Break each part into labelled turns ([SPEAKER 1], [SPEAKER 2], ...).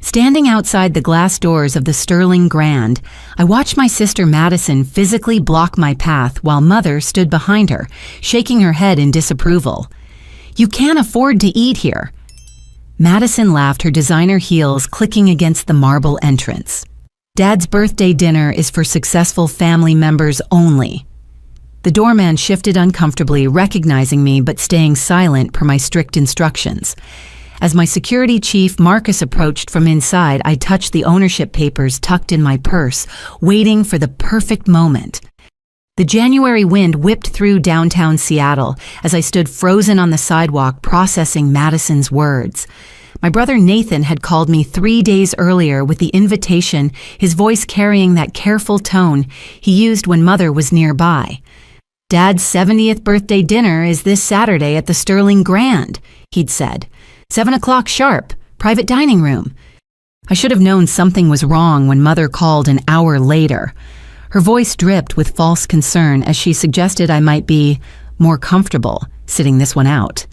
[SPEAKER 1] Standing outside the glass doors of the Sterling Grand, I watched my sister Madison physically block my path while Mother stood behind her, shaking her head in disapproval. "You can't afford to eat here." Madison laughed, her designer heels clicking against the marble entrance. "Dad's birthday dinner is for successful family members only." The doorman shifted uncomfortably, recognizing me but staying silent per my strict instructions. As my security chief, Marcus, approached from inside, I touched the ownership papers tucked in my purse, waiting for the perfect moment. The January wind whipped through downtown Seattle as I stood frozen on the sidewalk processing Madison's words. My brother Nathan had called me 3 days earlier with the invitation, his voice carrying that careful tone he used when Mother was nearby. "Dad's 70th birthday dinner is this Saturday at the Sterling Grand," he'd said. 7 o'clock sharp, private dining room. I should have known something was wrong when Mother called an hour later. Her voice dripped with false concern as she suggested I might be more comfortable sitting this one out.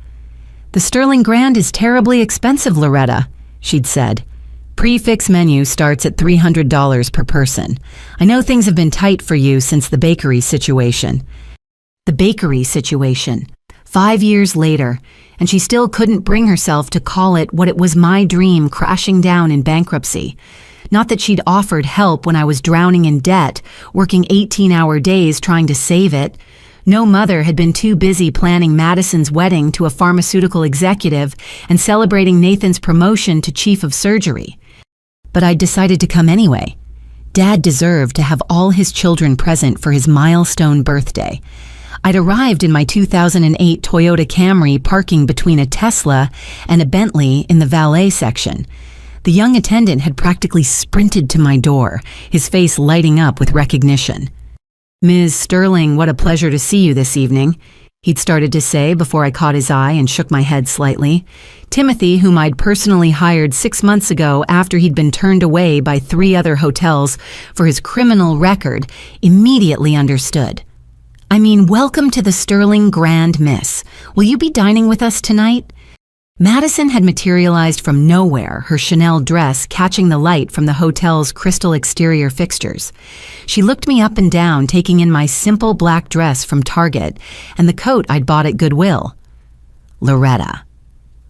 [SPEAKER 1] "The Sterling Grand is terribly expensive, Loretta," she'd said. "Prix fixe menu starts at $300 per person. I know things have been tight for you since the bakery situation." The bakery situation. 5 years later, and she still couldn't bring herself to call it what it was, my dream crashing down in bankruptcy. Not that she'd offered help when I was drowning in debt, working 18-hour days trying to save it. No, Mother had been too busy planning Madison's wedding to a pharmaceutical executive and celebrating Nathan's promotion to chief of surgery. But I'd decided to come anyway. Dad deserved to have all his children present for his milestone birthday. I'd arrived in my 2008 Toyota Camry, parking between a Tesla and a Bentley in the valet section. The young attendant had practically sprinted to my door, his face lighting up with recognition. "Ms. Sterling, what a pleasure to see you this evening," he'd started to say before I caught his eye and shook my head slightly. Timothy, whom I'd personally hired 6 months ago after he'd been turned away by 3 other hotels for his criminal record, immediately understood. "I mean, welcome to the Sterling Grand, miss. Will you be dining with us tonight?" Madison had materialized from nowhere, her Chanel dress catching the light from the hotel's crystal exterior fixtures. She looked me up and down, taking in my simple black dress from Target and the coat I'd bought at Goodwill. "Loretta,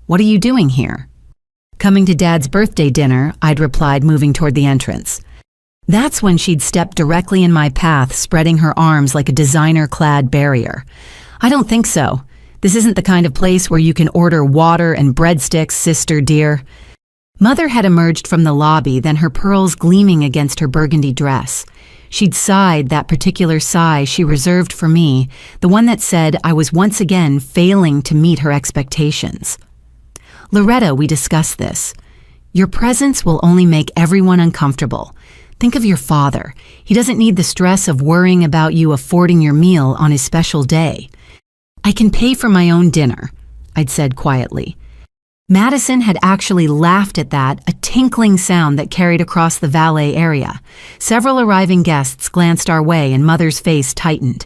[SPEAKER 1] what are you doing here?" "Coming to Dad's birthday dinner," I'd replied, moving toward the entrance. That's when she'd stepped directly in my path, spreading her arms like a designer-clad barrier. "I don't think so. This isn't the kind of place where you can order water and breadsticks, sister dear." Mother had emerged from the lobby, then her pearls gleaming against her burgundy dress. She'd sighed, that particular sigh she reserved for me, the one that said I was once again failing to meet her expectations. "Loretta, we discussed this. Your presence will only make everyone uncomfortable. Think of your father. He doesn't need the stress of worrying about you affording your meal on his special day." "I can pay for my own dinner," I'd said quietly. Madison had actually laughed at that, a tinkling sound that carried across the valet area. Several arriving guests glanced our way and Mother's face tightened.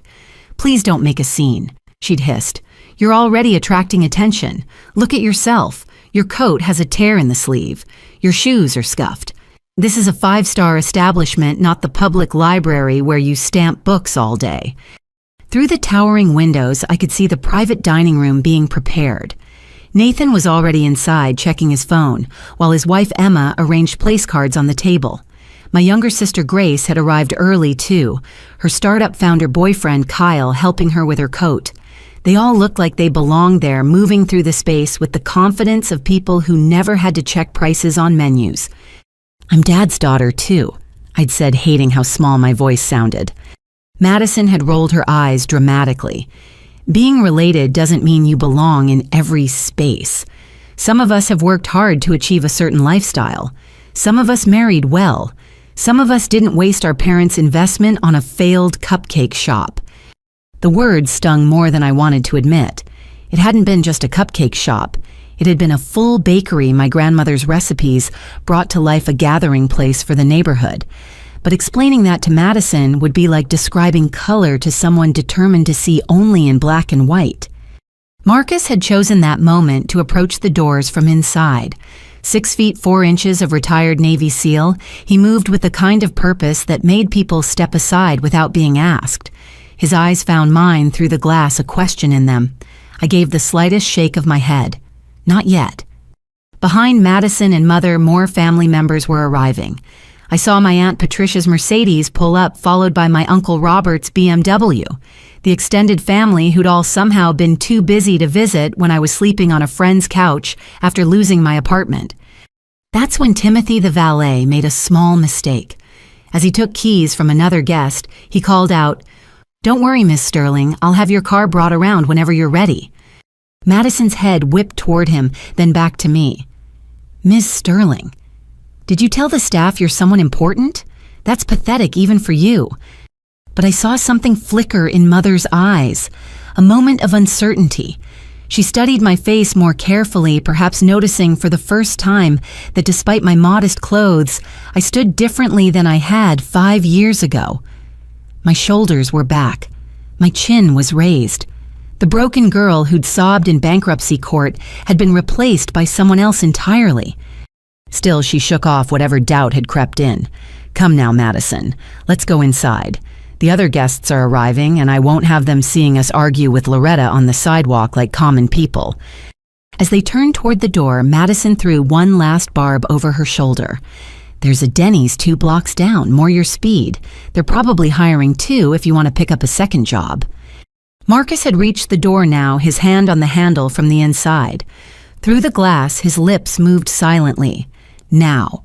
[SPEAKER 1] "Please don't make a scene," she'd hissed. "You're already attracting attention. Look at yourself. Your coat has a tear in the sleeve. Your shoes are scuffed. This is a 5-star establishment, not the public library where you stamp books all day." Through the towering windows, I could see the private dining room being prepared. Nathan was already inside checking his phone, while his wife Emma arranged place cards on the table. My younger sister Grace had arrived early too, her startup founder boyfriend Kyle helping her with her coat. They all looked like they belonged there, moving through the space with the confidence of people who never had to check prices on menus. "I'm Dad's daughter, too," I'd said, hating how small my voice sounded. Madison had rolled her eyes dramatically. "Being related doesn't mean you belong in every space. Some of us have worked hard to achieve a certain lifestyle. Some of us married well. Some of us didn't waste our parents' investment on a failed cupcake shop." The words stung more than I wanted to admit. It hadn't been just a cupcake shop. It had been a full bakery, my grandmother's recipes brought to life a gathering place for the neighborhood. But explaining that to Madison would be like describing color to someone determined to see only in black and white. Marcus had chosen that moment to approach the doors from inside. 6 feet 4 inches of retired Navy SEAL, he moved with the kind of purpose that made people step aside without being asked. His eyes found mine through the glass, a question in them. I gave the slightest shake of my head. Not yet. Behind Madison and Mother, more family members were arriving. I saw my Aunt Patricia's Mercedes pull up, followed by my Uncle Robert's BMW. The extended family who'd all somehow been too busy to visit when I was sleeping on a friend's couch after losing my apartment. That's when Timothy the valet made a small mistake. As he took keys from another guest, he called out, "Don't worry, Miss Sterling, I'll have your car brought around whenever you're ready." Madison's head whipped toward him, then back to me. "Miss Sterling, did you tell the staff you're someone important? That's pathetic even for you." But I saw something flicker in Mother's eyes, a moment of uncertainty. She studied my face more carefully, perhaps noticing for the first time that despite my modest clothes, I stood differently than I had 5 years ago. My shoulders were back. My chin was raised. The broken girl who'd sobbed in bankruptcy court had been replaced by someone else entirely. Still, she shook off whatever doubt had crept in. "Come now, Madison. Let's go inside. The other guests are arriving, and I won't have them seeing us argue with Loretta on the sidewalk like common people." As they turned toward the door, Madison threw one last barb over her shoulder. "There's a Denny's 2 blocks down, more your speed. They're probably hiring 2 if you want to pick up a second job." Marcus had reached the door now, his hand on the handle from the inside. Through the glass, his lips moved silently. "Now."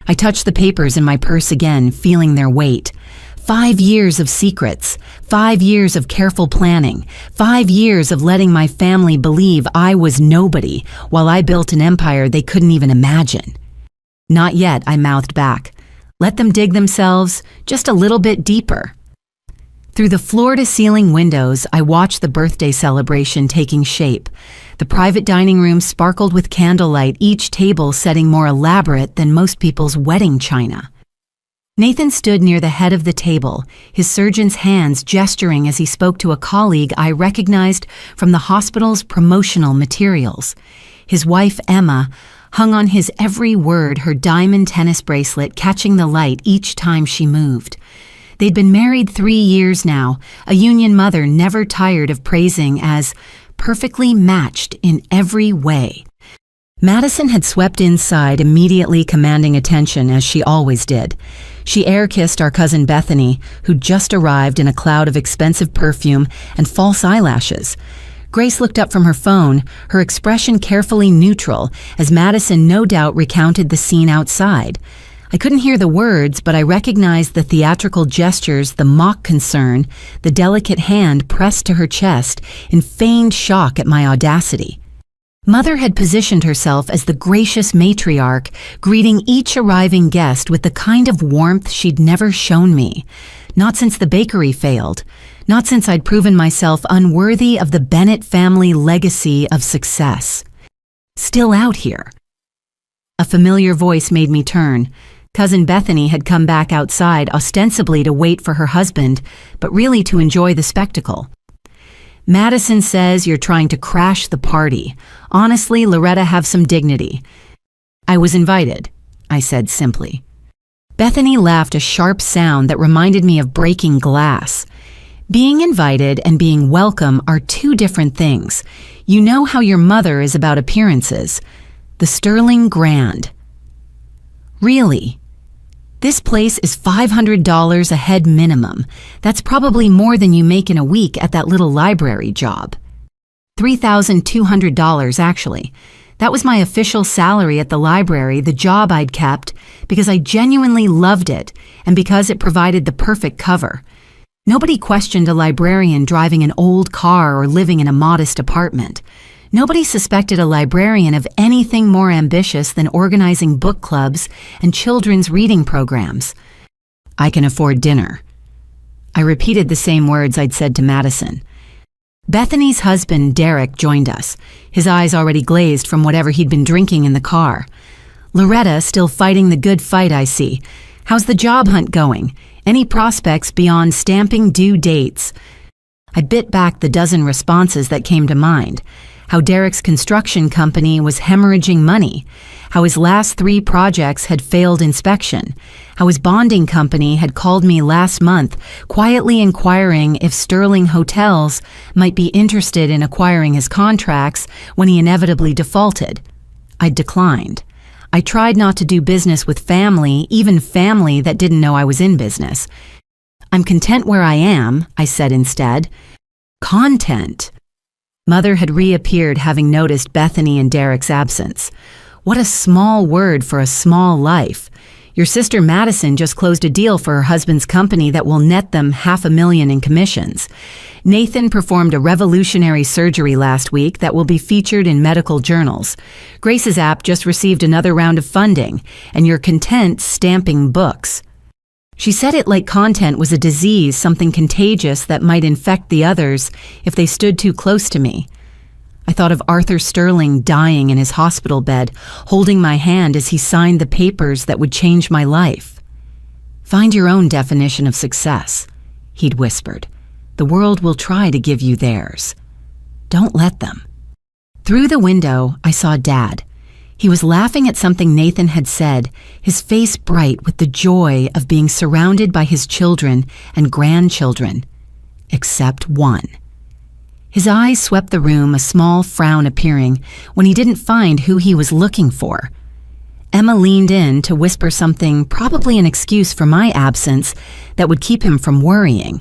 [SPEAKER 1] I touched the papers in my purse again, feeling their weight. 5 years of secrets, 5 years of careful planning, 5 years of letting my family believe I was nobody while I built an empire they couldn't even imagine. "Not yet," I mouthed back. "Let them dig themselves just a little bit deeper." Through the floor-to-ceiling windows, I watched the birthday celebration taking shape. The private dining room sparkled with candlelight, each table setting more elaborate than most people's wedding china. Nathan stood near the head of the table, his surgeon's hands gesturing as he spoke to a colleague I recognized from the hospital's promotional materials. His wife, Emma, hung on his every word, her diamond tennis bracelet catching the light each time she moved. They'd been married 3 years now, a union Mother never tired of praising as perfectly matched in every way. Madison had swept inside, immediately commanding attention, as she always did. She air-kissed our cousin Bethany, who'd just arrived in a cloud of expensive perfume and false eyelashes. Grace looked up from her phone, her expression carefully neutral, as Madison no doubt recounted the scene outside. I couldn't hear the words, but I recognized the theatrical gestures, the mock concern, the delicate hand pressed to her chest in feigned shock at my audacity. Mother had positioned herself as the gracious matriarch, greeting each arriving guest with the kind of warmth she'd never shown me. Not since the bakery failed. Not since I'd proven myself unworthy of the Bennett family legacy of success. Still out here. A familiar voice made me turn. Cousin Bethany had come back outside, ostensibly to wait for her husband, but really to enjoy the spectacle. "Madison says you're trying to crash the party. Honestly, Loretta, have some dignity." "I was invited," I said simply. Bethany laughed, a sharp sound that reminded me of breaking glass. Being invited and being welcome are 2 different things. You know how your mother is about appearances. The Sterling Grand. Really? This place is $500 a head minimum. That's probably more than you make in a week at that little library job. $3,200 actually. That was my official salary at the library, the job I'd kept, because I genuinely loved it and because it provided the perfect cover. Nobody questioned a librarian driving an old car or living in a modest apartment. Nobody suspected a librarian of anything more ambitious than organizing book clubs and children's reading programs. "I can afford dinner." I repeated the same words I'd said to Madison. Bethany's husband, Derek, joined us, his eyes already glazed from whatever he'd been drinking in the car. "Loretta, still fighting the good fight, I see. How's the job hunt going? Any prospects beyond stamping due dates?" I bit back the dozen responses that came to mind. How Derek's construction company was hemorrhaging money, how his last 3 projects had failed inspection, how his bonding company had called me last month, quietly inquiring if Sterling Hotels might be interested in acquiring his contracts when he inevitably defaulted. I declined. I tried not to do business with family, even family that didn't know I was in business. I'm content where I am, I said instead. Content. Mother had reappeared, having noticed Bethany and Derek's absence. What a small word for a small life. Your sister Madison just closed a deal for her husband's company that will net them $500,000 in commissions. Nathan performed a revolutionary surgery last week that will be featured in medical journals. Grace's app just received another round of funding, and you're content stamping books. She said it like content was a disease, something contagious that might infect the others if they stood too close to me. I thought of Arthur Sterling dying in his hospital bed, holding my hand as he signed the papers that would change my life. Find your own definition of success, he'd whispered. The world will try to give you theirs. Don't let them. Through the window, I saw Dad. He was laughing at something Nathan had said, his face bright with the joy of being surrounded by his children and grandchildren, except one. His eyes swept the room, a small frown appearing when he didn't find who he was looking for. Emma leaned in to whisper something, probably an excuse for my absence, that would keep him from worrying.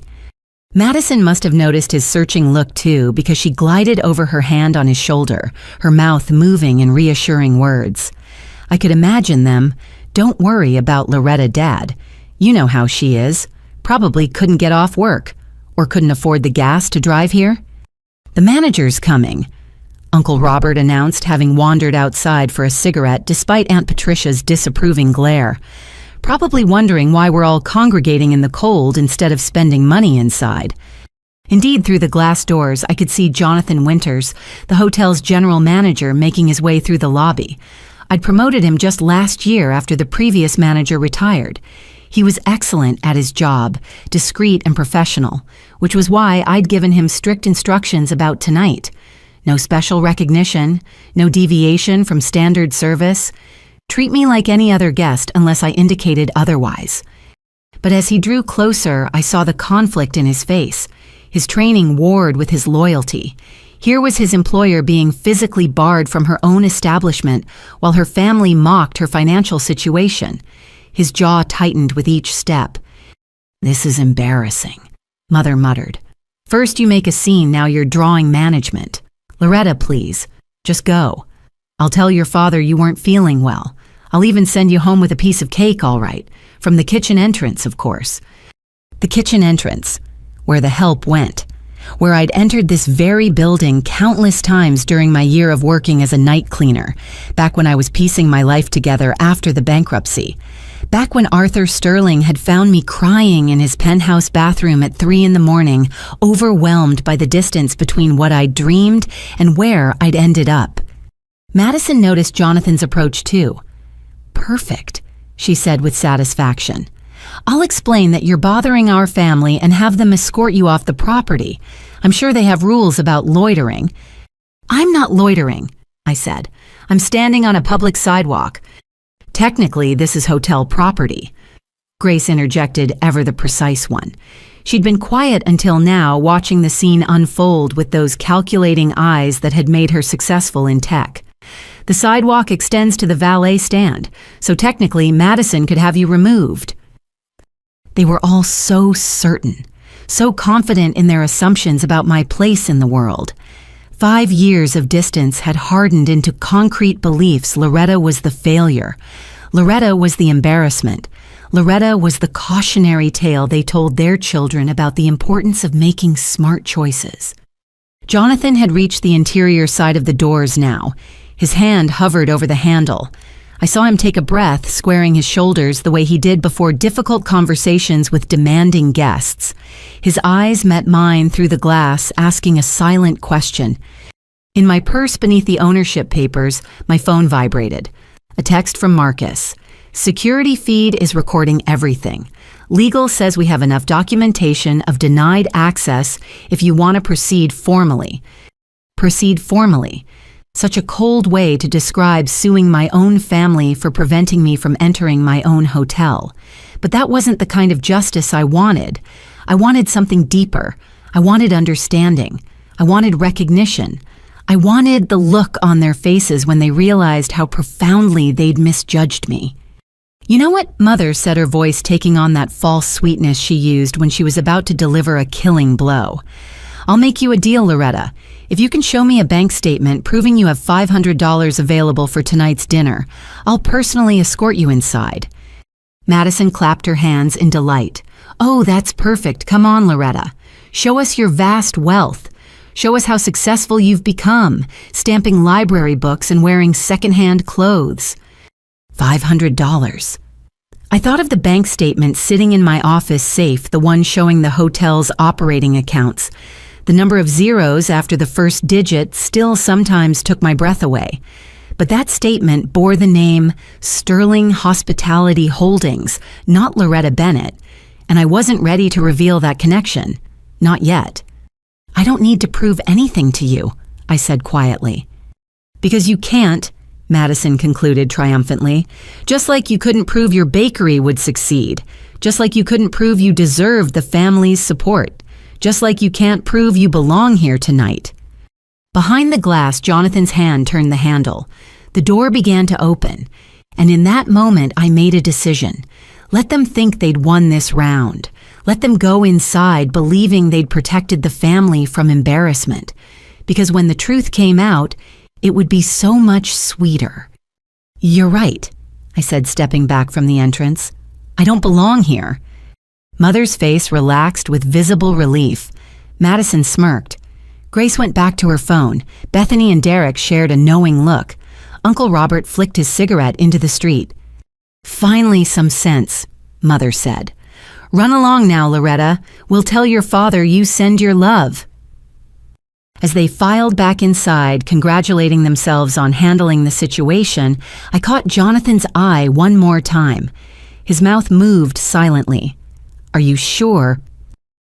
[SPEAKER 1] Madison must have noticed his searching look too, because she glided over her hand on his shoulder, her mouth moving in reassuring words. I could imagine them. Don't worry about Loretta, Dad. You know how she is. Probably couldn't get off work, or couldn't afford the gas to drive here. The manager's coming, Uncle Robert announced, having wandered outside for a cigarette despite Aunt Patricia's disapproving glare. Probably wondering why we're all congregating in the cold instead of spending money inside. Indeed, through the glass doors, I could see Jonathan Winters, the hotel's general manager, making his way through the lobby. I'd promoted him just last year after the previous manager retired. He was excellent at his job, discreet and professional, which was why I'd given him strict instructions about tonight. No special recognition, no deviation from standard service. Treat me like any other guest unless I indicated otherwise. But as he drew closer, I saw the conflict in his face. His training warred with his loyalty. Here was his employer being physically barred from her own establishment while her family mocked her financial situation. His jaw tightened with each step. This is embarrassing, Mother muttered. First you make a scene, now you're drawing management. Loretta, please, just go. I'll tell your father you weren't feeling well. I'll even send you home with a piece of cake, all right. From the kitchen entrance, of course. The kitchen entrance, where the help went. Where I'd entered this very building countless times during my year of working as a night cleaner, back when I was piecing my life together after the bankruptcy. Back when Arthur Sterling had found me crying in his penthouse bathroom at 3 a.m, overwhelmed by the distance between what I'd dreamed and where I'd ended up. Madison noticed Jonathan's approach too. Perfect, she said with satisfaction. I'll explain that you're bothering our family and have them escort you off the property. I'm sure they have rules about loitering. I'm not loitering, I said. I'm standing on a public sidewalk. Technically, this is hotel property. Grace interjected, ever the precise one. She'd been quiet until now, watching the scene unfold with those calculating eyes that had made her successful in tech. The sidewalk extends to the valet stand, so technically Madison could have you removed. They were all so certain, so confident in their assumptions about my place in the world. 5 years of distance had hardened into concrete beliefs Loretta was the failure. Loretta was the embarrassment. Loretta was the cautionary tale they told their children about the importance of making smart choices. Jonathan had reached the interior side of the doors now. His hand hovered over the handle. I saw him take a breath, squaring his shoulders the way he did before difficult conversations with demanding guests. His eyes met mine through the glass, asking a silent question. In my purse beneath the ownership papers, my phone vibrated. A text from Marcus. Security feed is recording everything. Legal says we have enough documentation of denied access if you want to proceed formally. Proceed formally. Such a cold way to describe suing my own family for preventing me from entering my own hotel. But that wasn't the kind of justice I wanted. I wanted something deeper. I wanted understanding. I wanted recognition. I wanted the look on their faces when they realized how profoundly they'd misjudged me. "You know what?" Mother said, her voice taking on that false sweetness she used when she was about to deliver a killing blow. "I'll make you a deal, Loretta. If you can show me a bank statement proving you have $500 available for tonight's dinner, I'll personally escort you inside." Madison clapped her hands in delight. "Oh, that's perfect. Come on, Loretta. Show us your vast wealth. Show us how successful you've become, stamping library books and wearing secondhand clothes." $500. I thought of the bank statement sitting in my office safe, the one showing the hotel's operating accounts. The number of zeros after the first digit still sometimes took my breath away. But that statement bore the name Sterling Hospitality Holdings, not Loretta Bennett, and I wasn't ready to reveal that connection. Not yet. "I don't need to prove anything to you," I said quietly. "Because you can't," Madison concluded triumphantly. "Just like you couldn't prove your bakery would succeed. Just like you couldn't prove you deserved the family's support. Just like you can't prove you belong here tonight." Behind the glass, Jonathan's hand turned the handle. The door began to open, and in that moment I made a decision. Let them think they'd won this round. Let them go inside believing they'd protected the family from embarrassment. Because when the truth came out, it would be so much sweeter. "You're right," I said, stepping back from the entrance. "I don't belong here." Mother's face relaxed with visible relief. Madison smirked. Grace went back to her phone. Bethany and Derek shared a knowing look. Uncle Robert flicked his cigarette into the street. "Finally some sense," Mother said. "Run along now, Loretta. We'll tell your father you send your love." As they filed back inside, congratulating themselves on handling the situation, I caught Jonathan's eye one more time. His mouth moved silently. "Are you sure?"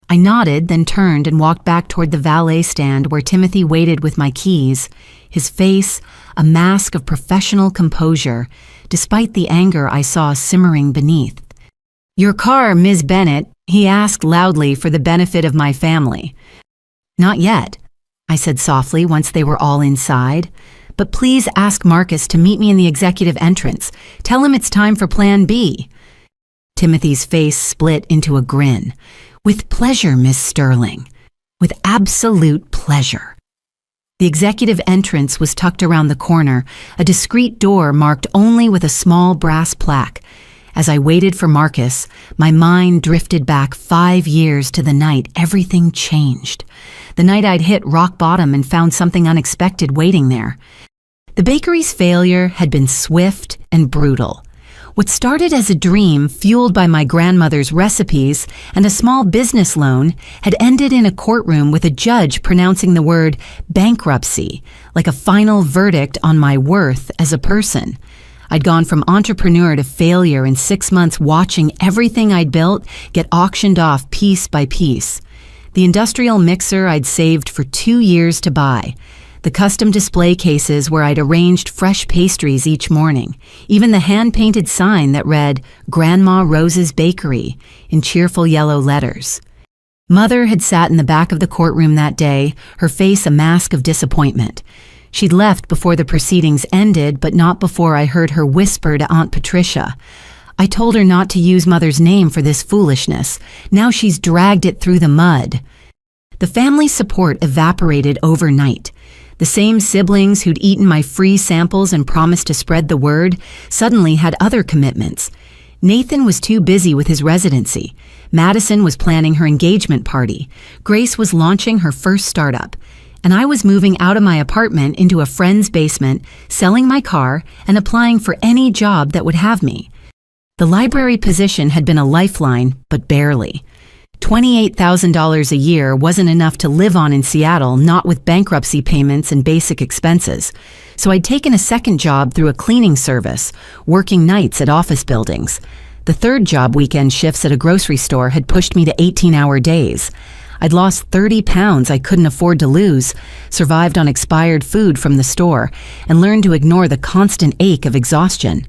[SPEAKER 1] I nodded, then turned and walked back toward the valet stand where Timothy waited with my keys, his face a mask of professional composure, despite the anger I saw simmering beneath. "Your car, Ms. Bennett," he asked loudly for the benefit of my family. "Not yet," I said softly once they were all inside. "But please ask Marcus to meet me in the executive entrance. Tell him it's time for Plan B." Timothy's face split into a grin. "With pleasure, Miss Sterling. With absolute pleasure." The executive entrance was tucked around the corner, a discreet door marked only with a small brass plaque. As I waited for Marcus, my mind drifted back 5 years to the night everything changed. The night I'd hit rock bottom and found something unexpected waiting there. The bakery's failure had been swift and brutal. What started as a dream fueled by my grandmother's recipes and a small business loan had ended in a courtroom with a judge pronouncing the word bankruptcy, like a final verdict on my worth as a person. I'd gone from entrepreneur to failure in 6 months, watching everything I'd built get auctioned off piece by piece. The industrial mixer I'd saved for 2 years to buy. The custom display cases where I'd arranged fresh pastries each morning. Even the hand-painted sign that read, "Grandma Rose's Bakery," in cheerful yellow letters. Mother had sat in the back of the courtroom that day, her face a mask of disappointment. She'd left before the proceedings ended, but not before I heard her whisper to Aunt Patricia. "I told her not to use Mother's name for this foolishness. Now she's dragged it through the mud." The family support evaporated overnight. The same siblings who'd eaten my free samples and promised to spread the word suddenly had other commitments. Nathan was too busy with his residency. Madison was planning her engagement party. Grace was launching her first startup. And I was moving out of my apartment into a friend's basement, selling my car, and applying for any job that would have me. The library position had been a lifeline, but barely. $28,000 a year wasn't enough to live on in Seattle, not with bankruptcy payments and basic expenses. So I'd taken a second job through a cleaning service, working nights at office buildings. The third job, weekend shifts at a grocery store, had pushed me to 18-hour days. I'd lost 30 pounds I couldn't afford to lose, survived on expired food from the store, and learned to ignore the constant ache of exhaustion.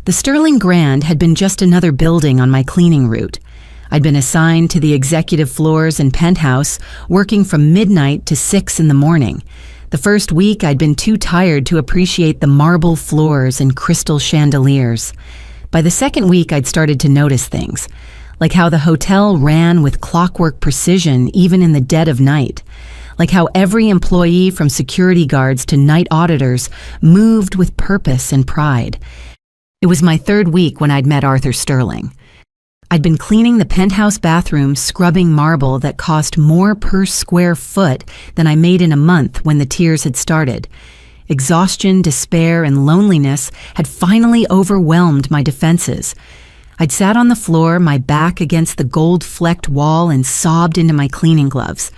[SPEAKER 1] The Sterling Grand had been just another building on my cleaning route. I'd been assigned to the executive floors and penthouse, working from midnight to 6 in the morning. The first week, I'd been too tired to appreciate the marble floors and crystal chandeliers. By the second week, I'd started to notice things, like how the hotel ran with clockwork precision even in the dead of night, like how every employee from security guards to night auditors moved with purpose and pride. It was my third week when I'd met Arthur Sterling. I'd been cleaning the penthouse bathroom, scrubbing marble that cost more per square foot than I made in a month when the tears had started. Exhaustion, despair, and loneliness had finally overwhelmed my defenses. I'd sat on the floor, my back against the gold-flecked wall, and sobbed into my cleaning gloves.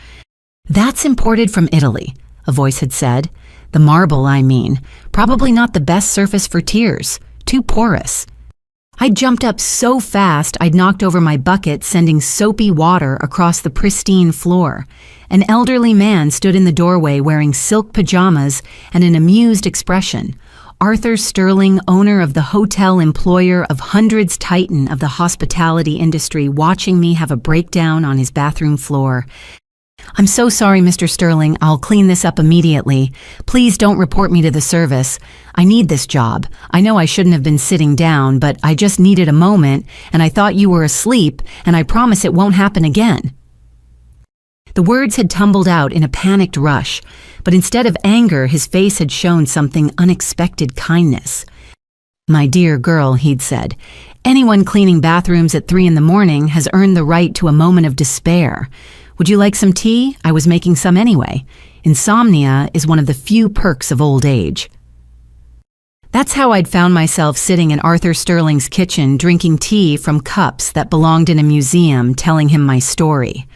[SPEAKER 1] "That's imported from Italy," a voice had said. "The marble, I mean. Probably not the best surface for tears. Too porous." I jumped up so fast I'd knocked over my bucket, sending soapy water across the pristine floor. An elderly man stood in the doorway wearing silk pajamas and an amused expression. Arthur Sterling, owner of the hotel, employer of hundreds, titan of the hospitality industry, watching me have a breakdown on his bathroom floor. "I'm so sorry, Mr. Sterling. I'll clean this up immediately. Please don't report me to the service. I need this job. I know I shouldn't have been sitting down, but I just needed a moment, and I thought you were asleep, and I promise it won't happen again." The words had tumbled out in a panicked rush, but instead of anger, his face had shown something unexpected kindness. "My dear girl," he'd said, "anyone cleaning bathrooms at 3 in the morning has earned the right to a moment of despair. Would you like some tea? I was making some anyway. Insomnia is one of the few perks of old age." That's how I'd found myself sitting in Arthur Sterling's kitchen, drinking tea from cups that belonged in a museum, telling him my story.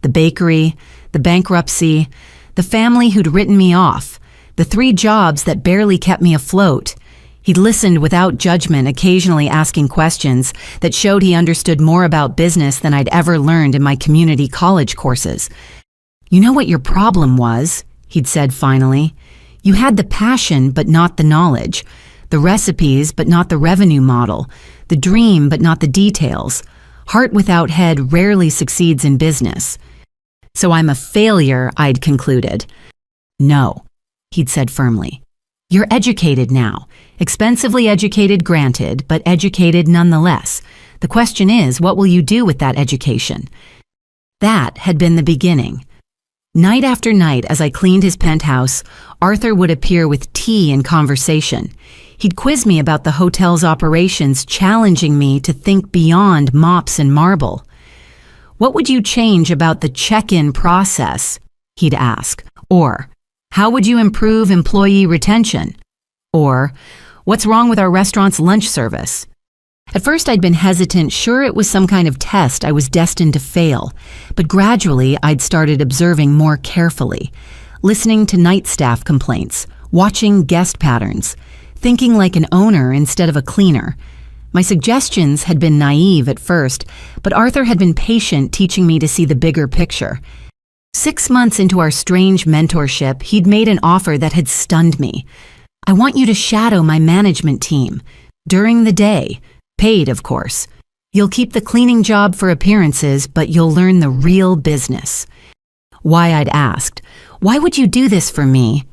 [SPEAKER 1] The bakery, the bankruptcy, the family who'd written me off, the 3 jobs that barely kept me afloat. He'd listened without judgment, occasionally asking questions that showed he understood more about business than I'd ever learned in my community college courses. "You know what your problem was," he'd said finally. "You had the passion but not the knowledge, the recipes but not the revenue model, the dream but not the details. Heart without head rarely succeeds in business." "So I'm a failure," I'd concluded. "No," he'd said firmly. "You're educated now. Expensively educated, granted, but educated nonetheless. The question is, what will you do with that education?" That had been the beginning. Night after night, as I cleaned his penthouse, Arthur would appear with tea and conversation. He'd quiz me about the hotel's operations, challenging me to think beyond mops and marble. "What would you change about the check-in process?" he'd ask. Or, "How would you improve employee retention?" Or, "What's wrong with our restaurant's lunch service?" At first I'd been hesitant, sure it was some kind of test I was destined to fail, but gradually I'd started observing more carefully, listening to night staff complaints, watching guest patterns, thinking like an owner instead of a cleaner. My suggestions had been naive at first, but Arthur had been patient, teaching me to see the bigger picture. 6 months into our strange mentorship, he'd made an offer that had stunned me. "I want you to shadow my management team. During the day. Paid, of course. You'll keep the cleaning job for appearances, but you'll learn the real business." Why, I'd asked. "Why would you do this for me?"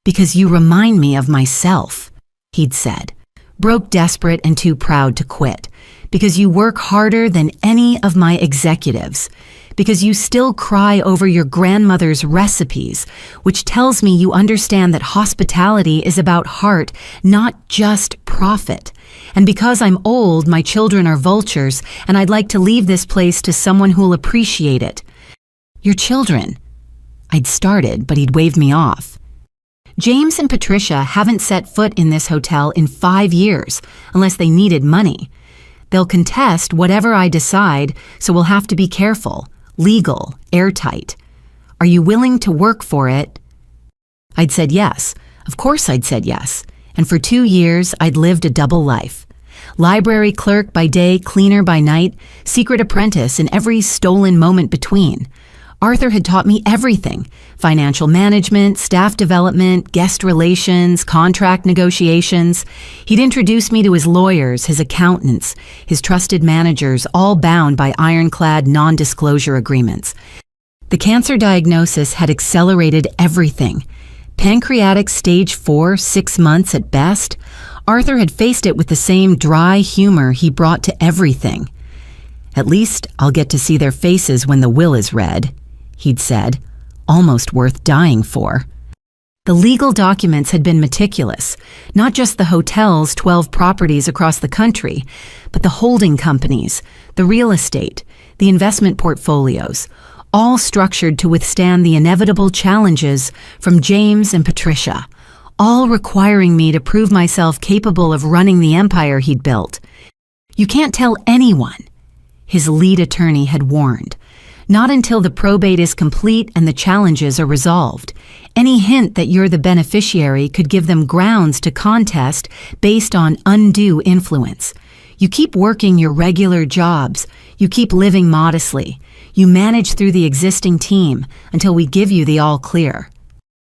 [SPEAKER 1] "Because you remind me of myself," he'd said. "Broke, desperate, and too proud to quit. Because you work harder than any of my executives. Because you still cry over your grandmother's recipes, which tells me you understand that hospitality is about heart, not just profit. And because I'm old, my children are vultures, and I'd like to leave this place to someone who'll appreciate it." "Your children?" I'd started, but he'd waved me off. "James and Patricia haven't set foot in this hotel in 5 years, unless they needed money. They'll contest whatever I decide, so we'll have to be careful. Legal, airtight. Are you willing to work for it?" I'd said yes. Of course I'd said yes. And for 2 years, I'd lived a double life. Library clerk by day, cleaner by night, secret apprentice in every stolen moment between. Arthur had taught me everything: financial management, staff development, guest relations, contract negotiations. He'd introduced me to his lawyers, his accountants, his trusted managers, all bound by ironclad non-disclosure agreements. The cancer diagnosis had accelerated everything. Pancreatic stage 4, 6 months at best. Arthur had faced it with the same dry humor he brought to everything. "At least I'll get to see their faces when the will is read," he'd said, almost worth dying for. The legal documents had been meticulous, not just the hotel's 12 properties across the country, but the holding companies, the real estate, the investment portfolios, all structured to withstand the inevitable challenges from James and Patricia, all requiring me to prove myself capable of running the empire he'd built. "You can't tell anyone," his lead attorney had warned. "Not until the probate is complete and the challenges are resolved. Any hint that you're the beneficiary could give them grounds to contest based on undue influence. You keep working your regular jobs. You keep living modestly. You manage through the existing team until we give you the all clear."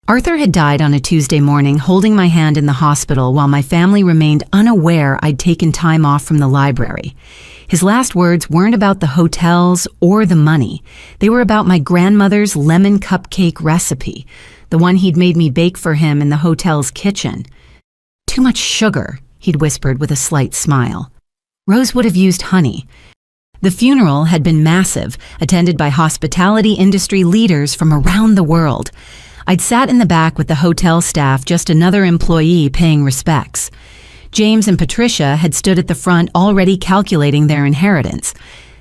[SPEAKER 1] Arthur had died on a Tuesday morning, holding my hand in the hospital while my family remained unaware I'd taken time off from the library. His last words weren't about the hotels or the money. They were about my grandmother's lemon cupcake recipe, the one he'd made me bake for him in the hotel's kitchen. "Too much sugar," he'd whispered with a slight smile. "Rose would have used honey." The funeral had been massive, attended by hospitality industry leaders from around the world. I'd sat in the back with the hotel staff, just another employee paying respects. James and Patricia had stood at the front already calculating their inheritance.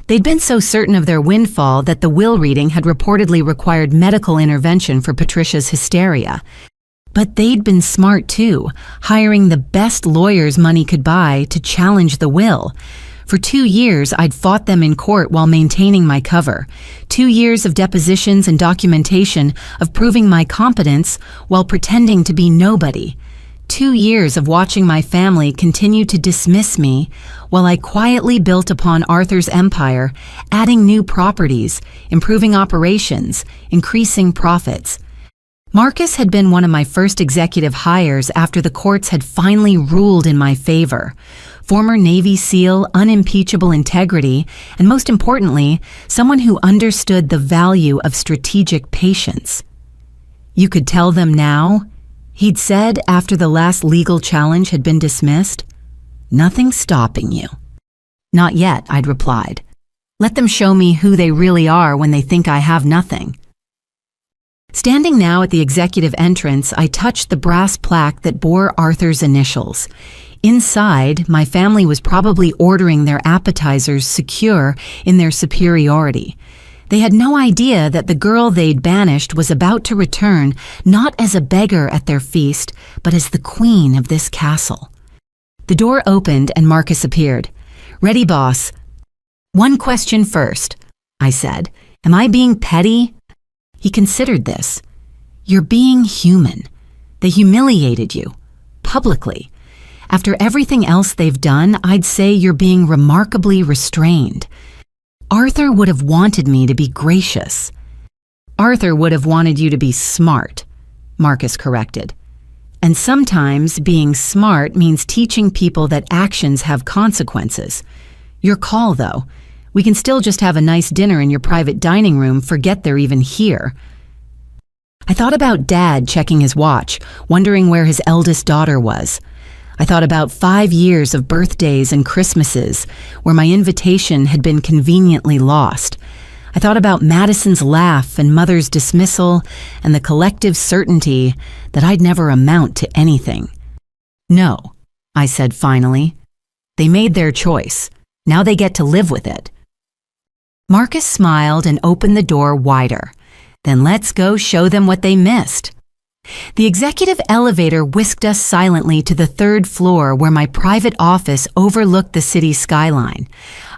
[SPEAKER 1] They'd been so certain of their windfall that the will reading had reportedly required medical intervention for Patricia's hysteria. But they'd been smart too, hiring the best lawyers money could buy to challenge the will. For 2 years, I'd fought them in court while maintaining my cover. 2 years of depositions and documentation of proving my competence while pretending to be nobody. 2 years of watching my family continue to dismiss me while I quietly built upon Arthur's empire, adding new properties, improving operations, increasing profits. Marcus had been one of my first executive hires after the courts had finally ruled in my favor. Former Navy SEAL, unimpeachable integrity, and most importantly, someone who understood the value of strategic patience. "You could tell them now," he'd said after the last legal challenge had been dismissed. "Nothing's stopping you." "Not yet," I'd replied. "Let them show me who they really are when they think I have nothing." Standing now at the executive entrance, I touched the brass plaque that bore Arthur's initials. Inside, my family was probably ordering their appetizers secure in their superiority. They had no idea that the girl they'd banished was about to return, not as a beggar at their feast, but as the queen of this castle. The door opened and Marcus appeared. "Ready, boss." "One question first," I said. "Am I being petty?" He considered this. "You're being human. They humiliated you. Publicly. After everything else they've done, I'd say you're being remarkably restrained. Arthur would have wanted me to be gracious." "Arthur would have wanted you to be smart," Marcus corrected. "And sometimes being smart means teaching people that actions have consequences. Your call, though. We can still just have a nice dinner in your private dining room, forget they're even here." I thought about Dad checking his watch, wondering where his eldest daughter was. I thought about 5 years of birthdays and Christmases where my invitation had been conveniently lost. I thought about Madison's laugh and Mother's dismissal and the collective certainty that I'd never amount to anything. "No," I said finally. "They made their choice. Now they get to live with it." Marcus smiled and opened the door wider. "Then let's go show them what they missed." The executive elevator whisked us silently to the 3rd floor where my private office overlooked the city skyline.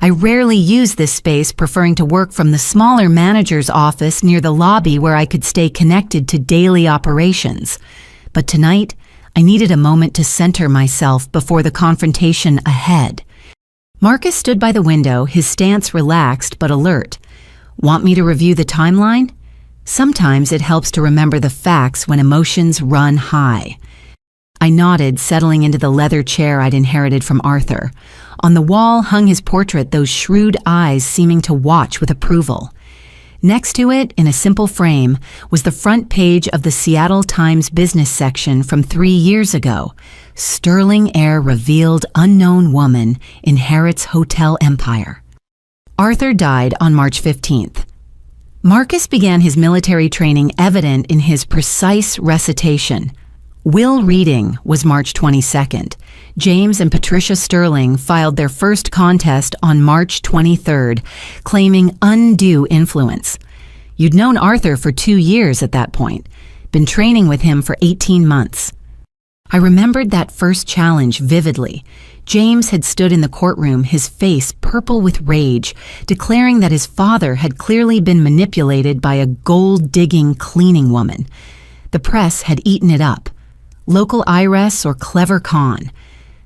[SPEAKER 1] I rarely used this space, preferring to work from the smaller manager's office near the lobby where I could stay connected to daily operations. But tonight, I needed a moment to center myself before the confrontation ahead. Marcus stood by the window, his stance relaxed but alert. Want me to review the timeline? Sometimes it helps to remember the facts when emotions run high. I nodded, settling into the leather chair I'd inherited from Arthur. On the wall hung his portrait, those shrewd eyes seeming to watch with approval. Next to it, in a simple frame, was the front page of the Seattle Times business section from 3 years ago. Sterling heir revealed, unknown woman inherits hotel empire. Arthur died on March 15th. Marcus began his military training evident in his precise recitation. Will reading was March 22nd. James and Patricia Sterling filed their first contest on March 23rd, claiming undue influence. You'd known Arthur for 2 years at that point, been training with him for 18 months. I remembered that first challenge vividly. James had stood in the courtroom, his face purple with rage, declaring that his father had clearly been manipulated by a gold-digging cleaning woman. The press had eaten it up. Local IRS or clever con.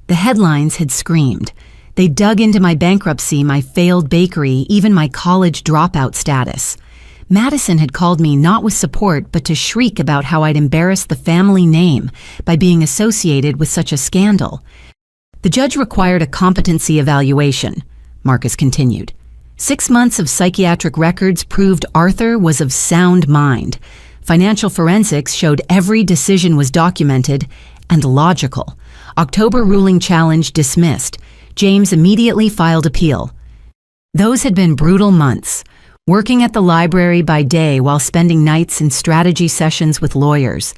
[SPEAKER 1] The headlines had screamed. They dug into my bankruptcy, my failed bakery, even my college dropout status. Madison had called me not with support, but to shriek about how I'd embarrassed the family name by being associated with such a scandal. The judge required a competency evaluation, Marcus continued. 6 months of psychiatric records proved Arthur was of sound mind. Financial forensics showed every decision was documented and logical. October ruling challenge dismissed. James immediately filed appeal. Those had been brutal months. Working at the library by day while spending nights in strategy sessions with lawyers.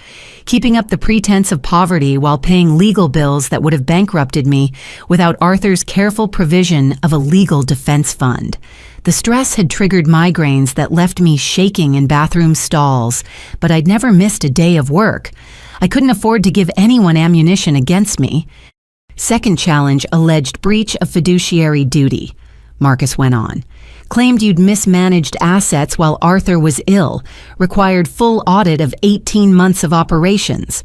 [SPEAKER 1] Keeping up the pretense of poverty while paying legal bills that would have bankrupted me without Arthur's careful provision of a legal defense fund. The stress had triggered migraines that left me shaking in bathroom stalls, but I'd never missed a day of work. I couldn't afford to give anyone ammunition against me. Second challenge alleged breach of fiduciary duty, Marcus went on. Claimed you'd mismanaged assets while Arthur was ill, required full audit of 18 months of operations.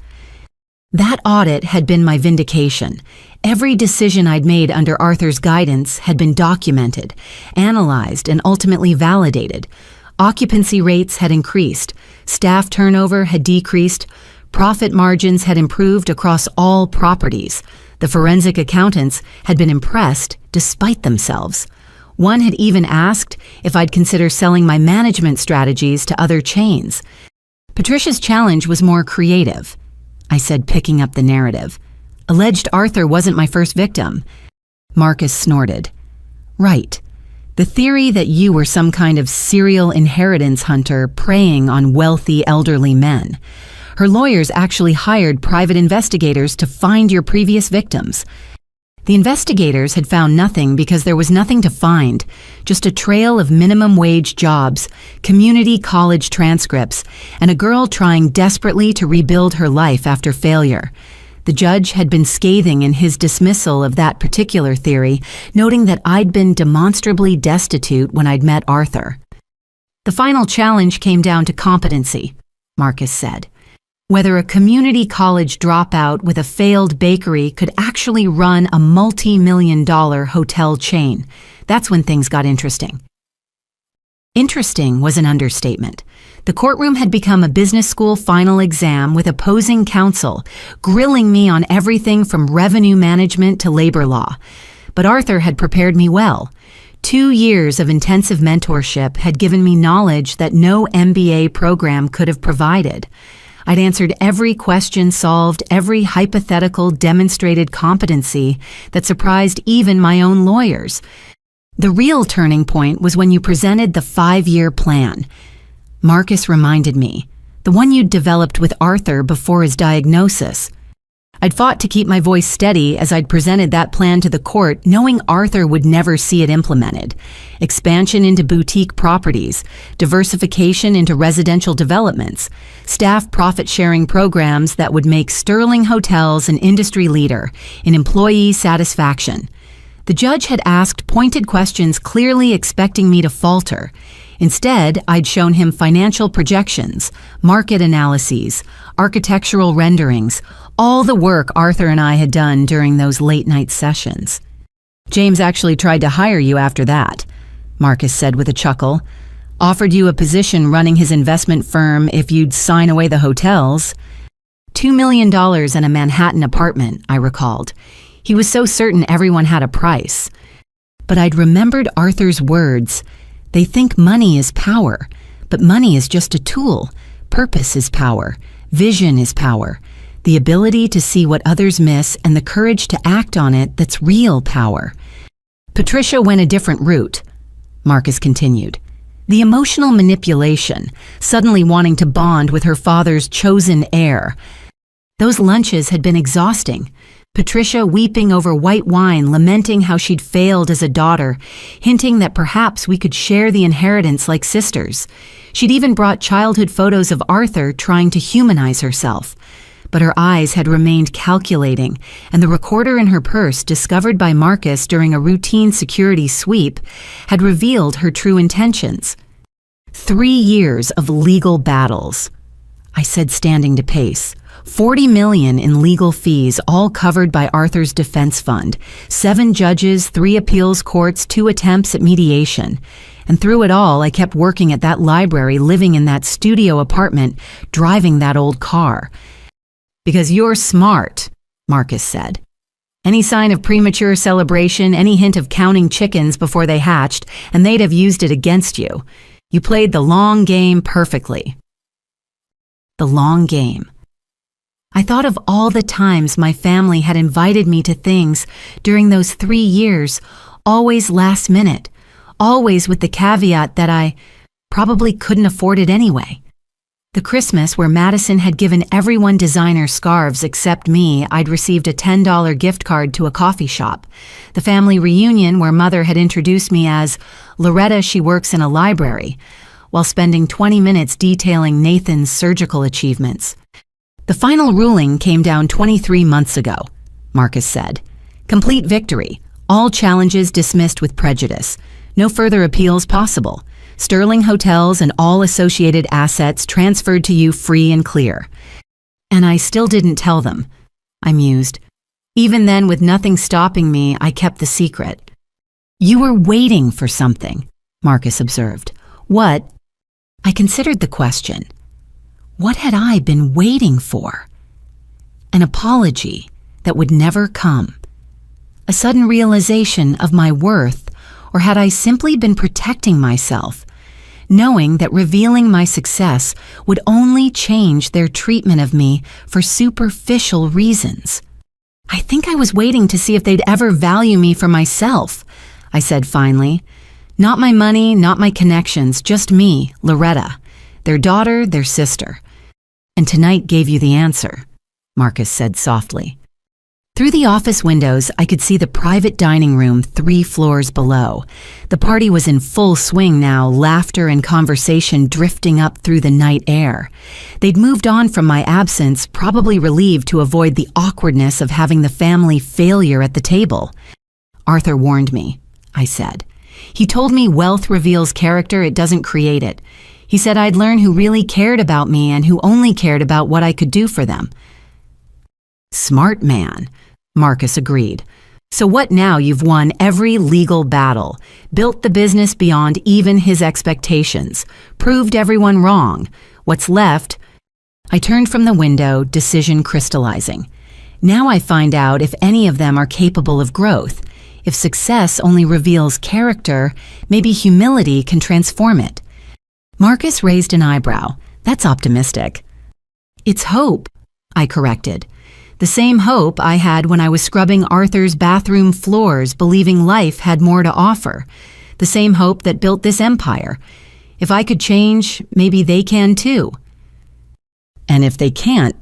[SPEAKER 1] That audit had been my vindication. Every decision I'd made under Arthur's guidance had been documented, analyzed, and ultimately validated. Occupancy rates had increased, staff turnover had decreased, profit margins had improved across all properties. The forensic accountants had been impressed despite themselves. One had even asked if I'd consider selling my management strategies to other chains. Patricia's challenge was more creative, I said, picking up the narrative. Alleged Arthur wasn't my first victim. Marcus snorted. Right. The theory that you were some kind of serial inheritance hunter preying on wealthy elderly men. Her lawyers actually hired private investigators to find your previous victims. The investigators had found nothing because there was nothing to find, just a trail of minimum wage jobs, community college transcripts, and a girl trying desperately to rebuild her life after failure. The judge had been scathing in his dismissal of that particular theory, noting that I'd been demonstrably destitute when I'd met Arthur. The final challenge came down to competency, Marcus said. Whether a community college dropout with a failed bakery could actually run a multi-million-dollar hotel chain. That's when things got interesting. Interesting was an understatement. The courtroom had become a business school final exam with opposing counsel, grilling me on everything from revenue management to labor law. But Arthur had prepared me well. 2 years of intensive mentorship had given me knowledge that no MBA program could have provided. I'd answered every question, solved every hypothetical, demonstrated competency that surprised even my own lawyers. The real turning point was when you presented the 5-year plan. Marcus reminded me, the one you'd developed with Arthur before his diagnosis. I'd fought to keep my voice steady as I'd presented that plan to the court, knowing Arthur would never see it implemented. Expansion into boutique properties, diversification into residential developments, staff profit-sharing programs that would make Sterling Hotels an industry leader in employee satisfaction. The judge had asked pointed questions, clearly expecting me to falter. Instead, I'd shown him financial projections, market analyses, architectural renderings, all the work Arthur and I had done during those late-night sessions. James actually tried to hire you after that, Marcus said with a chuckle. Offered you a position running his investment firm if you'd sign away the hotels. $2 million and a Manhattan apartment, I recalled. He was so certain everyone had a price. But I'd remembered Arthur's words. They think money is power, but money is just a tool. Purpose is power. Vision is power. The ability to see what others miss and the courage to act on it, that's real power. Patricia went a different route, Marcus continued. The emotional manipulation, suddenly wanting to bond with her father's chosen heir. Those lunches had been exhausting. Patricia weeping over white wine, lamenting how she'd failed as a daughter, hinting that perhaps we could share the inheritance like sisters. She'd even brought childhood photos of Arthur trying to humanize herself. But her eyes had remained calculating, and the recorder in her purse, discovered by Marcus during a routine security sweep, had revealed her true intentions. 3 years of legal battles, I said, standing to pace. $40 million in legal fees, all covered by Arthur's defense fund. 7 judges, 3 appeals courts, 2 attempts at mediation. And through it all, I kept working at that library, living in that studio apartment, driving that old car. Because you're smart, Marcus said. Any sign of premature celebration, any hint of counting chickens before they hatched, and they'd have used it against you. You played the long game perfectly. The long game. I thought of all the times my family had invited me to things during those 3 years, always last minute, always with the caveat that I probably couldn't afford it anyway. The Christmas where Madison had given everyone designer scarves except me, I'd received a $10 gift card to a coffee shop. The family reunion where Mother had introduced me as Loretta, she works in a library, while spending 20 minutes detailing Nathan's surgical achievements. The final ruling came down 23 months ago, Marcus said. Complete victory. All challenges dismissed with prejudice. No further appeals possible. Sterling Hotels and all associated assets transferred to you free and clear. And I still didn't tell them, I mused. Even then, with nothing stopping me, I kept the secret. You were waiting for something, Marcus observed. What? I considered the question. What had I been waiting for? An apology that would never come. A sudden realization of my worth, or had I simply been protecting myself, knowing that revealing my success would only change their treatment of me for superficial reasons? I think I was waiting to see if they'd ever value me for myself, I said finally. Not my money, not my connections, just me, Loretta, their daughter, their sister. And tonight gave you the answer, Marcus said softly. Through the office windows, I could see the private dining room 3 floors below. The party was in full swing now, laughter and conversation drifting up through the night air. They'd moved on from my absence, probably relieved to avoid the awkwardness of having the family failure at the table. Arthur warned me, I said. He told me wealth reveals character, it doesn't create it. He said I'd learn who really cared about me and who only cared about what I could do for them. Smart man, Marcus agreed. So what now? You've won every legal battle, built the business beyond even his expectations, proved everyone wrong. What's left? I turned from the window, decision crystallizing. Now I find out if any of them are capable of growth. If success only reveals character, maybe humility can transform it. Marcus raised an eyebrow. That's optimistic. It's hope, I corrected. The same hope I had when I was scrubbing Arthur's bathroom floors, believing life had more to offer. The same hope that built this empire. If I could change, maybe they can too. And if they can't,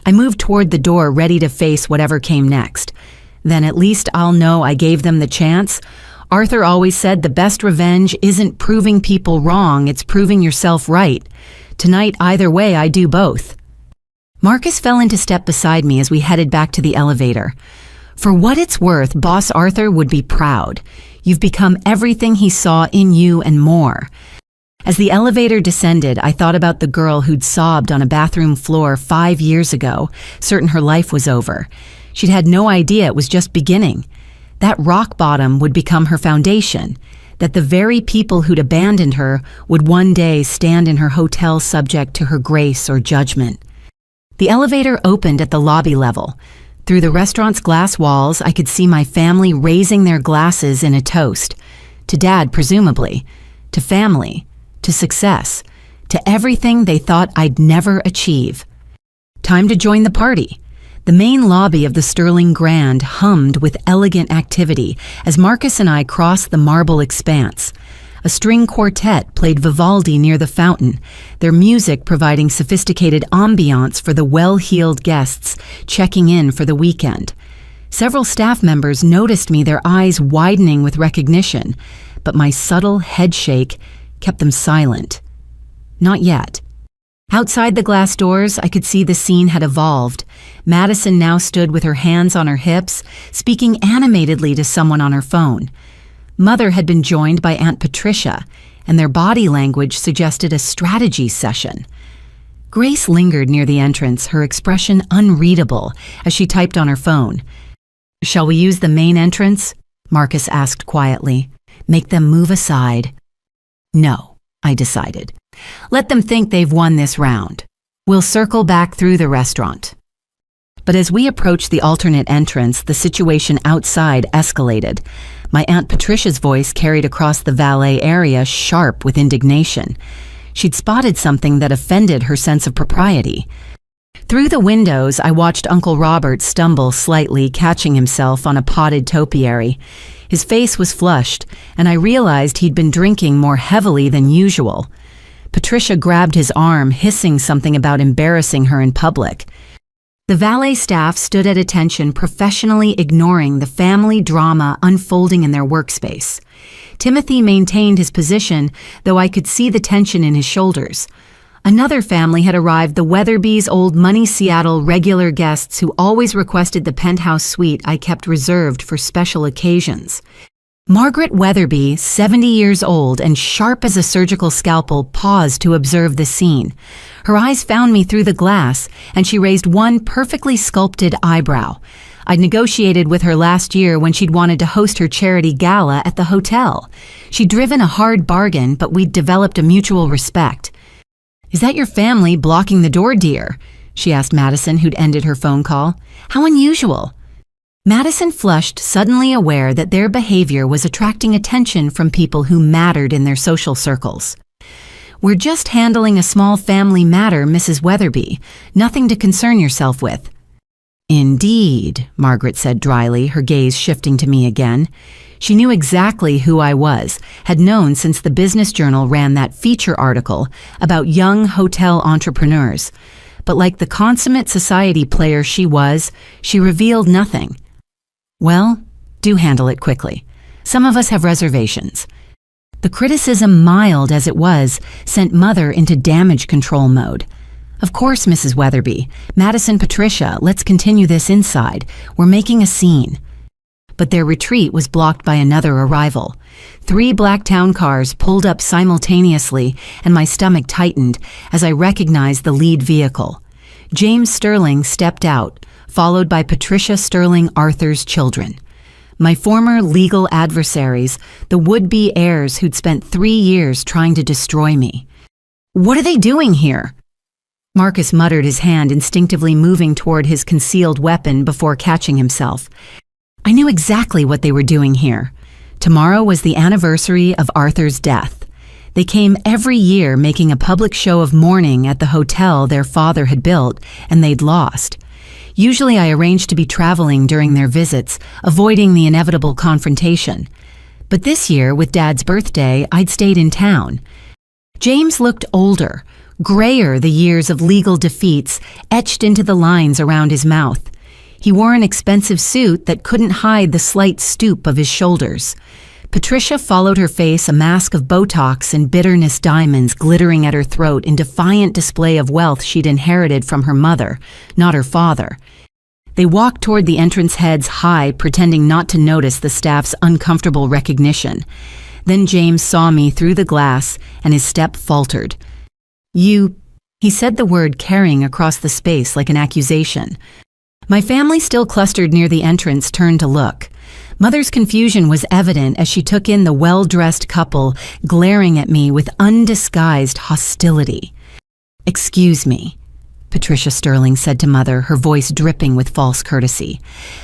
[SPEAKER 1] I moved toward the door, ready to face whatever came next. Then at least I'll know I gave them the chance. Arthur always said the best revenge isn't proving people wrong, it's proving yourself right. Tonight, either way, I do both. Marcus fell into step beside me as we headed back to the elevator. For what it's worth, Boss Arthur would be proud. You've become everything he saw in you and more. As the elevator descended, I thought about the girl who'd sobbed on a bathroom floor 5 years ago, certain her life was over. She'd had no idea it was just beginning. That rock bottom would become her foundation. that the very people who'd abandoned her would one day stand in her hotel subject to her grace or judgment. The elevator opened at the lobby level. Through the restaurant's glass walls, I could see my family raising their glasses in a toast. To Dad, presumably. To family. To success. To everything they thought I'd never achieve. Time to join the party. The main lobby of the Sterling Grand hummed with elegant activity as Marcus and I crossed the marble expanse. A string quartet played Vivaldi near the fountain, their music providing sophisticated ambiance for the well-heeled guests checking in for the weekend. Several staff members noticed me, their eyes widening with recognition, but my subtle head shake kept them silent. Not yet. Outside the glass doors, I could see the scene had evolved. Madison now stood with her hands on her hips, speaking animatedly to someone on her phone. Mother had been joined by Aunt Patricia, and their body language suggested a strategy session. Grace lingered near the entrance, her expression unreadable as she typed on her phone. "Shall we use the main entrance?" Marcus asked quietly. "Make them move aside." "No," I decided. "Let them think they've won this round. We'll circle back through the restaurant." But as we approached the alternate entrance, the situation outside escalated. My Aunt Patricia's voice carried across the valet area, sharp with indignation. She'd spotted something that offended her sense of propriety. Through the windows, I watched Uncle Robert stumble slightly, catching himself on a potted topiary. His face was flushed, and I realized he'd been drinking more heavily than usual. Patricia grabbed his arm, hissing something about embarrassing her in public. The valet staff stood at attention, professionally ignoring the family drama unfolding in their workspace. Timothy maintained his position, though I could see the tension in his shoulders. Another family had arrived, the Weatherby's old Money Seattle regular guests who always requested the penthouse suite I kept reserved for special occasions. Margaret Weatherby, 70 years old and sharp as a surgical scalpel, paused to observe the scene. Her eyes found me through the glass, and she raised one perfectly sculpted eyebrow. I'd negotiated with her last year when she'd wanted to host her charity gala at the hotel. She'd driven a hard bargain, but we'd developed a mutual respect. "Is that your family blocking the door, dear?" she asked Madison, who'd ended her phone call. "How unusual." Madison flushed, suddenly aware that their behavior was attracting attention from people who mattered in their social circles. "We're just handling a small family matter, Mrs. Weatherby. Nothing to concern yourself with." "Indeed," Margaret said dryly, her gaze shifting to me again. She knew exactly who I was, had known since the Business Journal ran that feature article about young hotel entrepreneurs. But like the consummate society player she was, she revealed nothing. "Well, do handle it quickly. Some of us have reservations." The criticism, mild as it was, sent Mother into damage control mode. "Of course, Mrs. Weatherby. Madison, Patricia, let's continue this inside. We're making a scene." But their retreat was blocked by another arrival. 3 black town cars pulled up simultaneously, and my stomach tightened as I recognized the lead vehicle. James Sterling stepped out, followed by Patricia Sterling Arthur's children. My former legal adversaries, the would-be heirs who'd spent 3 years trying to destroy me. "What are they doing here?" Marcus muttered, his hand instinctively moving toward his concealed weapon before catching himself. I knew exactly what they were doing here. Tomorrow was the anniversary of Arthur's death. They came every year making a public show of mourning at the hotel their father had built and they'd lost. Usually I arranged to be traveling during their visits, avoiding the inevitable confrontation. But this year, with Dad's birthday, I'd stayed in town. James looked older, grayer, the years of legal defeats etched into the lines around his mouth. He wore an expensive suit that couldn't hide the slight stoop of his shoulders. Patricia followed her face, a mask of Botox and bitterness diamonds glittering at her throat in defiant display of wealth she'd inherited from her mother, not her father. They walked toward the entrance heads high, pretending not to notice the staff's uncomfortable recognition. Then James saw me through the glass, and his step faltered. He said the word carrying across the space like an accusation. My family, still clustered near the entrance, turned to look. Mother's confusion was evident as she took in the well-dressed couple glaring at me with undisguised hostility. "Excuse me," Patricia Sterling said to Mother, her voice dripping with false courtesy.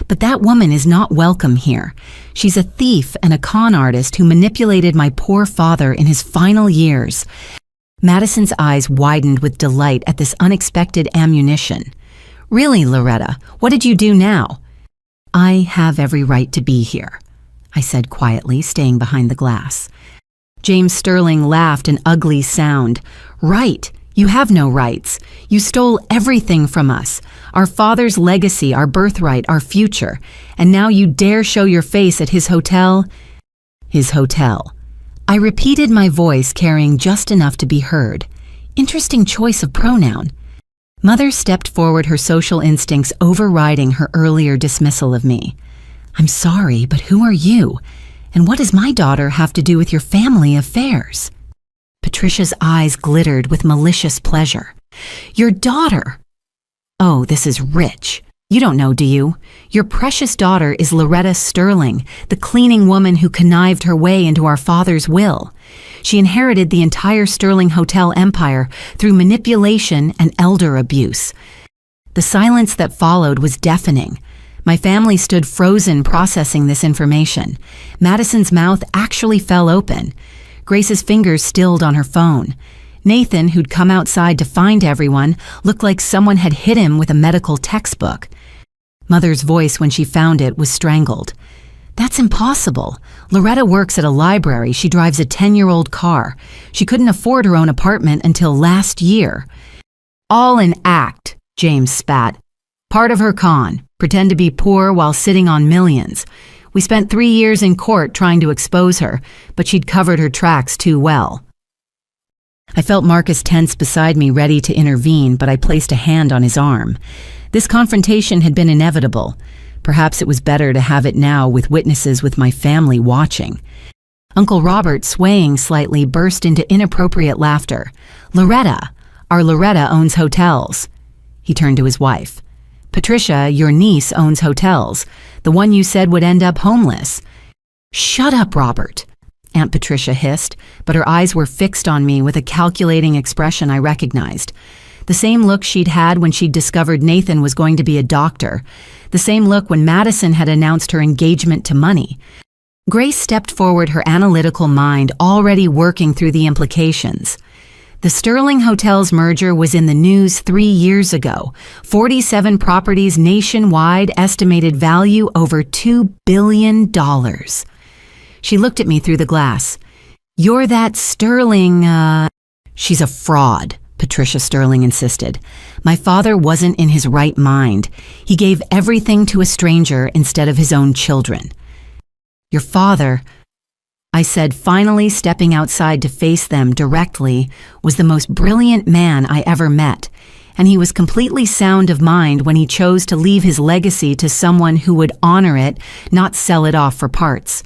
[SPEAKER 1] "But that woman is not welcome here. She's a thief and a con artist who manipulated my poor father in his final years." Madison's eyes widened with delight at this unexpected ammunition. "Really, Loretta, what did you do now?" "I have every right to be here," I said quietly, staying behind the glass. James Sterling laughed an ugly sound. "Right. You have no rights. You stole everything from us. Our father's legacy, our birthright, our future. And now you dare show your face at his hotel?" "His hotel." I repeated, my voice carrying just enough to be heard. Interesting choice of pronoun. Mother stepped forward, her social instincts overriding her earlier dismissal of me. "I'm sorry, but who are you? And what does my daughter have to do with your family affairs?" Patricia's eyes glittered with malicious pleasure. "Your daughter!" "Oh, this is rich. You don't know, do you? Your precious daughter is Loretta Sterling, the cleaning woman who connived her way into our father's will. She inherited the entire Sterling Hotel empire through manipulation and elder abuse." The silence that followed was deafening. My family stood frozen, processing this information. Madison's mouth actually fell open. Grace's fingers stilled on her phone. Nathan, who'd come outside to find everyone, looked like someone had hit him with a medical textbook. Mother's voice, when she found it, was strangled. "That's impossible. Loretta works at a library. She drives a 10-year-old car. She couldn't afford her own apartment until last year." "All an act," James spat. "Part of her con. Pretend to be poor while sitting on millions. We spent 3 years in court trying to expose her, but she'd covered her tracks too well." I felt Marcus tense beside me, ready to intervene, but I placed a hand on his arm. This confrontation had been inevitable. Perhaps it was better to have it now, with witnesses, with my family watching. Uncle Robert, swaying slightly, burst into inappropriate laughter. "Loretta! Our Loretta owns hotels." He turned to his wife. "Patricia, your niece owns hotels. The one you said would end up homeless." "Shut up, Robert," Aunt Patricia hissed, but her eyes were fixed on me with a calculating expression I recognized. The same look she'd had when she'd discovered Nathan was going to be a doctor. The same look when Madison had announced her engagement to money. Grace stepped forward, her analytical mind already working through the implications. The Sterling Hotels merger was in the news 3 years ago. 47 properties nationwide, estimated value over $2 billion. She looked at me through the glass. "You're that Sterling, She's a fraud," Patricia Sterling insisted. "My father wasn't in his right mind. He gave everything to a stranger instead of his own children." "Your father," I said, finally stepping outside to face them directly, "was the most brilliant man I ever met, and he was completely sound of mind when he chose to leave his legacy to someone who would honor it, not sell it off for parts."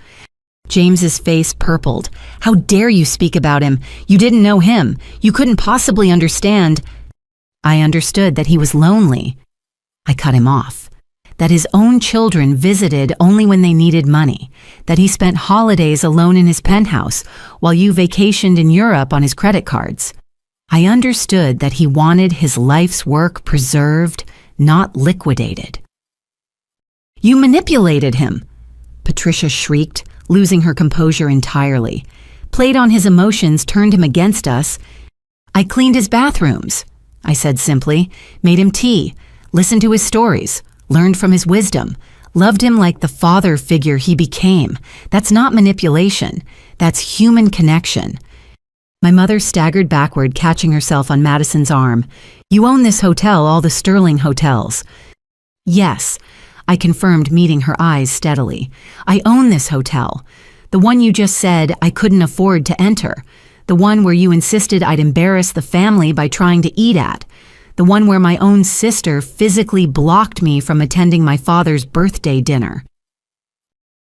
[SPEAKER 1] James's face purpled. "How dare you speak about him? You didn't know him. You couldn't possibly understand." I understood that he was lonely. I cut him off. That his own children visited only when they needed money, that he spent holidays alone in his penthouse while you vacationed in Europe on his credit cards. I understood that he wanted his life's work preserved, not liquidated. "You manipulated him," Patricia shrieked, losing her composure entirely. "Played on his emotions, turned him against us." "I cleaned his bathrooms," I said simply, "made him tea, listened to his stories, learned from his wisdom, loved him like the father figure he became. That's not manipulation. That's human connection." My mother staggered backward, catching herself on Madison's arm. "You own this hotel, all the Sterling hotels." "Yes," I confirmed, meeting her eyes steadily. "I own this hotel. The one you just said I couldn't afford to enter. The one where you insisted I'd embarrass the family by trying to eat at. The one where my own sister physically blocked me from attending my father's birthday dinner."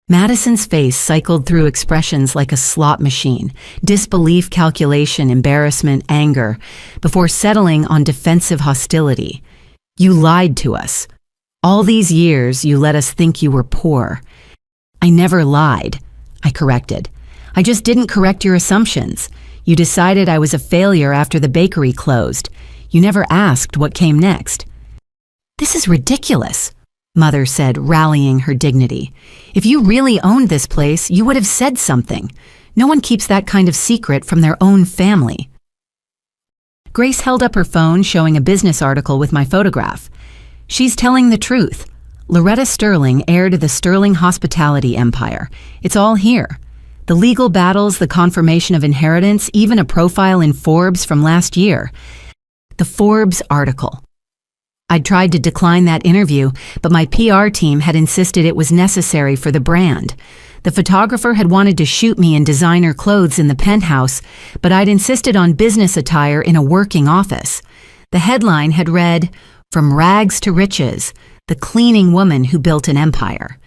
[SPEAKER 1] Madison's face cycled through expressions like a slot machine: disbelief, calculation, embarrassment, anger, before settling on defensive hostility. "You lied to us. All these years you let us think you were poor." I never lied, I corrected. I just didn't correct your assumptions. You decided I was a failure after the bakery closed. You never asked what came next. This is ridiculous, Mother said, rallying her dignity. If you really owned this place, you would have said something. No one keeps that kind of secret from their own family. Grace held up her phone, showing a business article with my photograph. She's telling the truth. Loretta Sterling, heir to the Sterling hospitality empire. It's all here. The legal battles, the confirmation of inheritance, even a profile in Forbes from last year. The Forbes article. I'd tried to decline that interview, but my PR team had insisted it was necessary for the brand. The photographer had wanted to shoot me in designer clothes in the penthouse, but I'd insisted on business attire in a working office. The headline had read, "From Rags to Riches, the cleaning woman who built an empire."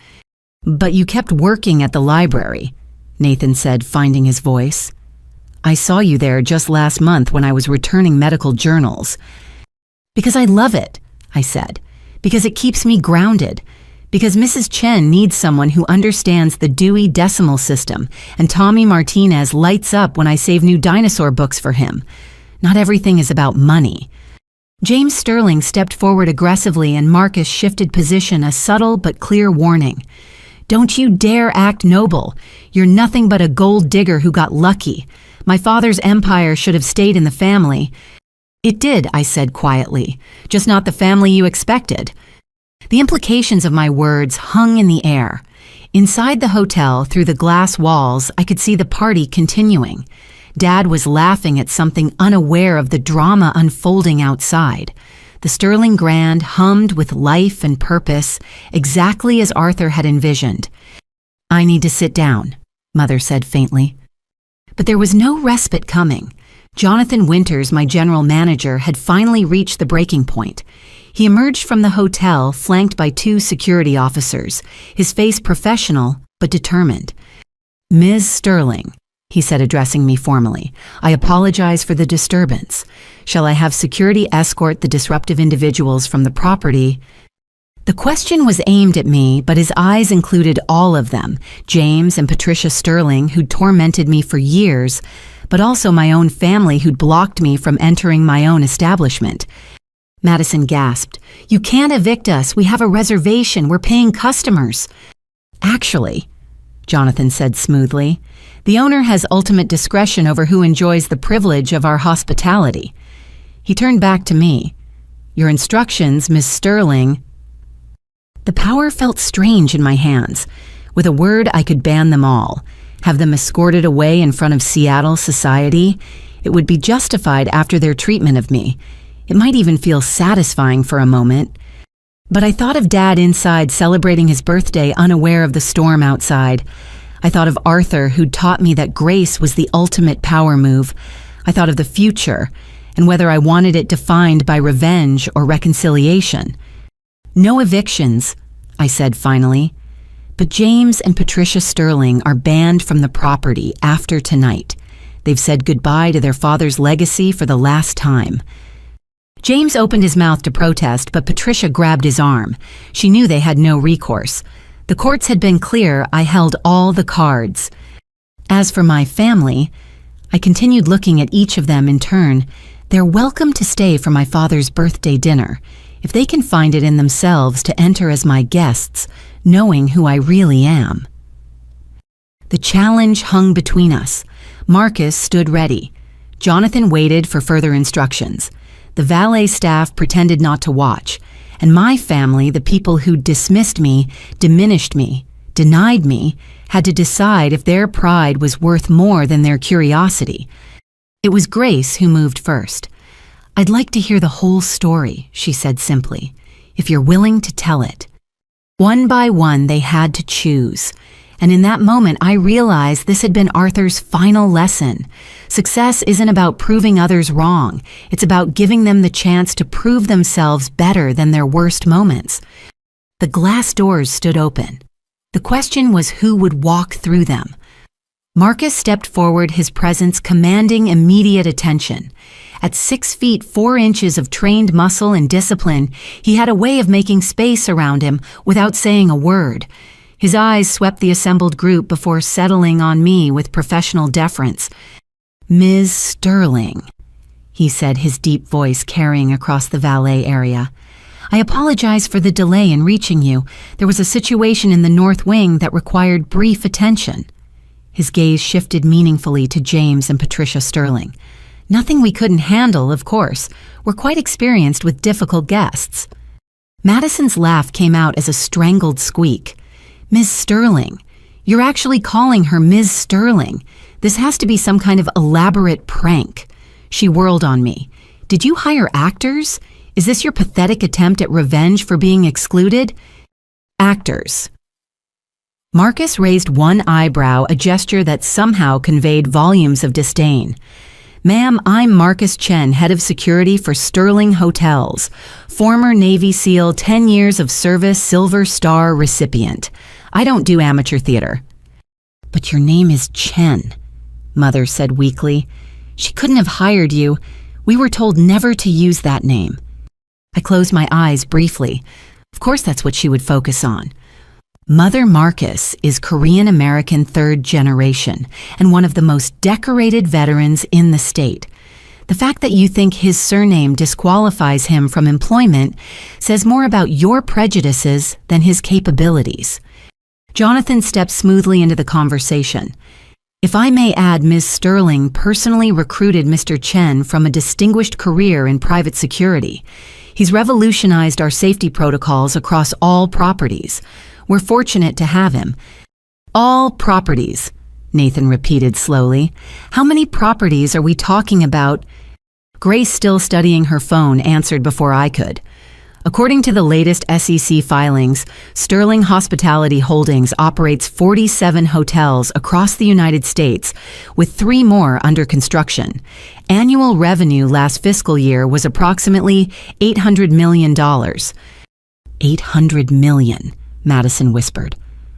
[SPEAKER 1] "But you kept working at the library," Nathan said, finding his voice. "I saw you there just last month when I was returning medical journals." "Because I love it," I said. "Because it keeps me grounded. Because Mrs. Chen needs someone who understands the Dewey Decimal System, and Tommy Martinez lights up when I save new dinosaur books for him. Not everything is about money." James Sterling stepped forward aggressively, and Marcus shifted position, a subtle but clear warning. "Don't you dare act noble. You're nothing but a gold digger who got lucky. My father's empire should have stayed in the family." "It did," I said quietly, "just not the family you expected." The implications of my words hung in the air. Inside the hotel, through the glass walls, I could see the party continuing. Dad was laughing at something, unaware of the drama unfolding outside. The Sterling Grand hummed with life and purpose, exactly as Arthur had envisioned. "I need to sit down," Mother said faintly. But there was no respite coming. Jonathan Winters, my general manager, had finally reached the breaking point. He emerged from the hotel, flanked by 2 security officers, his face professional but determined. "Ms. Sterling," he said, addressing me formally, "I apologize for the disturbance. Shall I have security escort the disruptive individuals from the property?" The question was aimed at me, but his eyes included all of them, James and Patricia Sterling, who'd tormented me for years, but also my own family who'd blocked me from entering my own establishment. Madison gasped, "You can't evict us. We have a reservation. We're paying customers." "Actually," Jonathan said smoothly, "the owner has ultimate discretion over who enjoys the privilege of our hospitality." He turned back to me. "Your instructions, Miss Sterling." The power felt strange in my hands. With a word, I could ban them all, have them escorted away in front of Seattle society. It would be justified after their treatment of me. It might even feel satisfying for a moment. But I thought of Dad inside celebrating his birthday, unaware of the storm outside. I thought of Arthur, who'd taught me that grace was the ultimate power move. I thought of the future, and whether I wanted it defined by revenge or reconciliation. "No evictions," I said finally. "But James and Patricia Sterling are banned from the property after tonight. They've said goodbye to their father's legacy for the last time." James opened his mouth to protest, but Patricia grabbed his arm. She knew they had no recourse. The courts had been clear. I held all the cards. As for my family, I continued looking at each of them in turn. They're welcome to stay for my father's birthday dinner, if they can find it in themselves to enter as my guests, knowing who I really am. The challenge hung between us. Marcus stood ready. Jonathan waited for further instructions. The valet staff pretended not to watch, and my family, the people who dismissed me, diminished me, denied me, had to decide if their pride was worth more than their curiosity. It was Grace who moved first. "I'd like to hear the whole story," she said simply, "if you're willing to tell it." One by one, they had to choose. And in that moment, I realized this had been Arthur's final lesson. Success isn't about proving others wrong. It's about giving them the chance to prove themselves better than their worst moments. The glass doors stood open. The question was who would walk through them. Marcus stepped forward, his presence commanding immediate attention. At 6 feet 4 inches of trained muscle and discipline, he had a way of making space around him without saying a word. His eyes swept the assembled group before settling on me with professional deference. "Ms. Sterling," he said, his deep voice carrying across the valet area. "I apologize for the delay in reaching you. There was a situation in the North Wing that required brief attention." His gaze shifted meaningfully to James and Patricia Sterling. "Nothing we couldn't handle, of course. We're quite experienced with difficult guests." Madison's laugh came out as a strangled squeak. "Ms. Sterling. You're actually calling her Ms. Sterling. This has to be some kind of elaborate prank." She whirled on me. "Did you hire actors? Is this your pathetic attempt at revenge for being excluded?" "Actors." Marcus raised one eyebrow, a gesture that somehow conveyed volumes of disdain. "Ma'am, I'm Marcus Chen, head of security for Sterling Hotels, former Navy SEAL, 10 years of service, Silver Star recipient. I don't do amateur theater." "But your name is Chen," Mother said weakly. "She couldn't have hired you. We were told never to use that name." I closed my eyes briefly. Of course that's what she would focus on. Mother Marcus is Korean-American third generation and one of the most decorated veterans in the state. The fact that you think his surname disqualifies him from employment says more about your prejudices than his capabilities. Jonathan stepped smoothly into the conversation. "If I may add, Ms. Sterling personally recruited Mr. Chen from a distinguished career in private security. He's revolutionized our safety protocols across all properties. We're fortunate to have him." "All properties," Nathan repeated slowly. "How many properties are we talking about?" Grace, still studying her phone, answered before I could. "According to the latest SEC filings, Sterling Hospitality Holdings operates 47 hotels across the United States, with 3 more under construction. Annual revenue last fiscal year was approximately $800 million. $800 million, Madison whispered.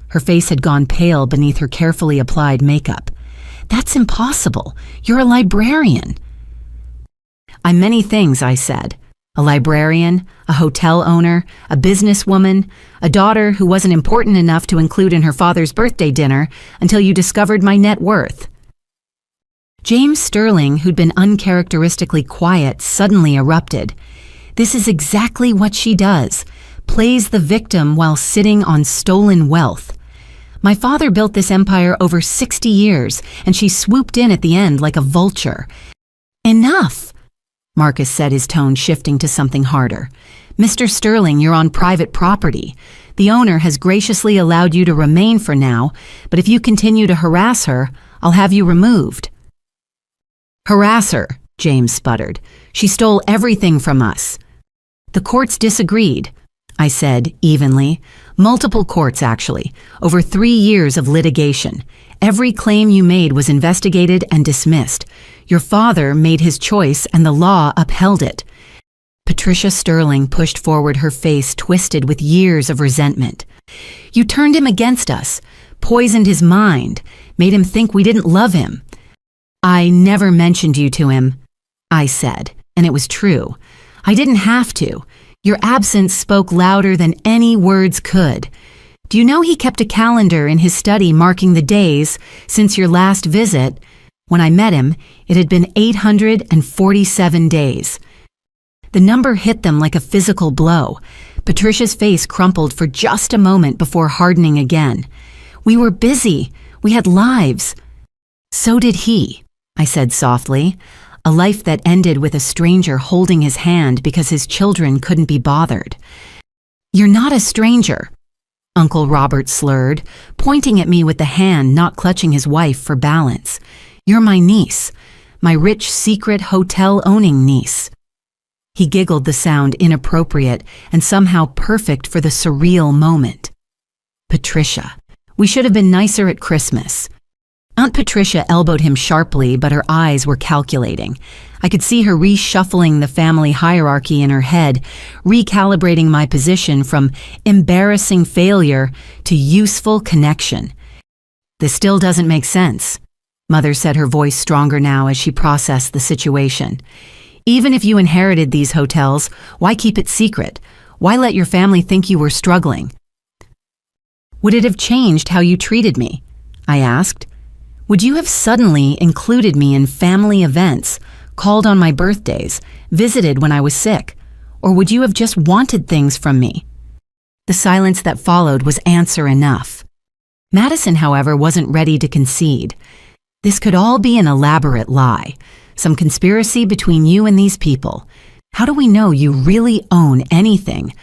[SPEAKER 1] Her face had gone pale beneath her carefully applied makeup. "That's impossible. You're a librarian." "I'm many things," I said. "A librarian, a hotel owner, a businesswoman, a daughter who wasn't important enough to include in her father's birthday dinner until you discovered my net worth." James Sterling, who'd been uncharacteristically quiet, suddenly erupted. "This is exactly what she does. Plays the victim while sitting on stolen wealth. My father built this empire over 60 years, and she swooped in at the end like a vulture." "Enough," Marcus said, his tone shifting to something harder. "Mr. Sterling, you're on private property. The owner has graciously allowed you to remain for now, but if you continue to harass her, I'll have you removed." "Harass her," James sputtered. "She stole everything from us." "The courts disagreed," I said evenly. "Multiple courts, actually. Over 3 years of litigation. Every claim you made was investigated and dismissed. Your father made his choice and the law upheld it." Patricia Sterling pushed forward, her face twisted with years of resentment. "You turned him against us, poisoned his mind, made him think we didn't love him." "I never mentioned you to him," I said, and it was true. "I didn't have to. Your absence spoke louder than any words could. Do you know he kept a calendar in his study marking the days since your last visit? When I met him, it had been 847 days. The number hit them like a physical blow. Patricia's face crumpled for just a moment before hardening again. "We were busy. We had lives." "So did he," I said softly. "A life that ended with a stranger holding his hand because his children couldn't be bothered." "You're not a stranger," Uncle Robert slurred, pointing at me with the hand not clutching his wife for balance. "You're my niece, my rich, secret hotel-owning niece." He giggled, the sound inappropriate and somehow perfect for the surreal moment. "Patricia, we should have been nicer at Christmas." Aunt Patricia elbowed him sharply, but her eyes were calculating. I could see her reshuffling the family hierarchy in her head, recalibrating my position from embarrassing failure to useful connection. "This still doesn't make sense," Mother said, her voice stronger now as she processed the situation. "Even if you inherited these hotels, why keep it secret? Why let your family think you were struggling?" Would it have changed how you treated me? I asked. Would you have suddenly included me in family events, called on my birthdays, visited when I was sick, or would you have just wanted things from me? The silence that followed was answer enough. Madison, however, wasn't ready to concede. This could all be an elaborate lie, some conspiracy between you and these people. How do we know you really own anything?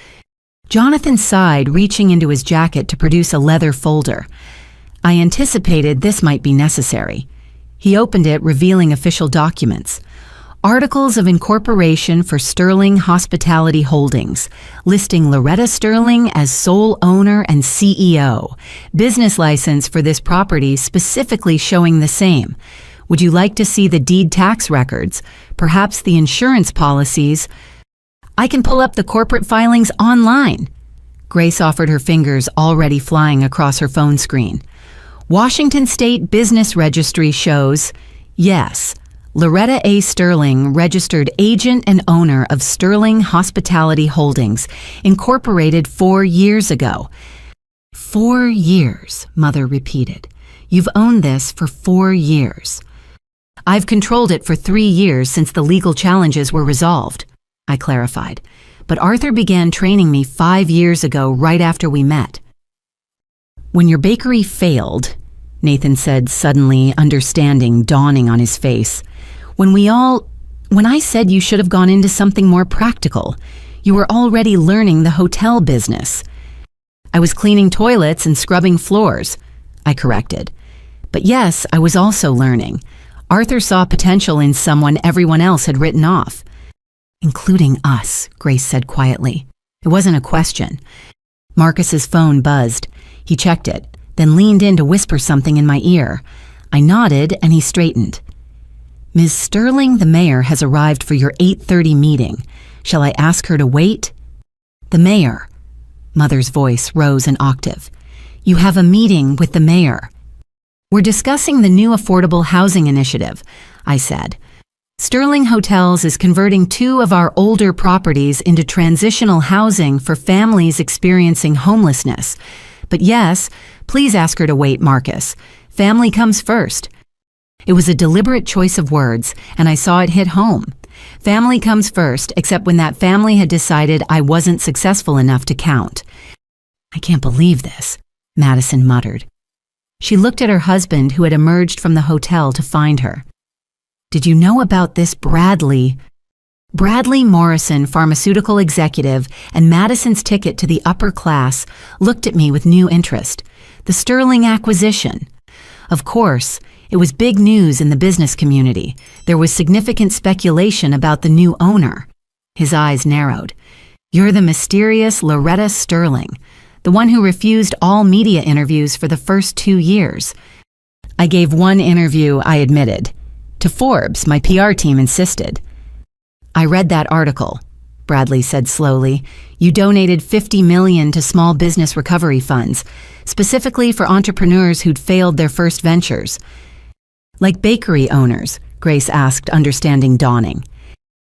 [SPEAKER 1] Jonathan sighed, reaching into his jacket to produce a leather folder. I anticipated this might be necessary. He opened it, revealing official documents. Articles of incorporation for Sterling Hospitality Holdings, listing Loretta Sterling as sole owner and CEO. Business license for this property specifically showing the same. Would you like to see the deed tax records? Perhaps the insurance policies? I can pull up the corporate filings online. Grace offered her fingers, already flying across her phone screen. Washington State Business Registry shows, yes, Loretta A. Sterling, registered agent and owner of Sterling Hospitality Holdings, incorporated 4 years ago. 4 years, Mother repeated. You've owned this for 4 years. I've controlled it for 3 years since the legal challenges were resolved, I clarified. But Arthur began training me 5 years ago, right after we met. When your bakery failed, Nathan said, suddenly, understanding dawning on his face. When I said you should have gone into something more practical, you were already learning the hotel business. I was cleaning toilets and scrubbing floors, I corrected. But yes, I was also learning. Arthur saw potential in someone everyone else had written off. Including us, Grace said quietly. It wasn't a question. Marcus's phone buzzed. He checked it, then leaned in to whisper something in my ear. I nodded and he straightened. Ms. Sterling, the mayor, has arrived for your 8:30 meeting. Shall I ask her to wait? The mayor. Mother's voice rose an octave. You have a meeting with the mayor. We're discussing the new affordable housing initiative, I said. Sterling Hotels is converting 2 of our older properties into transitional housing for families experiencing homelessness. But yes, please ask her to wait, Marcus. Family comes first. It was a deliberate choice of words, and I saw it hit home. Family comes first, except when that family had decided I wasn't successful enough to count. I can't believe this, Madison muttered. She looked at her husband, who had emerged from the hotel to find her. Did you know about this Bradley? Bradley Morrison, pharmaceutical executive, and Madison's ticket to the upper class, looked at me with new interest. The Sterling acquisition. Of course, it was big news in the business community. There was significant speculation about the new owner. His eyes narrowed. You're the mysterious Loretta Sterling, the one who refused all media interviews for the first 2 years. I gave one interview, I admitted. To Forbes, my PR team insisted. I read that article, Bradley said slowly. You donated $50 million to small business recovery funds, specifically for entrepreneurs who'd failed their first ventures. Like bakery owners, Grace asked, understanding dawning.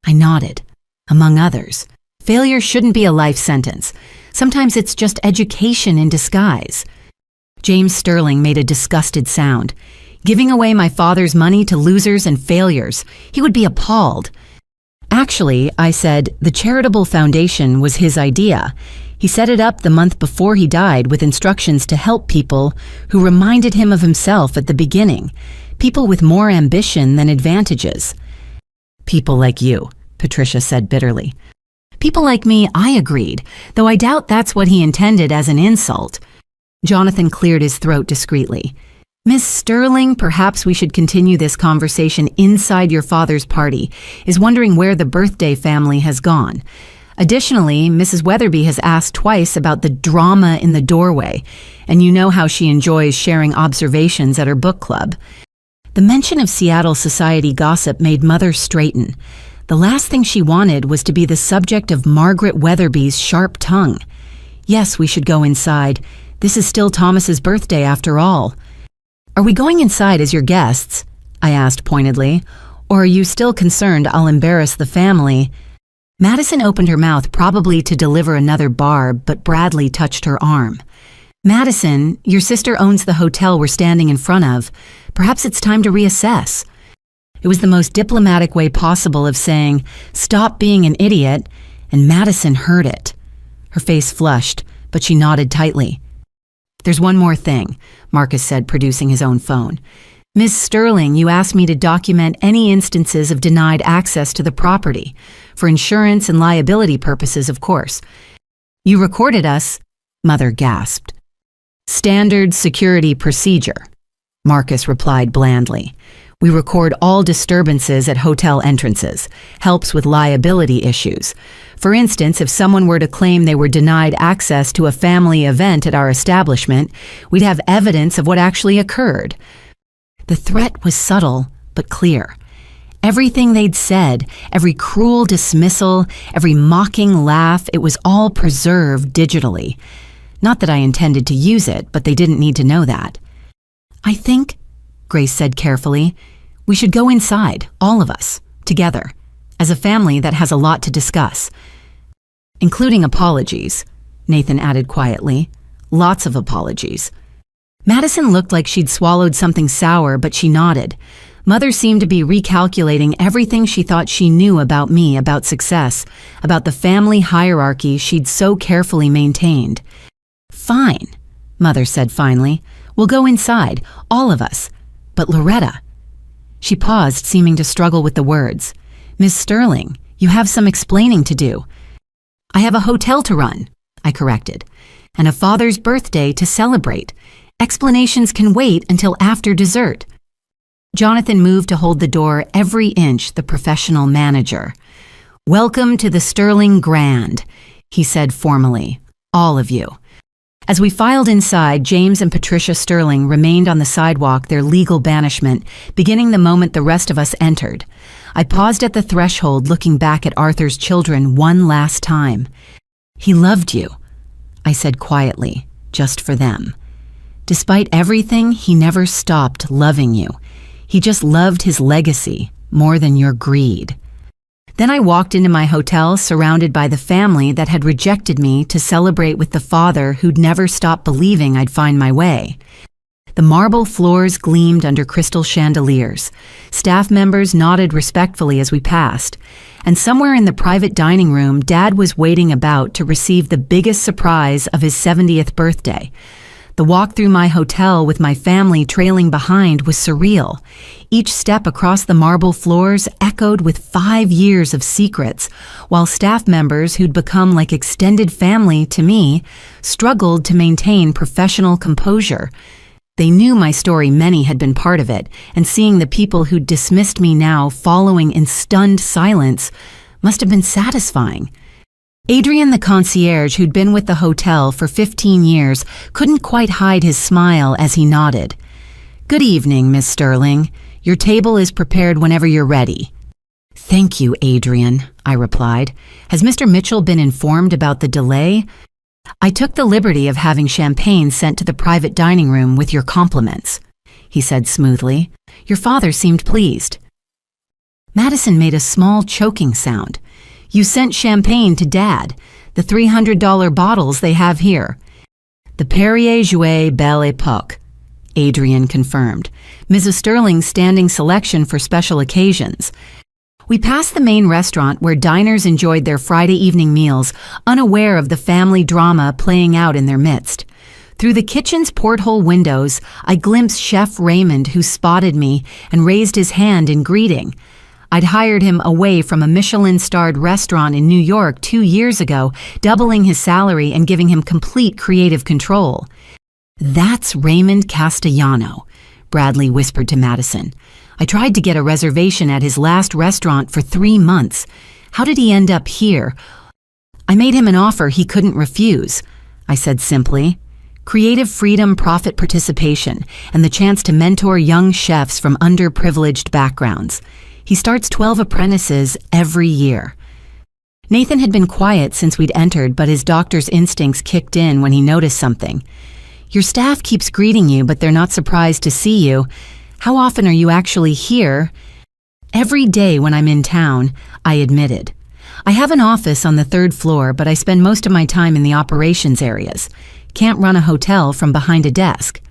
[SPEAKER 1] I nodded. Among others. Failure shouldn't be a life sentence. Sometimes it's just education in disguise. James Sterling made a disgusted sound. Giving away my father's money to losers and failures. He would be appalled. Actually, I said, the charitable foundation was his idea. He set it up the month before he died with instructions to help people who reminded him of himself at the beginning. People with more ambition than advantages. People like you, Patricia said bitterly. People like me, I agreed, though I doubt that's what he intended as an insult. Jonathan cleared his throat discreetly. Miss Sterling, perhaps we should continue this conversation inside your father's party, is wondering where the birthday family has gone. Additionally, Mrs. Weatherby has asked twice about the drama in the doorway, and you know how she enjoys sharing observations at her book club. The mention of Seattle society gossip made Mother straighten. The last thing she wanted was to be the subject of Margaret Weatherby's sharp tongue. Yes, we should go inside. This is still Thomas's birthday after all. Are we going inside as your guests? I asked pointedly. Or are you still concerned I'll embarrass the family? Madison opened her mouth, probably to deliver another barb, but Bradley touched her arm. Madison, your sister owns the hotel we're standing in front of. Perhaps it's time to reassess. It was the most diplomatic way possible of saying, stop being an idiot, and Madison heard it. Her face flushed, but she nodded tightly. There's one more thing, Marcus said, producing his own phone. Ms. Sterling, you asked me to document any instances of denied access to the property, for insurance and liability purposes, of course. You recorded us, Mother gasped. Standard security procedure, Marcus replied blandly. We record all disturbances at hotel entrances. Helps with liability issues. For instance, if someone were to claim they were denied access to a family event at our establishment, we'd have evidence of what actually occurred. The threat was subtle, but clear. Everything they'd said, every cruel dismissal, every mocking laugh, it was all preserved digitally. Not that I intended to use it, but they didn't need to know that. I think, Grace said carefully, we should go inside, all of us, together, as a family that has a lot to discuss. Including apologies, Nathan added quietly. Lots of apologies. Madison looked like she'd swallowed something sour, but she nodded. Mother seemed to be recalculating everything she thought she knew about me, about success, about the family hierarchy she'd so carefully maintained. Fine, Mother said finally. We'll go inside, all of us. But Loretta. She paused, seeming to struggle with the words. Miss Sterling, you have some explaining to do. I have a hotel to run, I corrected, and a father's birthday to celebrate. Explanations can wait until after dessert. Jonathan moved to hold the door every inch the professional manager. Welcome to the Sterling Grand, he said formally. All of you. As we filed inside, James and Patricia Sterling remained on the sidewalk, their legal banishment, beginning the moment the rest of us entered. I paused at the threshold, looking back at Arthur's children one last time. He loved you, I said quietly, just for them. Despite everything, he never stopped loving you. He just loved his legacy more than your greed. Then I walked into my hotel surrounded by the family that had rejected me to celebrate with the father who'd never stopped believing I'd find my way. The marble floors gleamed under crystal chandeliers. Staff members nodded respectfully as we passed. And somewhere in the private dining room, Dad was waiting about to receive the biggest surprise of his 70th birthday. The walk through my hotel with my family trailing behind was surreal. Each step across the marble floors echoed with 5 years of secrets, while staff members who'd become like extended family to me struggled to maintain professional composure. They knew my story, many had been part of it, and seeing the people who'd dismissed me now following in stunned silence must have been satisfying. Adrian, the concierge who'd been with the hotel for 15 years, couldn't quite hide his smile as he nodded. Good evening, Miss Sterling. Your table is prepared whenever you're ready. Thank you, Adrian, I replied. Has Mr. Mitchell been informed about the delay? I took the liberty of having champagne sent to the private dining room with your compliments, he said smoothly. Your father seemed pleased. Madison made a small choking sound. You sent champagne to Dad, the $300 bottles they have here. The Perrier Jouet Belle Epoque, Adrian confirmed. Mrs. Sterling's standing selection for special occasions. We passed the main restaurant where diners enjoyed their Friday evening meals, unaware of the family drama playing out in their midst. Through the kitchen's porthole windows, I glimpsed Chef Raymond, who spotted me and raised his hand in greeting. I'd hired him away from a Michelin-starred restaurant in New York 2 years ago, doubling his salary and giving him complete creative control. That's Raymond Castellano, Bradley whispered to Madison. I tried to get a reservation at his last restaurant for 3 months. How did he end up here? I made him an offer he couldn't refuse, I said simply. Creative freedom, profit participation, and the chance to mentor young chefs from underprivileged backgrounds. He starts 12 apprentices every year. Nathan had been quiet since we'd entered, but his doctor's instincts kicked in when he noticed something. Your staff keeps greeting you, but they're not surprised to see you. How often are you actually here? Every day when I'm in town, I admitted. I have an office on the 3rd floor, but I spend most of my time in the operations areas. Can't run a hotel from behind a desk.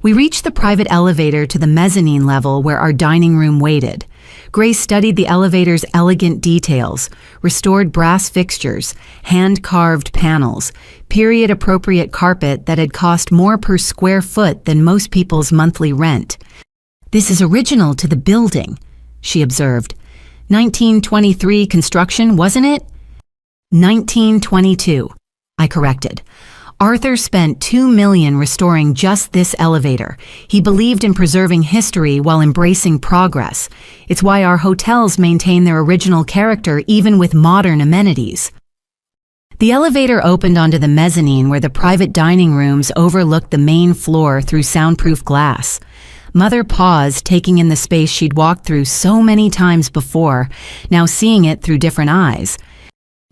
[SPEAKER 1] We reached the private elevator to the mezzanine level where our dining room waited. Grace studied the elevator's elegant details, restored brass fixtures, hand-carved panels, period-appropriate carpet that had cost more per square foot than most people's monthly rent. "This is original to the building," she observed. 1923 construction, wasn't it? 1922, I corrected. Arthur spent $2 million restoring just this elevator. He believed in preserving history while embracing progress. It's why our hotels maintain their original character even with modern amenities. The elevator opened onto the mezzanine where the private dining rooms overlooked the main floor through soundproof glass. Mother paused, taking in the space she'd walked through so many times before, now seeing it through different eyes.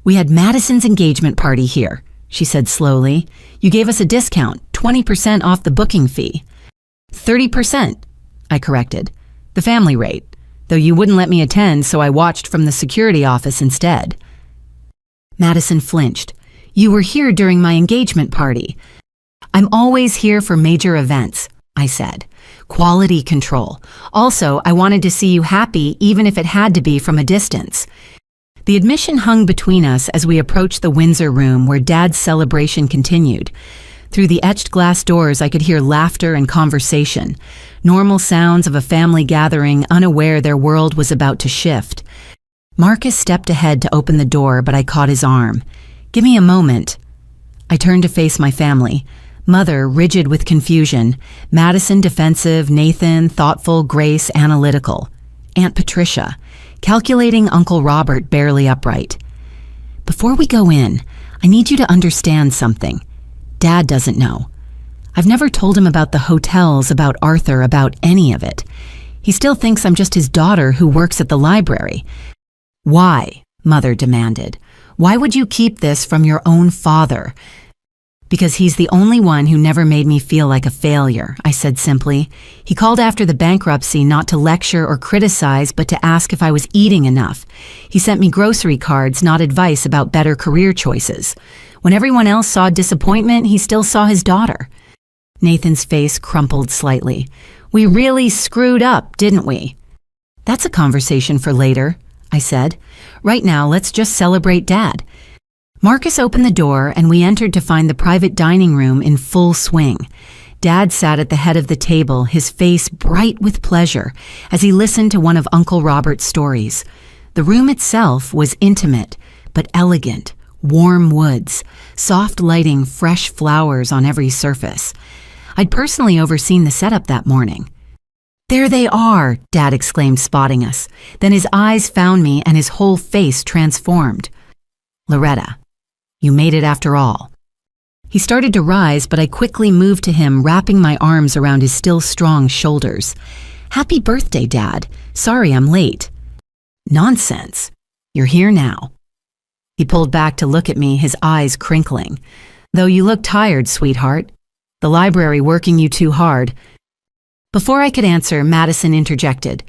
[SPEAKER 1] "We had Madison's engagement party here," she said slowly. "You gave us a discount, 20% off the booking fee." 30%, I corrected. "The family rate, though you wouldn't let me attend, so I watched from the security office instead." Madison flinched. "You were here during my engagement party." "I'm always here for major events," I said. "Quality control. Also, I wanted to see you happy even if it had to be from a distance." The admission hung between us as we approached the Windsor room where Dad's celebration continued. Through the etched glass doors, I could hear laughter and conversation, normal sounds of a family gathering, unaware their world was about to shift. Marcus stepped ahead to open the door, but I caught his arm. "Give me a moment." I turned to face my family. Mother, rigid with confusion. Madison, defensive. Nathan, thoughtful. Grace, analytical. Aunt Patricia, calculating. Uncle Robert, barely upright. "Before we go in, I need you to understand something. Dad doesn't know. I've never told him about the hotels, about Arthur, about any of it. He still thinks I'm just his daughter who works at the library." "Why?" Mother demanded. "Why would you keep this from your own father?" "Because he's the only one who never made me feel like a failure," I said simply. "He called after the bankruptcy not to lecture or criticize, but to ask if I was eating enough. He sent me grocery cards, not advice about better career choices. When everyone else saw disappointment, he still saw his daughter." Nathan's face crumpled slightly. "We really screwed up, didn't we?" "That's a conversation for later," I said. "Right now, let's just celebrate Dad." Marcus opened the door and we entered to find the private dining room in full swing. Dad sat at the head of the table, his face bright with pleasure, as he listened to one of Uncle Robert's stories. The room itself was intimate, but elegant. Warm woods, soft lighting, fresh flowers on every surface. I'd personally overseen the setup that morning. "There they are," Dad exclaimed, spotting us. Then his eyes found me and his whole face transformed. "Loretta, you made it after all." He started to rise, but I quickly moved to him, wrapping my arms around his still strong shoulders. "Happy birthday, Dad. Sorry I'm late." "Nonsense. You're here now." He pulled back to look at me, his eyes crinkling. "Though you look tired, sweetheart. The library working you too hard." Before I could answer, Madison interjected.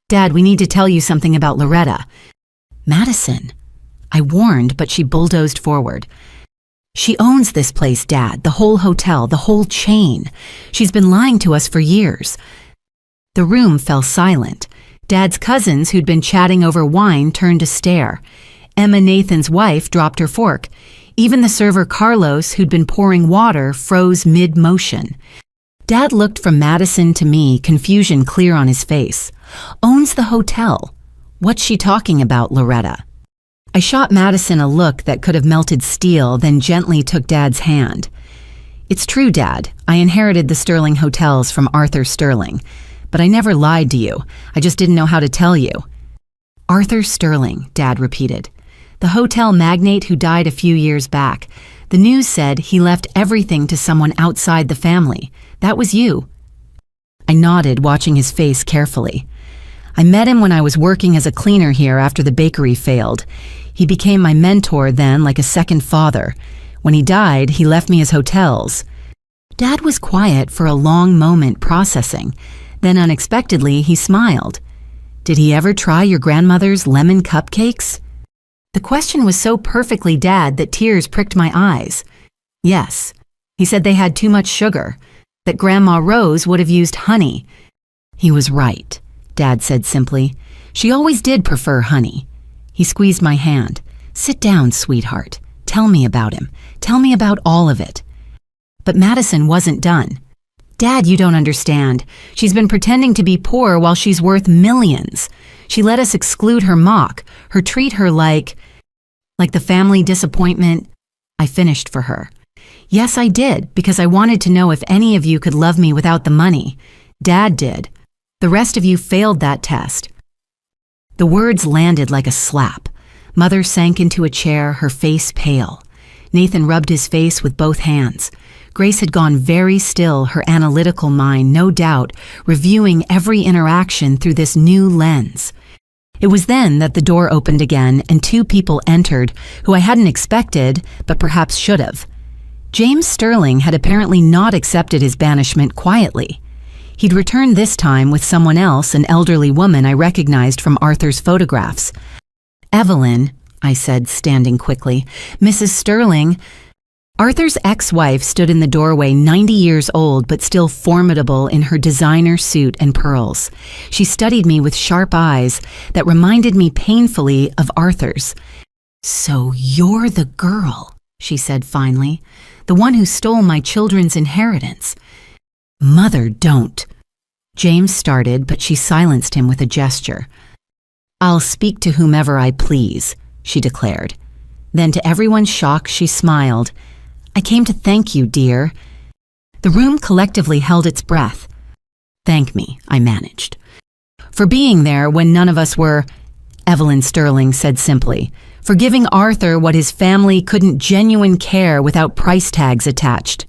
[SPEAKER 1] "Dad, we need to tell you something about Loretta." "Madison?" I warned, but she bulldozed forward. "She owns this place, Dad, the whole hotel, the whole chain. She's been lying to us for years." The room fell silent. Dad's cousins, who'd been chatting over wine, turned to stare. Emma, Nathan's wife, dropped her fork. Even the server Carlos, who'd been pouring water, froze mid-motion. Dad looked from Madison to me, confusion clear on his face. "Owns the hotel. What's she talking about, Loretta?" I shot Madison a look that could have melted steel, then gently took Dad's hand. "It's true, Dad. I inherited the Sterling Hotels from Arthur Sterling. But I never lied to you. I just didn't know how to tell you." "Arthur Sterling," Dad repeated. "The hotel magnate who died a few years back. The news said he left everything to someone outside the family. That was you." I nodded, watching his face carefully. "I met him when I was working as a cleaner here after the bakery failed. He became my mentor then, like a second father. When he died, he left me his hotels." Dad was quiet for a long moment, processing. Then unexpectedly, he smiled. "Did he ever try your grandmother's lemon cupcakes?" The question was so perfectly Dad that tears pricked my eyes. "Yes, He said they had too much sugar, that Grandma Rose would have used honey. He was right, Dad said simply. She always did prefer honey. He squeezed my hand. Sit down, sweetheart. Tell me about him. Tell me about all of it. But Madison wasn't done. Dad, you don't understand. She's been pretending to be poor while she's worth millions. She let us exclude her mock, treat her like the family disappointment. I finished for her. Yes, I did, because I wanted to know if any of you could love me without the money. Dad did. The rest of you failed that test. The words landed like a slap. Mother sank into a chair, her face pale. Nathan rubbed his face with both hands. Grace had gone very still, her analytical mind, no doubt, reviewing every interaction through this new lens. It was then that the door opened again and two people entered who I hadn't expected, but perhaps should have. James Sterling had apparently not accepted his banishment quietly. He'd returned this time with someone else, an elderly woman I recognized from Arthur's photographs. Evelyn, I said, standing quickly. Mrs. Sterling. Arthur's ex-wife stood in the doorway, 90 years old, but still formidable in her designer suit and pearls. She studied me with sharp eyes that reminded me painfully of Arthur's. So you're the girl, she said finally, the one who stole my children's inheritance. Mother, don't. James started, but she silenced him with a gesture. I'll speak to whomever I please, she declared. Then to everyone's shock, she smiled. I came to thank you, dear. The room collectively held its breath. Thank me, I managed. For being there when none of us were, Evelyn Sterling said simply, for giving Arthur what his family couldn't genuine care without price tags attached.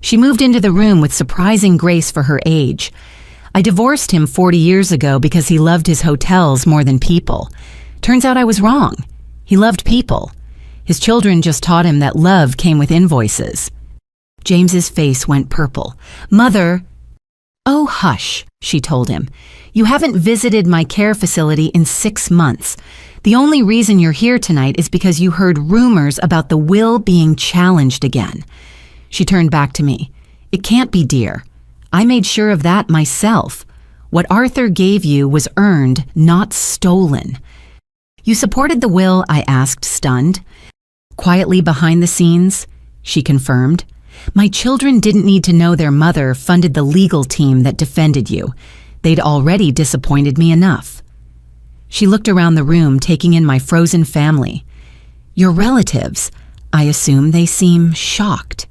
[SPEAKER 1] She moved into the room with surprising grace for her age. I divorced him 40 years ago because he loved his hotels more than people. Turns out I was wrong. He loved people. His children just taught him that love came with invoices. James's face went purple. Mother. Oh, hush, she told him. You haven't visited my care facility in 6 months. The only reason you're here tonight is because you heard rumors about the will being challenged again. She turned back to me. It can't be, dear. I made sure of that myself. What Arthur gave you was earned, not stolen. You supported the will, I asked, stunned. Quietly behind the scenes, she confirmed. My children didn't need to know their mother funded the legal team that defended you. They'd already disappointed me enough. She looked around the room, taking in my frozen family. Your relatives, I assume they seem shocked.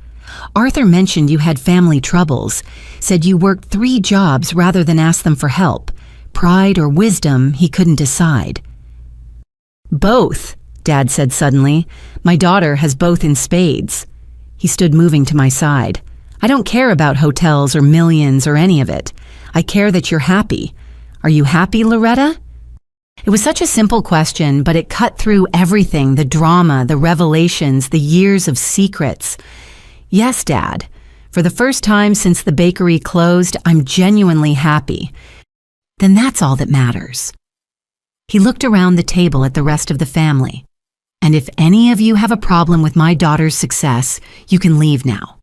[SPEAKER 1] Arthur mentioned you had family troubles, said you worked 3 jobs rather than ask them for help. Pride or wisdom, he couldn't decide. Both, Dad said suddenly. My daughter has both in spades. He stood moving to my side. I don't care about hotels or millions or any of it. I care that you're happy. Are you happy, Loretta? It was such a simple question, but it cut through everything, the drama, the revelations, the years of secrets. Yes, Dad. For the first time since the bakery closed, I'm genuinely happy. Then that's all that matters. He looked around the table at the rest of the family. And if any of you have a problem with my daughter's success, you can leave now.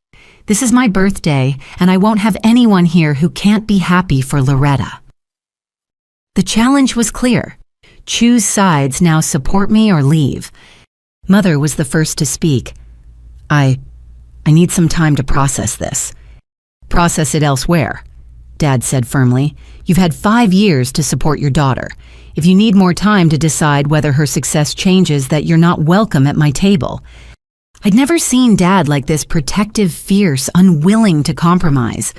[SPEAKER 1] This is my birthday, and I won't have anyone here who can't be happy for Loretta. The challenge was clear. Choose sides, now support me or leave. Mother was the first to speak. I need some time to process this. Process it elsewhere, Dad said firmly. You've had 5 years to support your daughter. If you need more time to decide whether her success changes that you're not welcome at my table. I'd never seen Dad like this, protective, fierce, unwilling to compromise.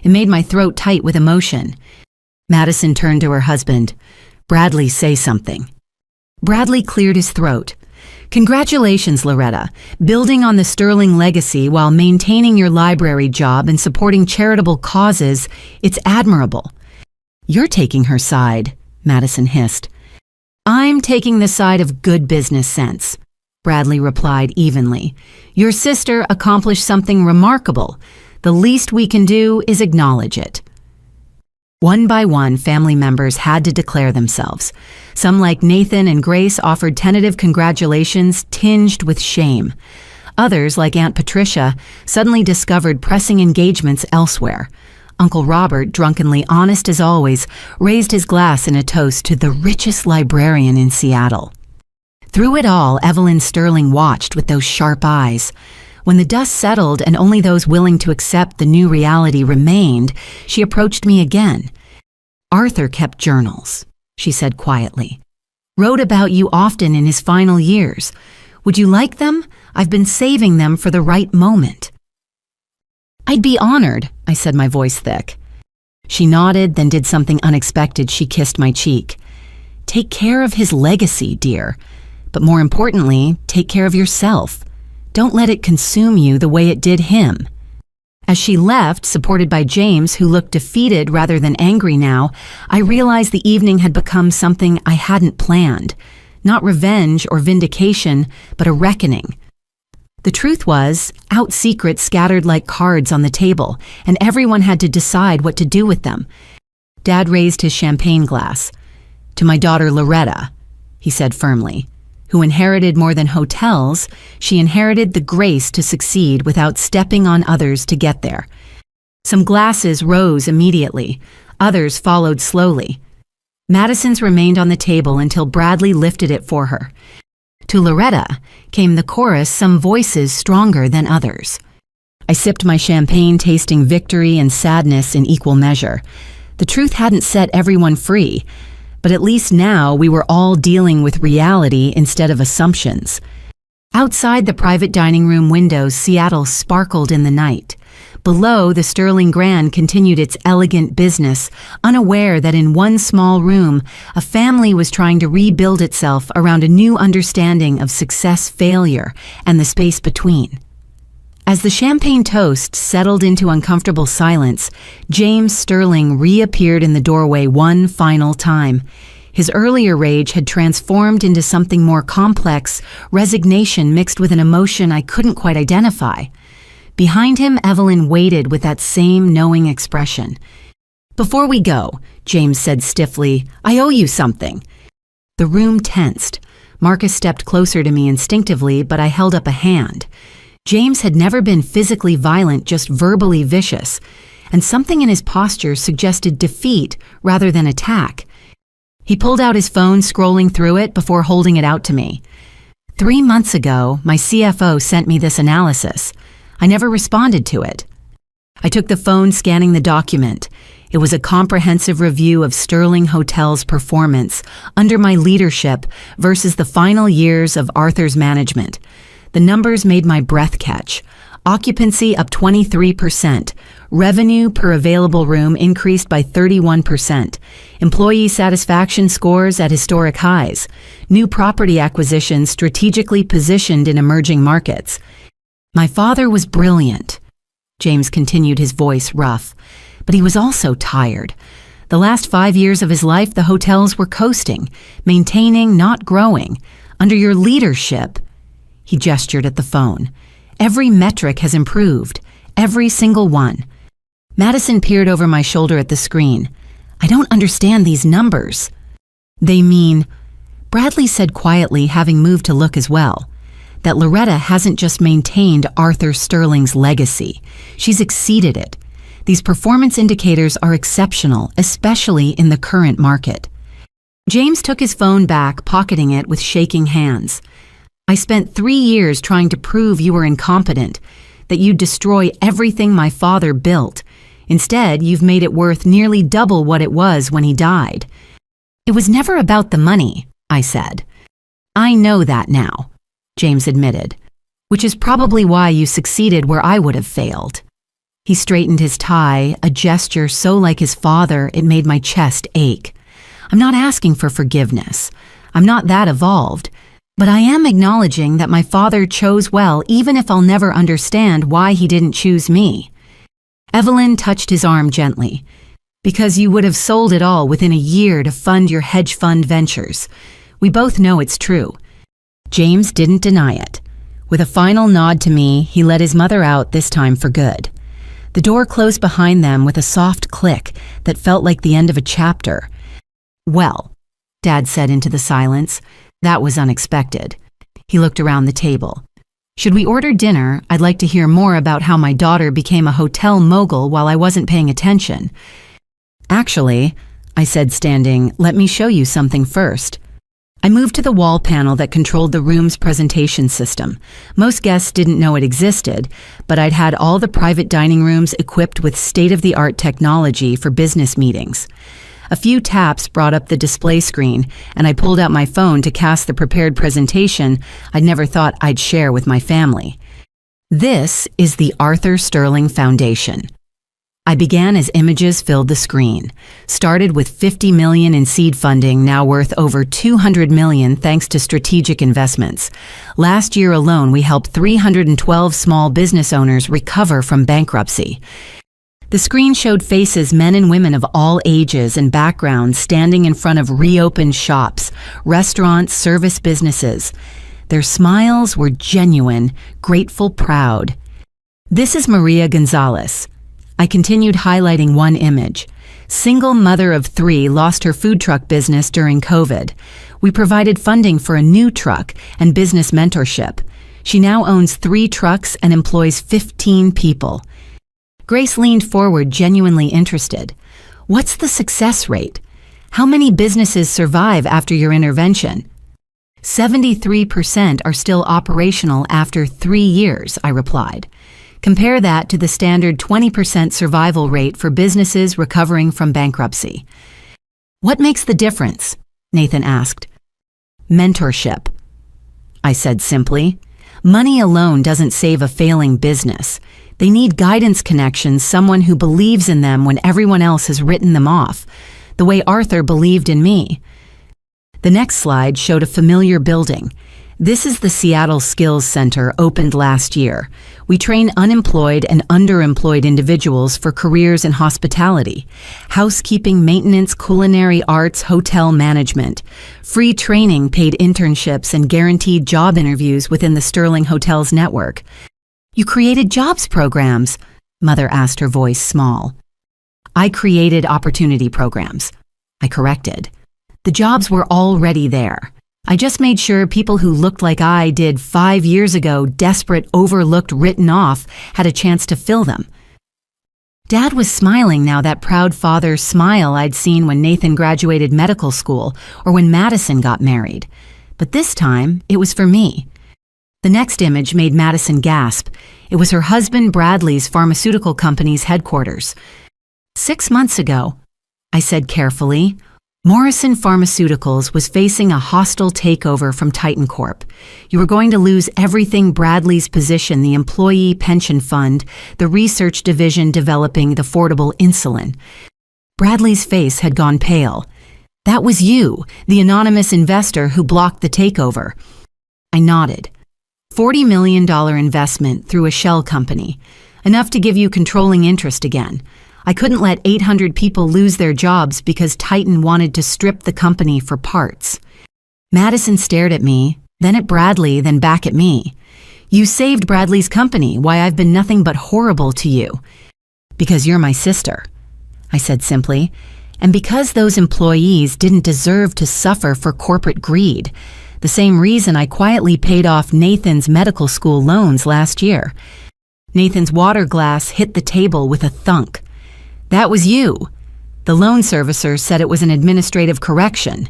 [SPEAKER 1] It made my throat tight with emotion. Madison turned to her husband. Bradley, say something. Bradley cleared his throat. Congratulations, Loretta. Building on the Sterling legacy while maintaining your library job and supporting charitable causes, it's admirable. You're taking her side, Madison hissed. I'm taking the side of good business sense, Bradley replied evenly. Your sister accomplished something remarkable. The least we can do is acknowledge it. One by one, family members had to declare themselves. Some, like Nathan and Grace, offered tentative congratulations tinged with shame. Others, like Aunt Patricia, suddenly discovered pressing engagements elsewhere. Uncle Robert, drunkenly honest as always, raised his glass in a toast to the richest librarian in Seattle. Through it all, Evelyn Sterling watched with those sharp eyes. When the dust settled and only those willing to accept the new reality remained, she approached me again. "Arthur kept journals," she said quietly. "Wrote about you often in his final years. Would you like them? I've been saving them for the right moment." "I'd be honored," I said, my voice thick. She nodded, then did something unexpected. She kissed my cheek. "Take care of his legacy, dear. But more importantly, take care of yourself. Don't let it consume you the way it did him." As she left, supported by James, who looked defeated rather than angry now, I realized the evening had become something I hadn't planned. Not revenge or vindication, but a reckoning. The truth was, out secrets scattered like cards on the table, and everyone had to decide what to do with them. Dad raised his champagne glass. "To my daughter Loretta," he said firmly. Who inherited more than hotels, she inherited the grace to succeed without stepping on others to get there. Some glasses rose immediately. Others followed slowly. Madison's remained on the table until Bradley lifted it for her. To Loretta came the chorus, some voices stronger than others. I sipped my champagne, tasting victory and sadness in equal measure. The truth hadn't set everyone free, but at least now we were all dealing with reality instead of assumptions. Outside the private dining room windows, Seattle sparkled in the night. Below, the Sterling Grand continued its elegant business, unaware that in one small room, a family was trying to rebuild itself around a new understanding of success-failure and the space between. As the champagne toast settled into uncomfortable silence, James Sterling reappeared in the doorway one final time. His earlier rage had transformed into something more complex, resignation mixed with an emotion I couldn't quite identify. Behind him, Evelyn waited with that same knowing expression. "Before we go," James said stiffly, "I owe you something." The room tensed. Marcus stepped closer to me instinctively, but I held up a hand. James had never been physically violent, just verbally vicious, and something in his posture suggested defeat rather than attack. He pulled out his phone, scrolling through it before holding it out to me. 3 months ago, my CFO sent me this analysis. I never responded to it. I took the phone, scanning the document. It was a comprehensive review of Sterling Hotel's performance under my leadership versus the final years of Arthur's management. The numbers made my breath catch. Occupancy up 23%. Revenue per available room increased by 31%. Employee satisfaction scores at historic highs. New property acquisitions strategically positioned in emerging markets. My father was brilliant. James continued, his voice rough. But he was also tired. The last 5 years of his life, the hotels were coasting, maintaining, not growing. Under your leadership, he gestured at the phone. Every metric has improved. Every single one. Madison peered over my shoulder at the screen. "I don't understand these numbers." "They mean," Bradley said quietly, having moved to look as well, "that Loretta hasn't just maintained Arthur Sterling's legacy. She's exceeded it. These performance indicators are exceptional, especially in the current market." James took his phone back, pocketing it with shaking hands. "I spent 3 years trying to prove you were incompetent, that you'd destroy everything my father built. Instead, you've made it worth nearly double what it was when he died." "It was never about the money," I said. "I know that now," James admitted, "which is probably why you succeeded where I would have failed." He straightened his tie, a gesture so like his father it made my chest ache. "I'm not asking for forgiveness. I'm not that evolved. But I am acknowledging that my father chose well, even if I'll never understand why he didn't choose me." Evelyn touched his arm gently. "Because you would have sold it all within a year to fund your hedge fund ventures. We both know it's true." James didn't deny it. With a final nod to me, he let his mother out, this time for good. The door closed behind them with a soft click that felt like the end of a chapter. "Well," Dad said into the silence, "that was unexpected." He looked around the table. Should we order dinner? I'd like to hear more about how my daughter became a hotel mogul while I wasn't paying attention. Actually, I said, standing, let me show you something first. I moved to the wall panel that controlled the room's presentation system. Most guests didn't know it existed, but I'd had all the private dining rooms equipped with state-of-the-art technology for business meetings. A few taps brought up the display screen, and I pulled out my phone to cast the prepared presentation I'd never thought I'd share with my family. This is the Arthur Sterling Foundation. I began as images filled the screen. Started with $50 million in seed funding, now worth over $200 million thanks to strategic investments. Last year alone, we helped 312 small business owners recover from bankruptcy. The screen showed faces, men and women of all ages and backgrounds, standing in front of reopened shops, restaurants, service businesses. Their smiles were genuine, grateful, proud. This is Maria Gonzalez. I continued highlighting one image. Single mother of 3 lost her food truck business during COVID. We provided funding for a new truck and business mentorship. She now owns 3 trucks and employs 15 people. Grace leaned forward, genuinely interested. What's the success rate? How many businesses survive after your intervention? 73% are still operational after 3 years, I replied. Compare that to the standard 20% survival rate for businesses recovering from bankruptcy. What makes the difference? Nathan asked. Mentorship, I said simply. Money alone doesn't save a failing business. They need guidance connections, someone who believes in them when everyone else has written them off, the way Arthur believed in me. The next slide showed a familiar building. This is the Seattle Skills Center, opened last year. We train unemployed and underemployed individuals for careers in hospitality, housekeeping, maintenance, culinary arts, hotel management. Free training, paid internships, and guaranteed job interviews within the Sterling Hotels network. You created jobs programs, Mother asked, her voice small. I created opportunity programs, I corrected. The jobs were already there. I just made sure people who looked like I did 5 years ago, desperate, overlooked, written off, had a chance to fill them. Dad was smiling now, that proud father smile I'd seen when Nathan graduated medical school or when Madison got married. But this time, it was for me. The next image made Madison gasp. It was her husband Bradley's pharmaceutical company's headquarters. 6 months ago, I said carefully, Morrison Pharmaceuticals was facing a hostile takeover from Titan Corp. You were going to lose everything: Bradley's position, the employee pension fund, the research division developing the affordable insulin. Bradley's face had gone pale. That was you, the anonymous investor who blocked the takeover. I nodded. $40 million investment through a shell company, enough to give you controlling interest again. I couldn't let 800 people lose their jobs because Titan wanted to strip the company for parts. Madison stared at me, then at Bradley, then back at me. You saved Bradley's company. Why, I've been nothing but horrible to you. Because you're my sister, I said simply, and because those employees didn't deserve to suffer for corporate greed. The same reason I quietly paid off Nathan's medical school loans last year. Nathan's water glass hit the table with a thunk. That was you. The loan servicer said it was an administrative correction.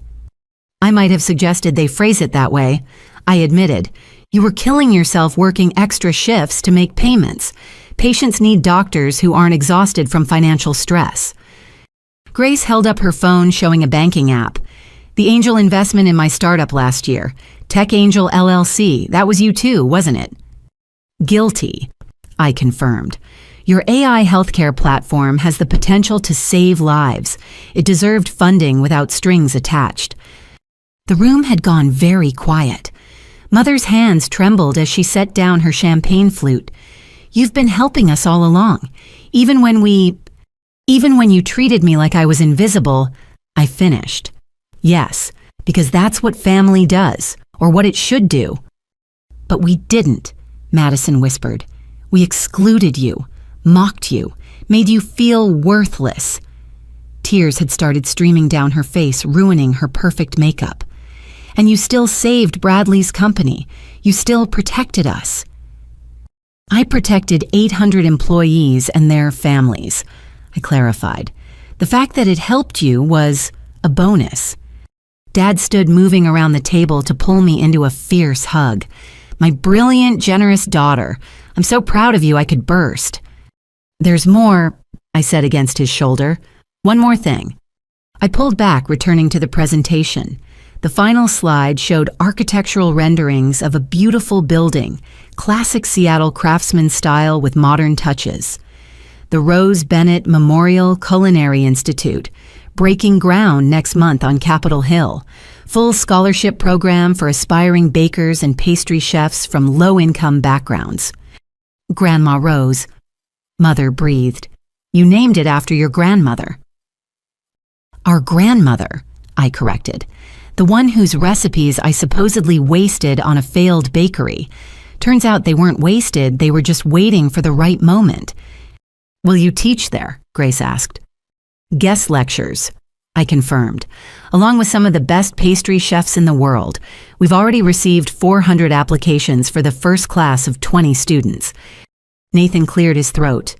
[SPEAKER 1] I might have suggested they phrase it that way. I admitted. You were killing yourself working extra shifts to make payments. Patients need doctors who aren't exhausted from financial stress. Grace held up her phone, showing a banking app. The angel investment in my startup last year. Tech Angel LLC. That was you too, wasn't it? Guilty, I confirmed. Your AI healthcare platform has the potential to save lives. It deserved funding without strings attached. The room had gone very quiet. Mother's hands trembled as she set down her champagne flute. You've been helping us all along. Even when you treated me like I was invisible, I finished. Yes, because that's what family does, or what it should do. But we didn't, Madison whispered. We excluded you, mocked you, made you feel worthless. Tears had started streaming down her face, ruining her perfect makeup. And you still saved Bradley's company. You still protected us. I protected 800 employees and their families, I clarified. The fact that it helped you was a bonus. Dad stood moving around the table to pull me into a fierce hug. My brilliant, generous daughter. I'm so proud of you I could burst. There's more, I said against his shoulder. One more thing. I pulled back, returning to the presentation. The final slide showed architectural renderings of a beautiful building, classic Seattle craftsman style with modern touches. The Rose Bennett Memorial Culinary Institute, breaking ground next month on Capitol Hill. Full scholarship program for aspiring bakers and pastry chefs from low-income backgrounds. Grandma Rose. Mother breathed. You named it after your grandmother. Our grandmother, I corrected. The one whose recipes I supposedly wasted on a failed bakery. Turns out they weren't wasted, they were just waiting for the right moment. Will you teach there? Grace asked. Guest lectures, I confirmed, along with some of the best pastry chefs in the world. We've already received 400 applications for the first class of 20 students. Nathan cleared his throat.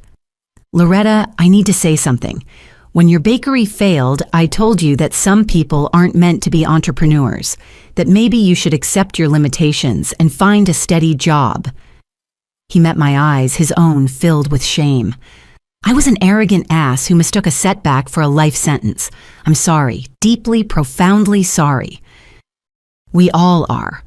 [SPEAKER 1] Loretta, I need to say something. When your bakery failed, I told you that some people aren't meant to be entrepreneurs, that maybe you should accept your limitations and find a steady job. He met my eyes, his own filled with shame. I was an arrogant ass who mistook a setback for a life sentence. I'm sorry, deeply, profoundly sorry. We all are,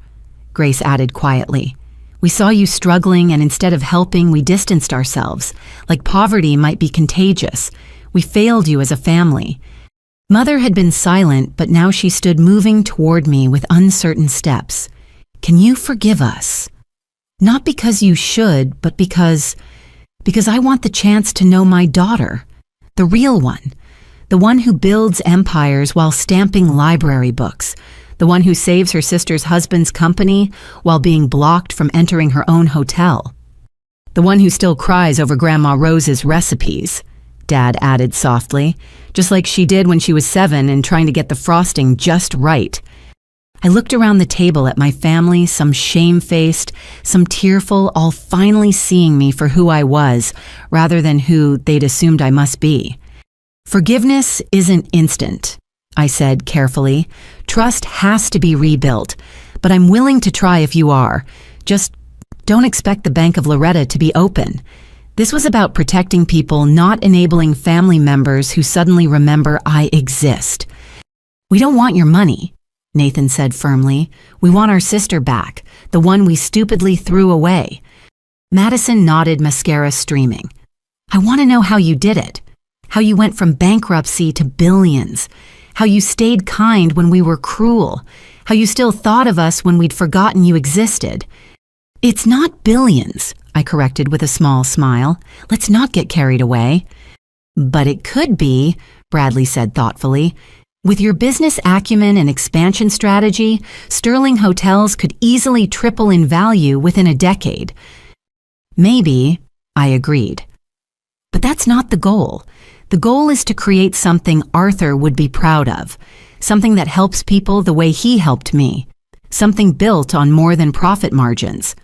[SPEAKER 1] Grace added quietly. We saw you struggling, and instead of helping, we distanced ourselves, like poverty might be contagious. We failed you as a family. Mother had been silent, but now she stood moving toward me with uncertain steps. Can you forgive us? Not because you should, but because I want the chance to know my daughter, the real one, the one who builds empires while stamping library books, the one who saves her sister's husband's company while being blocked from entering her own hotel, the one who still cries over Grandma Rose's recipes, Dad added softly, just like she did when she was 7 and trying to get the frosting just right. I looked around the table at my family, some shamefaced, some tearful, all finally seeing me for who I was, rather than who they'd assumed I must be. Forgiveness isn't instant, I said carefully. Trust has to be rebuilt, but I'm willing to try if you are. Just don't expect the Bank of Loretta to be open. This was about protecting people, not enabling family members who suddenly remember I exist. We don't want your money, Nathan said firmly. We want our sister back, the one we stupidly threw away. Madison nodded, mascara streaming. I want to know how you did it. How you went from bankruptcy to billions. How you stayed kind when we were cruel. How you still thought of us when we'd forgotten you existed. It's not billions, I corrected with a small smile. Let's not get carried away. But it could be, Bradley said thoughtfully. With your business acumen and expansion strategy, Sterling Hotels could easily triple in value within a decade. Maybe, I agreed. But that's not the goal. The goal is to create something Arthur would be proud of, something that helps people the way he helped me, something built on more than profit margins.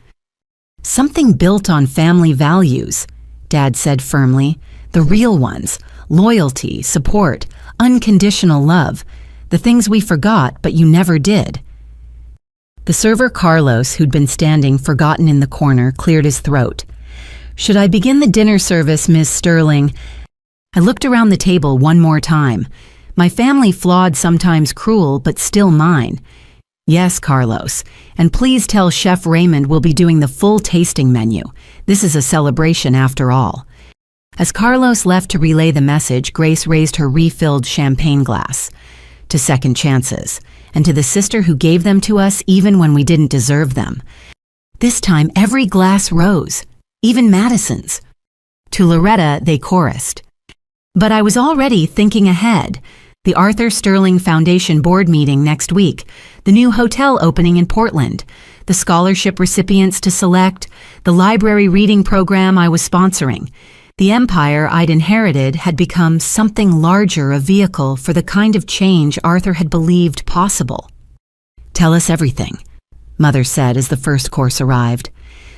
[SPEAKER 1] Something built on family values, Dad said firmly, the real ones, loyalty, support, unconditional love, the things we forgot but you never did. The server Carlos, who'd been standing forgotten in the corner, cleared his throat. Should I begin the dinner service, Miss Sterling? I looked around the table one more time. My family flawed, sometimes cruel, but still mine. Yes, Carlos, and please tell Chef Raymond we'll be doing the full tasting menu. This is a celebration after all. As Carlos left to relay the message, Grace raised her refilled champagne glass. To second chances, and to the sister who gave them to us even when we didn't deserve them. This time every glass rose, even Madison's. To Loretta they chorused. But I was already thinking ahead. The Arthur Sterling Foundation board meeting next week, the new hotel opening in Portland, the scholarship recipients to select, the library reading program I was sponsoring. The empire I'd inherited had become something larger, a vehicle for the kind of change Arthur had believed possible. Tell us everything, Mother said as the first course arrived.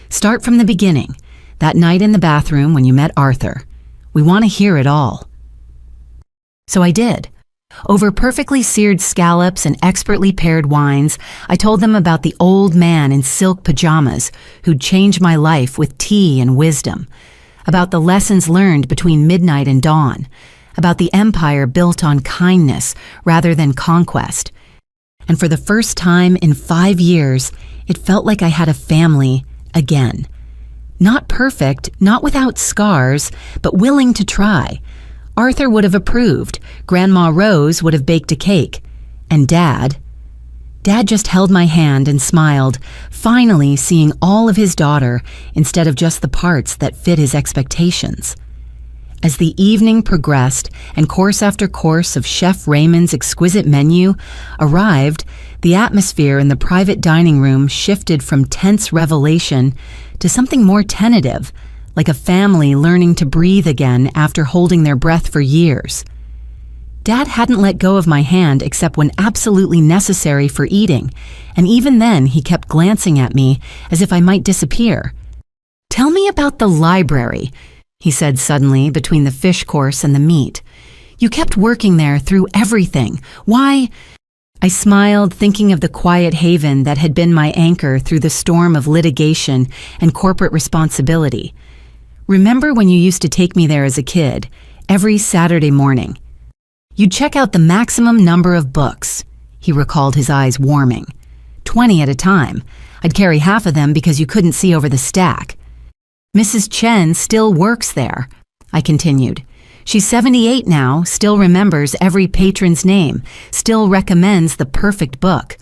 [SPEAKER 1] Start from the beginning. That night in the bathroom when you met Arthur. We want to hear it all." So I did. Over perfectly seared scallops and expertly paired wines, I told them about the old man in silk pajamas who'd changed my life with tea and wisdom, about the lessons learned between midnight and dawn, about the empire built on kindness rather than conquest. And for the first time in 5 years, it felt like I had a family again. Not perfect, not without scars, but willing to try. Arthur would have approved. Grandma Rose would have baked a cake. And Dad just held my hand and smiled, finally seeing all of his daughter instead of just the parts that fit his expectations. As the evening progressed and course after course of Chef Raymond's exquisite menu arrived, the atmosphere in the private dining room shifted from tense revelation to something more tentative, like a family learning to breathe again after holding their breath for years. Dad hadn't let go of my hand except when absolutely necessary for eating, and even then he kept glancing at me as if I might disappear. "Tell me about the library," he said suddenly between the fish course and the meat. "You kept working there through everything. Why?" I smiled, thinking of the quiet haven that had been my anchor through the storm of litigation and corporate responsibility. "Remember when you used to take me there as a kid, every Saturday morning? You'd check out the maximum number of books," he recalled, his eyes warming. 20 at a time. I'd carry half of them because you couldn't see over the stack. "Mrs. Chen still works there," I continued. "She's 78 now, still remembers every patron's name, still recommends the perfect book.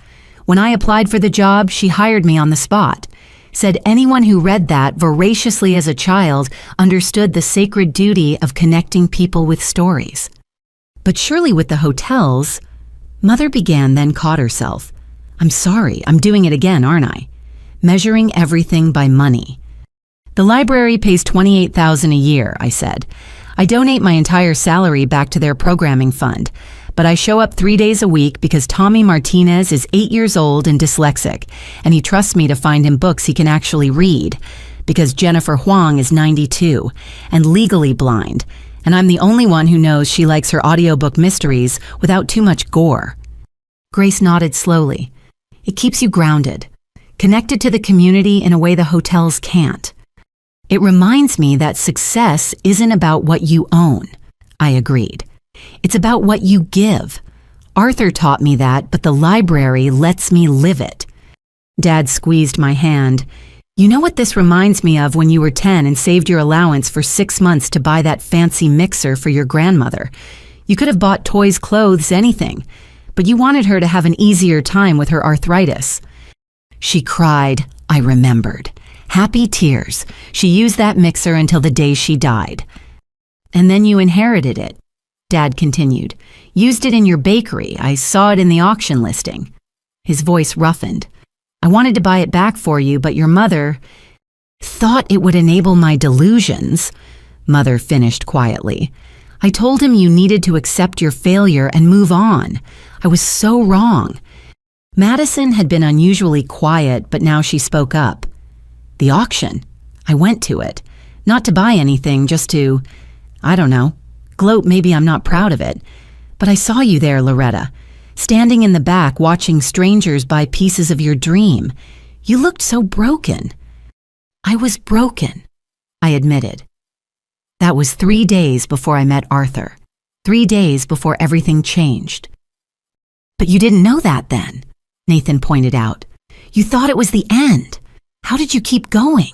[SPEAKER 1] When I applied for the job, she hired me on the spot. Said anyone who read that voraciously as a child understood the sacred duty of connecting people with stories." "But surely with the hotels," Mother began, then caught herself. "I'm sorry, I'm doing it again, aren't I? Measuring everything by money." "The library pays $28,000 a year," I said. "I donate my entire salary back to their programming fund, but I show up 3 days a week because Tommy Martinez is 8 years old and dyslexic, and he trusts me to find him books he can actually read, because Jennifer Huang is 92 and legally blind, and I'm the only one who knows she likes her audiobook mysteries without too much gore." Grace nodded slowly. "It keeps you grounded, connected to the community in a way the hotels can't. It reminds me that success isn't about what you own," I agreed. "It's about what you give. Arthur taught me that, but the library lets me live it." Dad squeezed my hand. "You know what this reminds me of when you were 10 and saved your allowance for 6 months to buy that fancy mixer for your grandmother? You could have bought toys, clothes, anything, but you wanted her to have an easier time with her arthritis." She cried, I remembered. Happy tears. She used that mixer until the day she died. "And then you inherited it," Dad continued. "Used it in your bakery. I saw it in the auction listing." His voice roughened. "I wanted to buy it back for you, but your mother thought it would enable my delusions," Mother finished quietly. "I told him you needed to accept your failure and move on. I was so wrong." Madison had been unusually quiet, but now she spoke up. "The auction. I went to it. Not to buy anything, just to, I don't know, gloat maybe I'm not proud of it. But I saw you there, Loretta, standing in the back watching strangers buy pieces of your dream. You looked so broken." "I was broken," I admitted. That was 3 days before I met Arthur. 3 days before everything changed. "But you didn't know that then," Nathan pointed out. "You thought it was the end. How did you keep going?"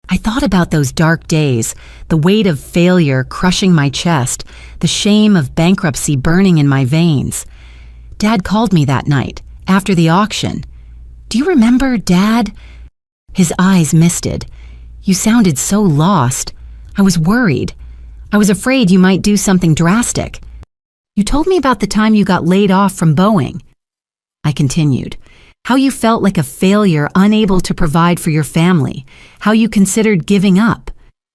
[SPEAKER 1] I thought about those dark days, the weight of failure crushing my chest, the shame of bankruptcy burning in my veins. Dad called me that night, after the auction. "Do you remember, Dad?" His eyes misted. "You sounded so lost. I was worried. I was afraid you might do something drastic. You told me about the time you got laid off from Boeing." I continued. "How you felt like a failure, unable to provide for your family, how you considered giving up.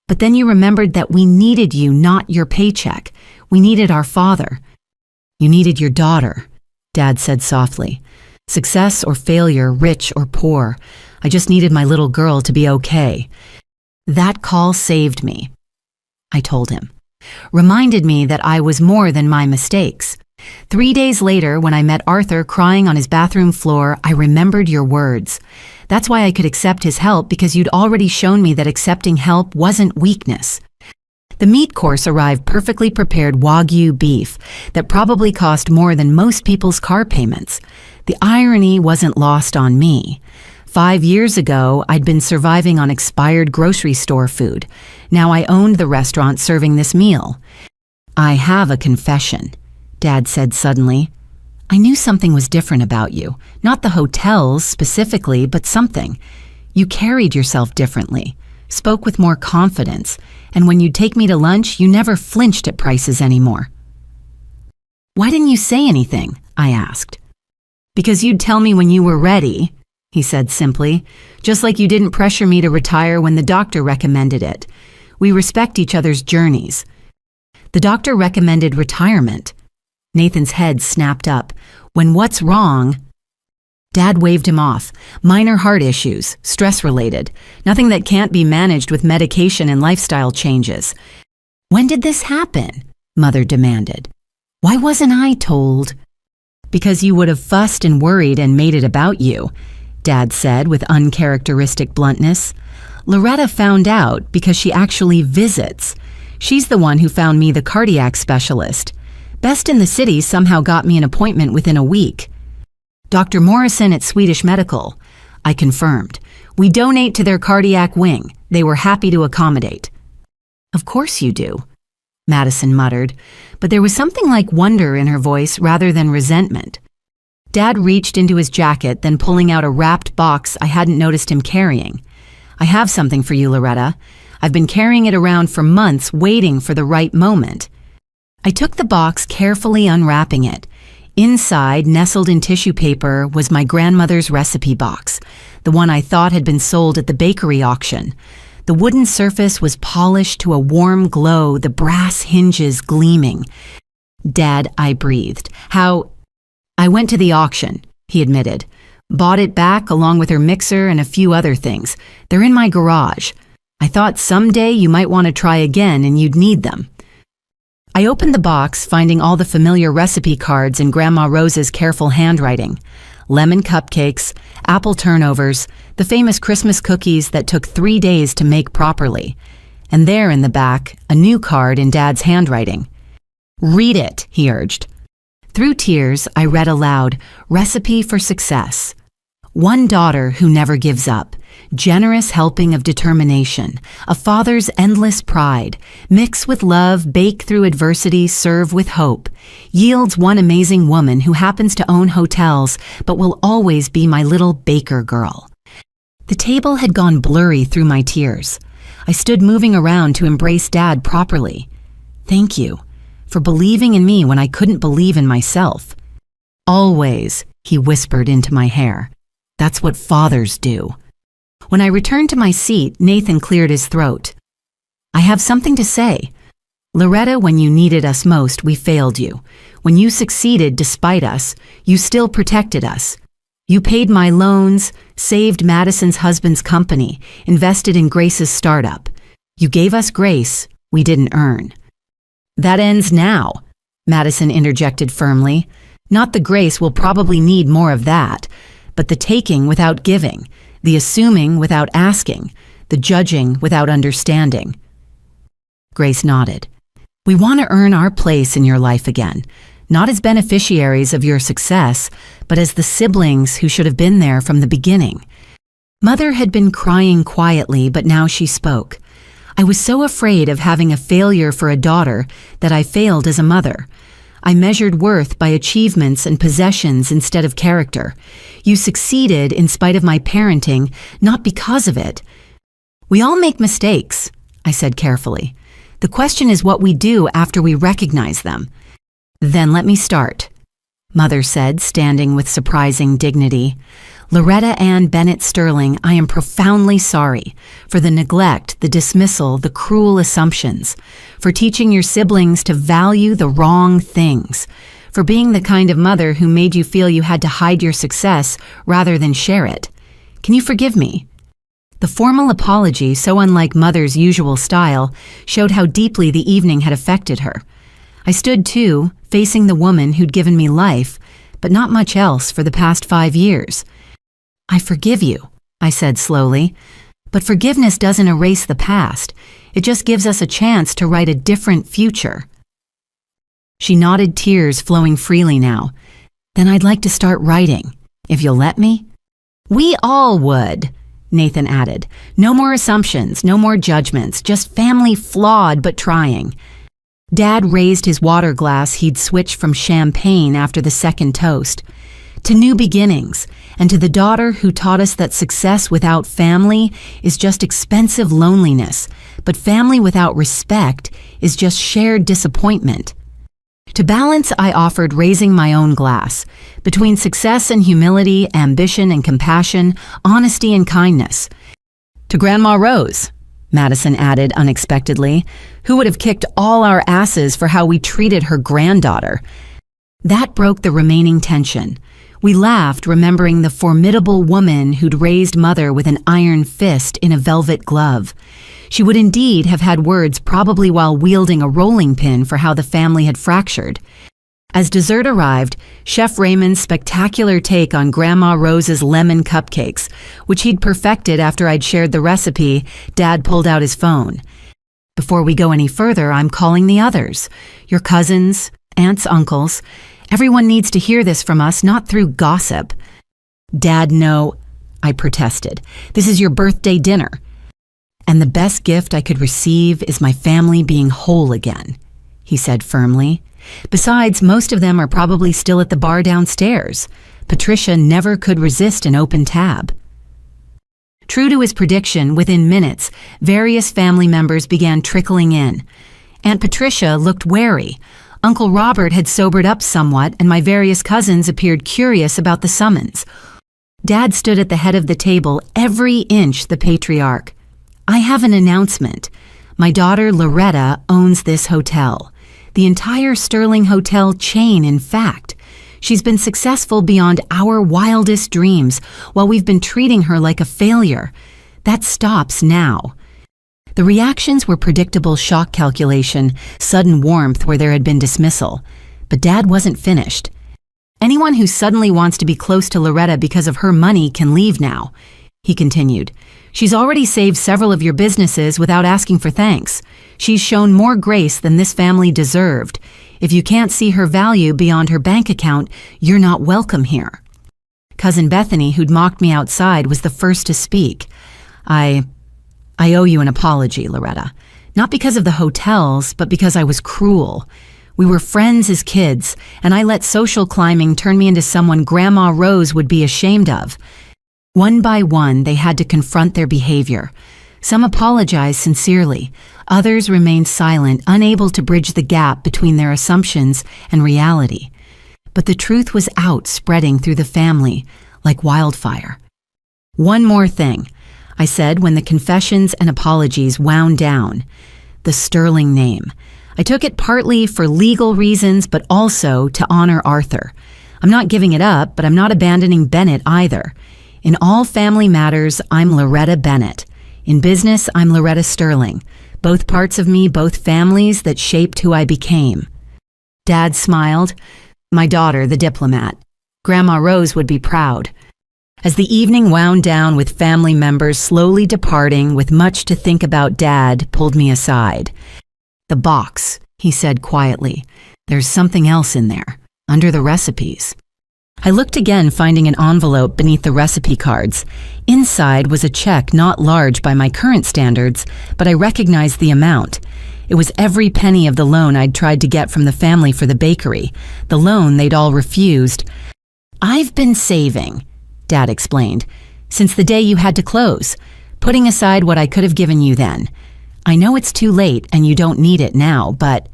[SPEAKER 1] But then you remembered that we needed you, not your paycheck. We needed our father. You needed your daughter," Dad said softly. "Success or failure, rich or poor, I just needed my little girl to be okay. That call saved me, I told him. Reminded me that I was more than my mistakes. 3 days later, when I met Arthur crying on his bathroom floor, I remembered your words. That's why I could accept his help, because you'd already shown me that accepting help wasn't weakness. The meat course arrived perfectly prepared Wagyu beef that probably cost more than most people's car payments. The irony wasn't lost on me. 5 years ago, I'd been surviving on expired grocery store food. Now I owned the restaurant serving this meal. I have a confession, Dad said suddenly. I knew something was different about you. Not the hotels specifically, but something. You carried yourself differently, spoke with more confidence, and when you'd take me to lunch, you never flinched at prices anymore. Why didn't you say anything? I asked. Because you'd tell me when you were ready, he said simply, just like you didn't pressure me to retire when the doctor recommended it. We respect each other's journeys. The doctor recommended retirement. Nathan's head snapped up. When what's wrong? Dad waved him off. Minor heart issues, stress-related. Nothing that can't be managed with medication and lifestyle changes. When did this happen? Mother demanded. Why wasn't I told? Because you would have fussed and worried and made it about you, Dad said with uncharacteristic bluntness. Loretta found out because she actually visits. She's the one who found me the cardiac specialist. Best in the city somehow got me an appointment within a week. Dr. Morrison at Swedish Medical, I confirmed. We donate to their cardiac wing. They were happy to accommodate. Of course you do, Madison muttered, but there was something like wonder in her voice rather than resentment. Dad reached into his jacket, then pulling out a wrapped box I hadn't noticed him carrying. I have something for you, Loretta. I've been carrying it around for months, waiting for the right moment. I took the box, carefully unwrapping it. Inside, nestled in tissue paper, was my grandmother's recipe box, the one I thought had been sold at the bakery auction. The wooden surface was polished to a warm glow, the brass hinges gleaming. Dad, I breathed. I went to the auction, he admitted. Bought it back along with her mixer and a few other things. They're in my garage. I thought someday you might want to try again and you'd need them. I opened the box, finding all the familiar recipe cards in Grandma Rose's careful handwriting. Lemon cupcakes, apple turnovers, the famous Christmas cookies that took 3 days to make properly. And there in the back, a new card in Dad's handwriting. Read it, he urged. Through tears, I read aloud, Recipe for Success. One daughter who never gives up, generous helping of determination, a father's endless pride, mix with love, bake through adversity, serve with hope, yields one amazing woman who happens to own hotels but will always be my little baker girl. The table had gone blurry through my tears. I stood moving around to embrace Dad properly. Thank you for believing in me when I couldn't believe in myself. Always, he whispered into my hair. That's what fathers do. When I returned to my seat, Nathan cleared his throat. I have something to say. Loretta, when you needed us most, we failed you. When you succeeded despite us, you still protected us. You paid my loans, saved Madison's husband's company, invested in Grace's startup. You gave us grace we didn't earn. That ends now, Madison interjected firmly. Not the grace, we'll probably need more of that, but the taking without giving, the assuming without asking, the judging without understanding. Grace nodded. We want to earn our place in your life again, not as beneficiaries of your success, but as the siblings who should have been there from the beginning. Mother had been crying quietly, but now she spoke. I was so afraid of having a failure for a daughter that I failed as a mother. I measured worth by achievements and possessions instead of character. You succeeded in spite of my parenting, not because of it. We all make mistakes, I said carefully. The question is what we do after we recognize them. Then let me start, Mother said, standing with surprising dignity. Loretta Ann Bennett Sterling, I am profoundly sorry for the neglect, the dismissal, the cruel assumptions, for teaching your siblings to value the wrong things, for being the kind of mother who made you feel you had to hide your success rather than share it. Can you forgive me? The formal apology, so unlike Mother's usual style, showed how deeply the evening had affected her. I stood, too, facing the woman who'd given me life, but not much else for the past 5 years. "I forgive you," I said slowly, "but forgiveness doesn't erase the past. It just gives us a chance to write a different future." She nodded, tears flowing freely now. "Then I'd like to start writing, if you'll let me." "We all would," Nathan added. "No more assumptions, no more judgments, just family flawed but trying." Dad raised his water glass he'd switched from champagne after the second toast. "To new beginnings, and to the daughter who taught us that success without family is just expensive loneliness, but family without respect is just shared disappointment." To balance, I offered raising my own glass, between success and humility, ambition and compassion, honesty and kindness. "To Grandma Rose," Madison added unexpectedly, who would have kicked all our asses for how we treated her granddaughter. That broke the remaining tension. We laughed, remembering the formidable woman who'd raised Mother with an iron fist in a velvet glove. She would indeed have had words, probably while wielding a rolling pin, for how the family had fractured. As dessert arrived, Chef Raymond's spectacular take on Grandma Rose's lemon cupcakes, which he'd perfected after I'd shared the recipe, Dad pulled out his phone. "Before we go any further, I'm calling the others. Your cousins, aunts, uncles. Everyone needs to hear this from us, not through gossip." "Dad, no," I protested. "This is your birthday dinner. And the best gift I could receive is my family being whole again," he said firmly. "Besides, most of them are probably still at the bar downstairs. Patricia never could resist an open tab." True to his prediction, within minutes, various family members began trickling in. Aunt Patricia looked wary. Uncle Robert had sobered up somewhat, and my various cousins appeared curious about the summons. Dad stood at the head of the table, every inch the patriarch. "I have an announcement. My daughter Loretta owns this hotel. The entire Sterling Hotel chain, in fact. She's been successful beyond our wildest dreams, while we've been treating her like a failure. That stops now." The reactions were predictable: shock calculation, sudden warmth where there had been dismissal. But Dad wasn't finished. "Anyone who suddenly wants to be close to Loretta because of her money can leave now," he continued. "She's already saved several of your businesses without asking for thanks. She's shown more grace than this family deserved. If you can't see her value beyond her bank account, you're not welcome here." Cousin Bethany, who'd mocked me outside, was the first to speak. I owe you an apology, Loretta. Not because of the hotels, but because I was cruel. We were friends as kids, and I let social climbing turn me into someone Grandma Rose would be ashamed of. One by one, they had to confront their behavior. Some apologized sincerely. Others remained silent, unable to bridge the gap between their assumptions and reality. But the truth was out, spreading through the family like wildfire. "One more thing," I said when the confessions and apologies wound down. "The Sterling name. I took it partly for legal reasons, but also to honor Arthur. I'm not giving it up, but I'm not abandoning Bennett either. In all family matters, I'm Loretta Bennett. In business, I'm Loretta Sterling. Both parts of me, both families that shaped who I became." Dad smiled. "My daughter, the diplomat. Grandma Rose would be proud." As the evening wound down with family members slowly departing with much to think about, Dad pulled me aside. "The box," he said quietly. "There's something else in there, under the recipes." I looked again, finding an envelope beneath the recipe cards. Inside was a check not large by my current standards, but I recognized the amount. It was every penny of the loan I'd tried to get from the family for the bakery, the loan they'd all refused. "I've been saving," Dad explained, "since the day you had to close, putting aside what I could have given you then. I know it's too late and you don't need it now, but—"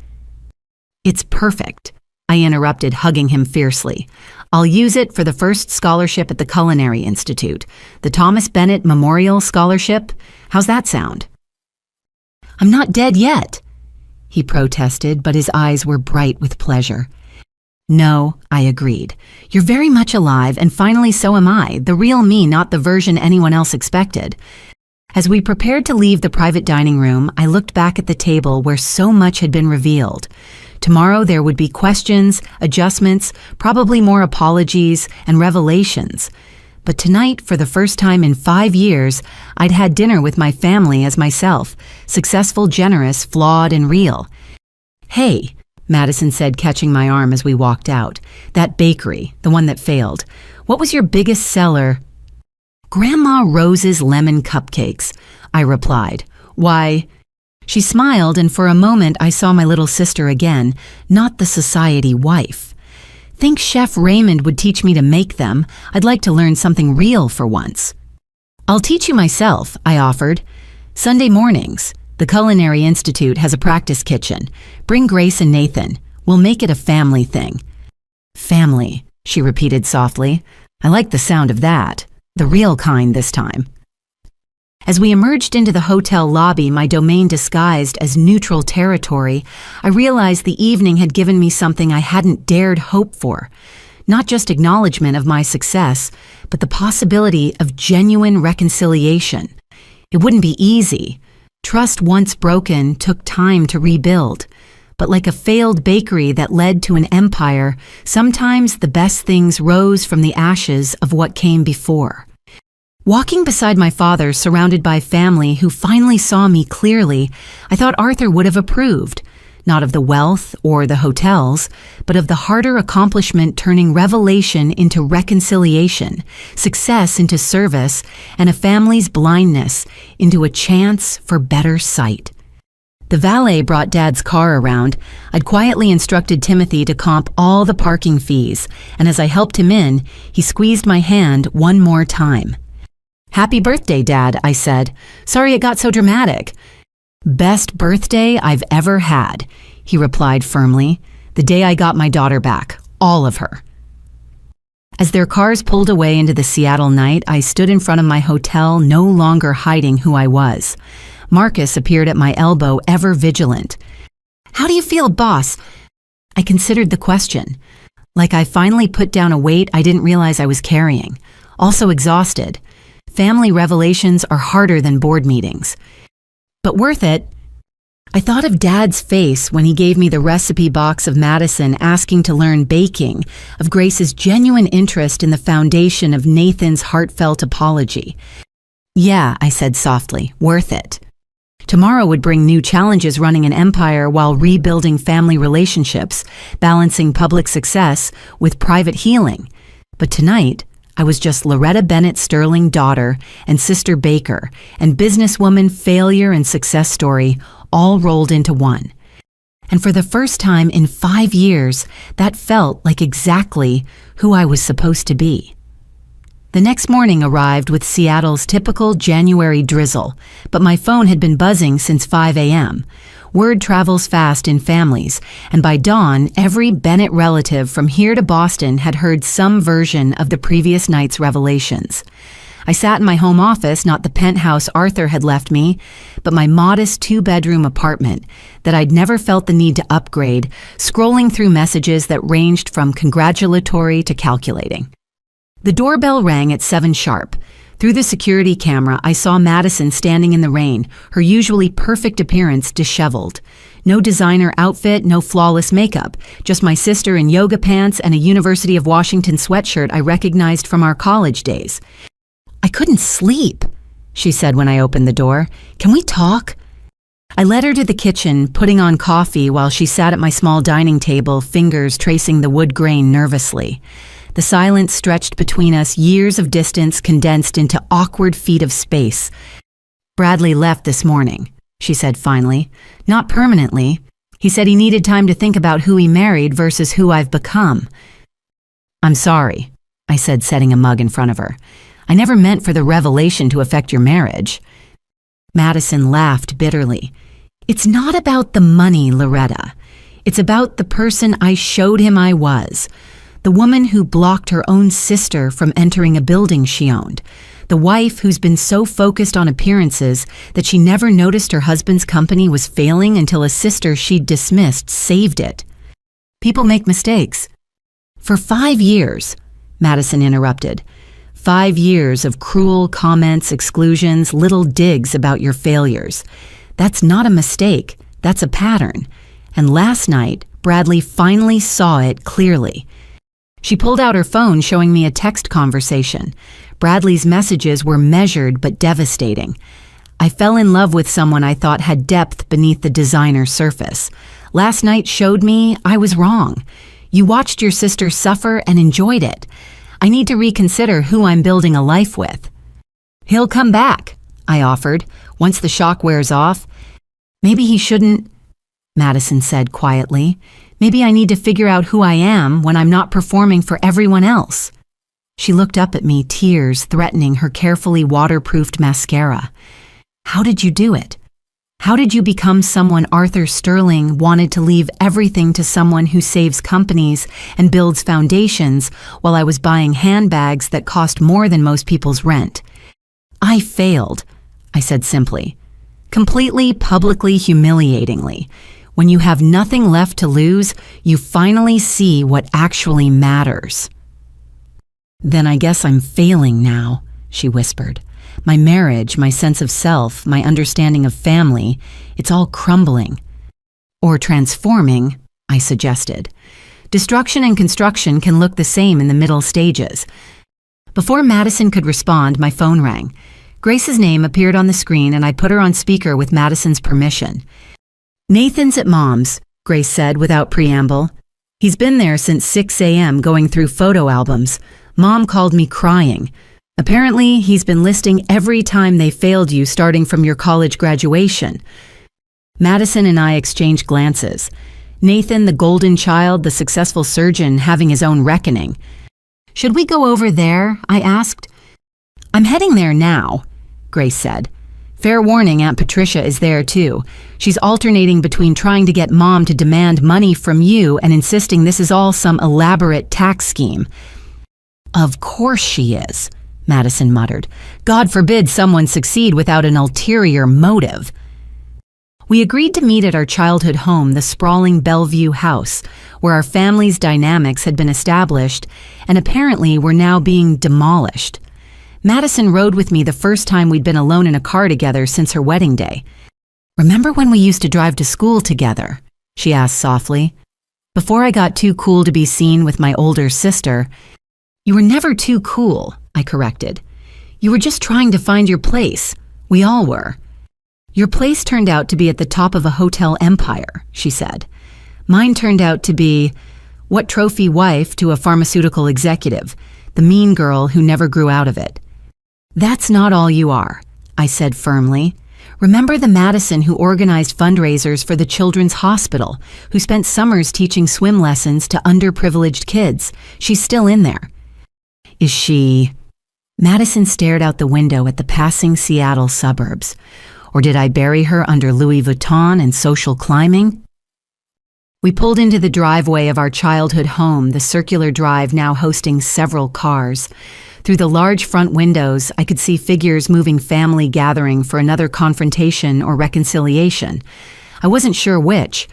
[SPEAKER 1] "It's perfect," I interrupted, hugging him fiercely. "I'll use it for the first scholarship at the Culinary Institute, the Thomas Bennett Memorial Scholarship. How's that sound?" "I'm not dead yet," he protested, but his eyes were bright with pleasure. "No," I agreed. "You're very much alive, and finally so am I, the real me, not the version anyone else expected. As we prepared to leave the private dining room, I looked back at the table where so much had been revealed. Tomorrow there would be questions, adjustments, probably more apologies, and revelations. But tonight, for the first time in 5 years, I'd had dinner with my family as myself, successful, generous, flawed, and real. "Hey," Madison said, catching my arm as we walked out. "That bakery, the one that failed. What was your biggest seller?" "Grandma Rose's lemon cupcakes," I replied. "Why?" She smiled, and for a moment I saw my little sister again, not the society wife. "Think Chef Raymond would teach me to make them. I'd like to learn something real for once." "I'll teach you myself," I offered. "Sunday mornings. The Culinary Institute has a practice kitchen. Bring Grace and Nathan. We'll make it a family thing." "Family," she repeated softly. I like the sound of that. The real kind this time. As we emerged into the hotel lobby, my domain disguised as neutral territory, I realized the evening had given me something I hadn't dared hope for. Not just acknowledgement of my success, but the possibility of genuine reconciliation. It wouldn't be easy. Trust once broken took time to rebuild. But like a failed bakery that led to an empire, sometimes the best things rose from the ashes of what came before. Walking beside my father, surrounded by family who finally saw me clearly, I thought Arthur would have approved, not of the wealth or the hotels, but of the harder accomplishment turning revelation into reconciliation, success into service, and a family's blindness into a chance for better sight. The valet brought Dad's car around. I'd quietly instructed Timothy to comp all the parking fees, and as I helped him in, he squeezed my hand one more time. "Happy birthday, Dad," I said. "Sorry it got so dramatic." "Best birthday I've ever had," he replied firmly. "The day I got my daughter back, all of her." As their cars pulled away into the Seattle night, I stood in front of my hotel, no longer hiding who I was. Marcus appeared at my elbow, ever vigilant. "How do you feel, boss?" I considered the question. Like I finally put down a weight I didn't realize I was carrying. Also exhausted. Family revelations are harder than board meetings. But worth it. I thought of Dad's face when he gave me the recipe box of Madison asking to learn baking, of Grace's genuine interest in the foundation of Nathan's heartfelt apology. "Yeah," I said softly, "worth it." Tomorrow would bring new challenges running an empire while rebuilding family relationships, balancing public success with private healing. But tonight, I was just Loretta Bennett Sterling daughter and sister baker and businesswoman failure and success story all rolled into one. And for the first time in 5 years, that felt like exactly who I was supposed to be. The next morning arrived with Seattle's typical January drizzle, but my phone had been buzzing since 5 a.m. Word travels fast in families, and by dawn, every Bennett relative from here to Boston had heard some version of the previous night's revelations. I sat in my home office, not the penthouse Arthur had left me, but my modest 2-bedroom apartment that I'd never felt the need to upgrade, scrolling through messages that ranged from congratulatory to calculating. The doorbell rang at 7 sharp. Through the security camera, I saw Madison standing in the rain, her usually perfect appearance disheveled. No designer outfit, no flawless makeup, just my sister in yoga pants and a University of Washington sweatshirt I recognized from our college days. "I couldn't sleep," she said when I opened the door. "Can we talk?" I led her to the kitchen, putting on coffee while she sat at my small dining table, fingers tracing the wood grain nervously. The silence stretched between us, years of distance condensed into awkward feet of space. "Bradley left this morning," she said finally. "Not permanently. He said he needed time to think about who he married versus who I've become." "I'm sorry," I said, setting a mug in front of her. "I never meant for the revelation to affect your marriage." Madison laughed bitterly. "It's not about the money, Loretta. It's about the person I showed him I was. The woman who blocked her own sister from entering a building she owned. The wife who's been so focused on appearances that she never noticed her husband's company was failing until a sister she'd dismissed saved it. People make mistakes." "For 5 years," Madison interrupted. 5 years of cruel comments, exclusions, little digs about your failures. That's not a mistake, that's a pattern. And last night, Bradley finally saw it clearly. She pulled out her phone, showing me a text conversation. Bradley's messages were measured but devastating. I fell in love with someone I thought had depth beneath the designer surface. Last night showed me I was wrong. You watched your sister suffer and enjoyed it. I need to reconsider who I'm building a life with. He'll come back, I offered, once the shock wears off. Maybe he shouldn't, Madison said quietly. Maybe I need to figure out who I am when I'm not performing for everyone else. She looked up at me, tears threatening her carefully waterproofed mascara. How did you do it? How did you become someone Arthur Sterling wanted to leave everything to someone who saves companies and builds foundations while I was buying handbags that cost more than most people's rent? I failed, I said simply. Completely, publicly, humiliatingly. When you have nothing left to lose, you finally see what actually matters. Then I guess I'm failing now, she whispered. My marriage, my sense of self, my understanding of family, it's all crumbling. Or transforming, I suggested. Destruction and construction can look the same in the middle stages. Before Madison could respond, my phone rang. Grace's name appeared on the screen and I put her on speaker with Madison's permission. Nathan's at Mom's, Grace said without preamble. He's been there since 6 a.m. going through photo albums. Mom called me crying. Apparently, he's been listing every time they failed you starting from your college graduation. Madison and I exchanged glances. Nathan, the golden child, the successful surgeon, having his own reckoning. Should we go over there? I asked. I'm heading there now, Grace said. Fair warning, Aunt Patricia is there too. She's alternating between trying to get Mom to demand money from you and insisting this is all some elaborate tax scheme. Of course she is, Madison muttered. God forbid someone succeed without an ulterior motive. We agreed to meet at our childhood home, the sprawling Bellevue house, where our family's dynamics had been established and apparently were now being demolished. Madison rode with me the first time we'd been alone in a car together since her wedding day. Remember when we used to drive to school together? She asked softly. Before I got too cool to be seen with my older sister. You were never too cool, I corrected. You were just trying to find your place. We all were. Your place turned out to be at the top of a hotel empire, she said. Mine turned out to be, what trophy wife to a pharmaceutical executive, the mean girl who never grew out of it. That's not all you are, I said firmly. Remember the Madison who organized fundraisers for the Children's Hospital, who spent summers teaching swim lessons to underprivileged kids? She's still in there. Is she? Madison stared out the window at the passing Seattle suburbs. Or did I bury her under Louis Vuitton and social climbing? We pulled into the driveway of our childhood home, the circular drive now hosting several cars. Through the large front windows, I could see figures moving, family gathering for another confrontation or reconciliation. I wasn't sure which.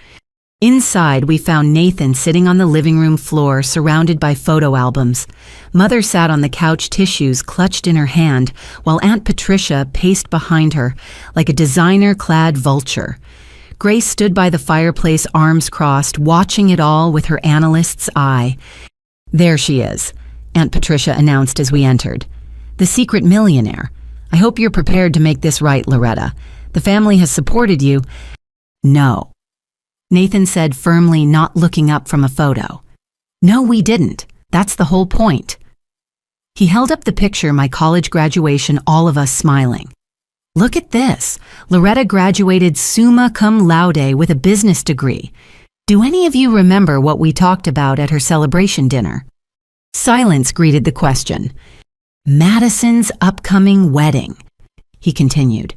[SPEAKER 1] Inside, we found Nathan sitting on the living room floor, surrounded by photo albums. Mother sat on the couch, tissues clutched in her hand, while Aunt Patricia paced behind her, like a designer-clad vulture. Grace stood by the fireplace, arms crossed, watching it all with her analyst's eye. There she is, Aunt Patricia announced as we entered. The secret millionaire. I hope you're prepared to make this right, Loretta. The family has supported you. No, Nathan said firmly, not looking up from a photo. No, we didn't. That's the whole point. He held up the picture, my college graduation, all of us smiling. Look at this. Loretta graduated summa cum laude with a business degree. Do any of you remember what we talked about at her celebration dinner? Silence greeted the question. Madison's upcoming wedding, he continued.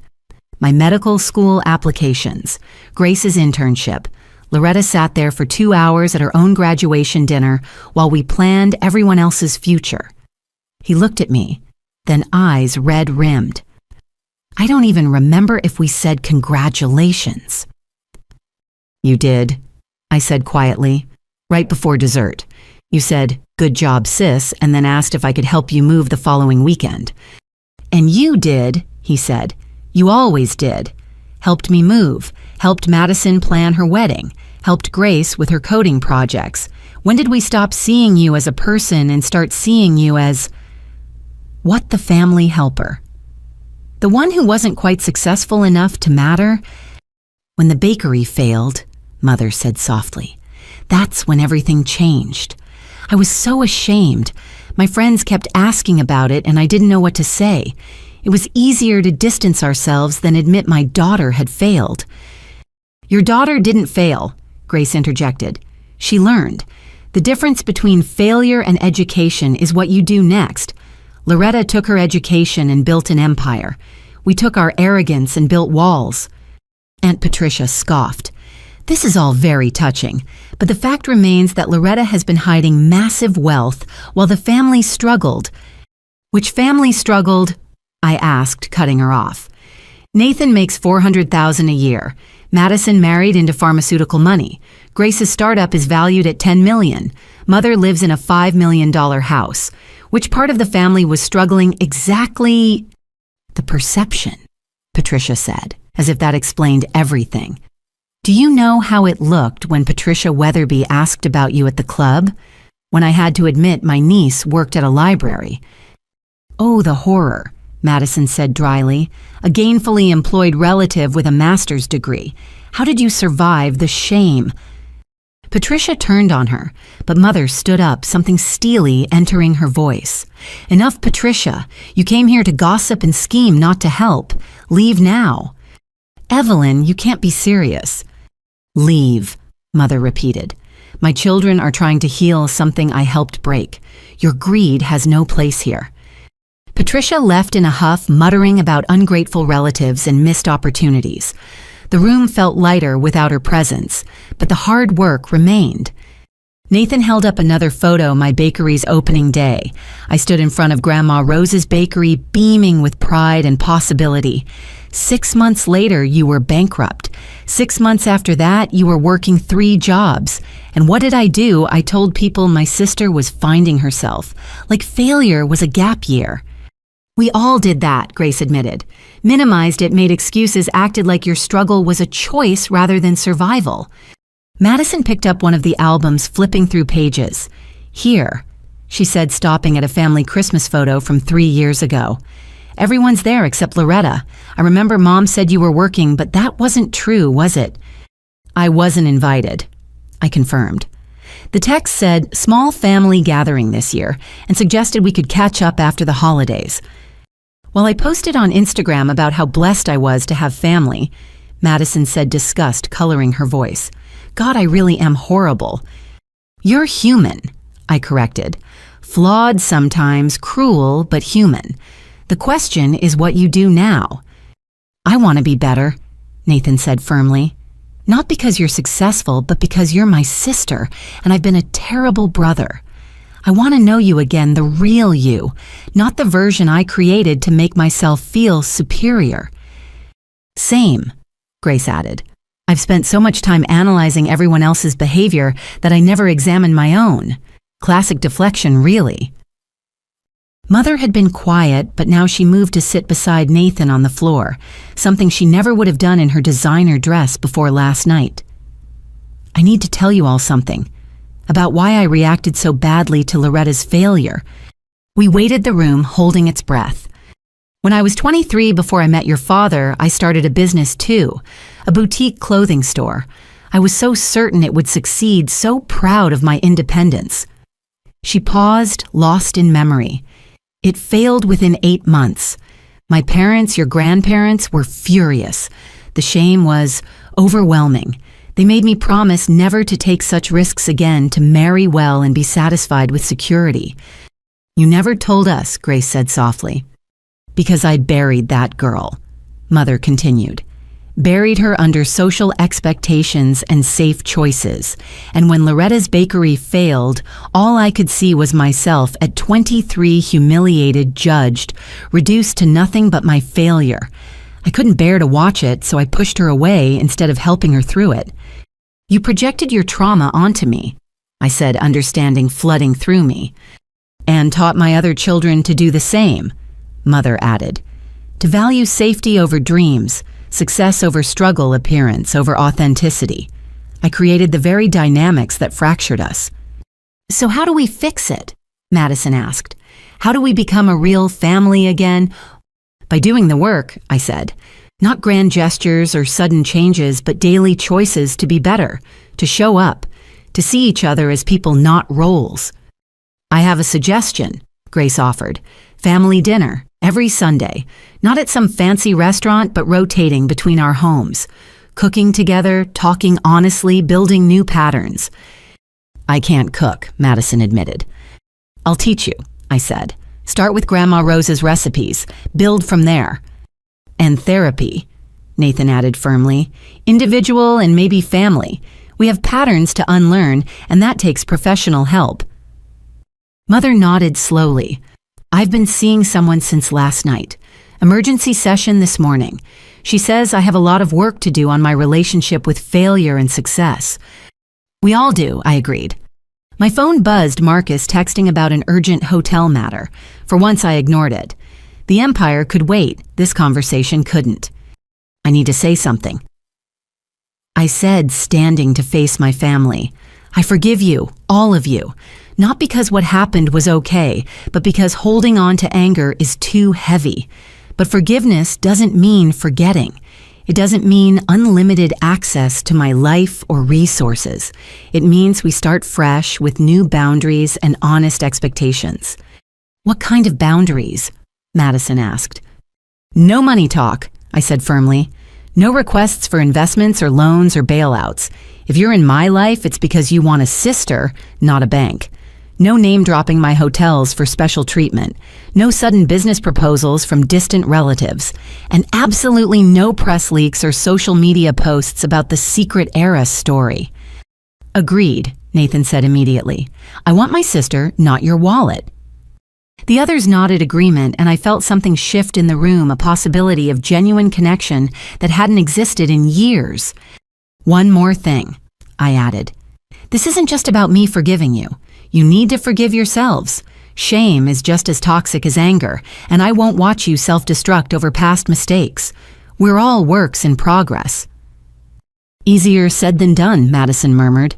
[SPEAKER 1] My medical school applications, Grace's internship. Loretta sat there for 2 hours at her own graduation dinner while we planned everyone else's future. He looked at me, then eyes red-rimmed. I don't even remember if we said congratulations. You did, I said quietly, right before dessert. You said, "Good job, sis," and then asked if I could help you move the following weekend. "And you did," he said. "You always did. Helped me move, helped Madison plan her wedding, helped Grace with her coding projects. When did we stop seeing you as a person and start seeing you as—" What the family helper? The one who wasn't quite successful enough to matter? "When the bakery failed," Mother said softly, "that's when everything changed. I was so ashamed. My friends kept asking about it and I didn't know what to say. It was easier to distance ourselves than admit my daughter had failed." "Your daughter didn't fail," Grace interjected. "She learned. The difference between failure and education is what you do next. Loretta took her education and built an empire. We took our arrogance and built walls." Aunt Patricia scoffed. "This is all very touching, but the fact remains that Loretta has been hiding massive wealth while the family struggled." "Which family struggled?" I asked, cutting her off. "Nathan makes $400,000 a year. Madison married into pharmaceutical money. Grace's startup is valued at $10 million. Mother lives in a $5 million house. Which part of the family was struggling exactly?" "The perception," Patricia said, as if that explained everything. "Do you know how it looked when Patricia Weatherby asked about you at the club? When I had to admit my niece worked at a library?" "Oh, the horror," Madison said dryly. "A gainfully employed relative with a master's degree. How did you survive the shame?" Patricia turned on her, but Mother stood up, something steely entering her voice. "Enough, Patricia. You came here to gossip and scheme, not to help. Leave now." "Evelyn, you can't be serious." "Leave," Mother repeated. "My children are trying to heal something I helped break. Your greed has no place here." Patricia left in a huff, muttering about ungrateful relatives and missed opportunities. The room felt lighter without her presence, but the hard work remained. Nathan held up another photo my bakery's opening day. I stood in front of Grandma Rose's bakery, beaming with pride and possibility. 6 months later, you were bankrupt. 6 months after that, you were working 3 jobs. And what did I do? I told people my sister was finding herself, like failure was a gap year. "We all did that," Grace admitted. "Minimized it, made excuses, acted like your struggle was a choice rather than survival." Madison picked up one of the albums, flipping through pages. "Here," she said, stopping at a family Christmas photo from 3 years ago. "Everyone's there except Loretta. I remember Mom said you were working, but that wasn't true, was it?" "I wasn't invited," I confirmed. The text said, "Small family gathering this year," and suggested we could catch up after the holidays. While I posted on Instagram about how blessed I was to have family, Madison said, disgust coloring her voice. "God, I really am horrible." "You're human," I corrected. "Flawed sometimes, cruel, but human. The question is what you do now." "I want to be better," Nathan said firmly. "Not because you're successful, but because you're my sister, and I've been a terrible brother. I want to know you again, the real you, not the version I created to make myself feel superior." "Same," Grace added. "I've spent so much time analyzing everyone else's behavior that I never examine my own. Classic deflection, really." Mother had been quiet, but now she moved to sit beside Nathan on the floor, something she never would have done in her designer dress before last night. "I need to tell you all something about why I reacted so badly to Loretta's failure." We waited the room, holding its breath. "When I was 23, before I met your father, I started a business too, a boutique clothing store. I was so certain it would succeed, so proud of my independence." She paused, lost in memory. "It failed within 8 months. My parents, your grandparents, were furious. The shame was overwhelming. They made me promise never to take such risks again, to marry well and be satisfied with security." "You never told us," Grace said softly. "Because I buried that girl," Mother continued. "Buried her under social expectations and safe choices. And when Loretta's bakery failed, all I could see was myself at 23, humiliated, judged, reduced to nothing but my failure. I couldn't bear to watch it, so I pushed her away instead of helping her through it. You projected your trauma onto me. I said, understanding flooding through me. And taught my other children to do the same, Mother added. To value safety over dreams, success over struggle, appearance over authenticity. I created the very dynamics that fractured us. So how do we fix it? Madison asked. How do we become a real family again? By doing the work, I said. Not grand gestures or sudden changes, but daily choices to be better, to show up, to see each other as people, not roles. I have a suggestion, Grace offered. Family dinner, every Sunday. Not at some fancy restaurant, but rotating between our homes. Cooking together, talking honestly, building new patterns. I can't cook, Madison admitted. I'll teach you, I said. Start with Grandma Rose's recipes. Build from there. And therapy, Nathan added firmly. Individual and maybe family. We have patterns to unlearn, and that takes professional help. Mother nodded slowly. I've been seeing someone since last night. Emergency session this morning. She says I have a lot of work to do on my relationship with failure and success. We all do, I agreed. My phone buzzed, Marcus texting about an urgent hotel matter. For once I ignored it. The Empire could wait, this conversation couldn't. I need to say something. I said, standing to face my family. I forgive you, all of you. Not because what happened was okay, but because holding on to anger is too heavy. But forgiveness doesn't mean forgetting. It doesn't mean unlimited access to my life or resources. It means we start fresh with new boundaries and honest expectations. What kind of boundaries? Madison asked. No money talk, I said firmly. No requests for investments or loans or bailouts. If you're in my life, it's because you want a sister, not a bank. No name-dropping my hotels for special treatment. No sudden business proposals from distant relatives. And absolutely no press leaks or social media posts about the Secret Heiress story. Agreed, Nathan said immediately. I want my sister, not your wallet. The others nodded agreement, and I felt something shift in the room, a possibility of genuine connection that hadn't existed in years. One more thing, I added. This isn't just about me forgiving you. You need to forgive yourselves. Shame is just as toxic as anger, and I won't watch you self-destruct over past mistakes. We're all works in progress. Easier said than done, Madison murmured.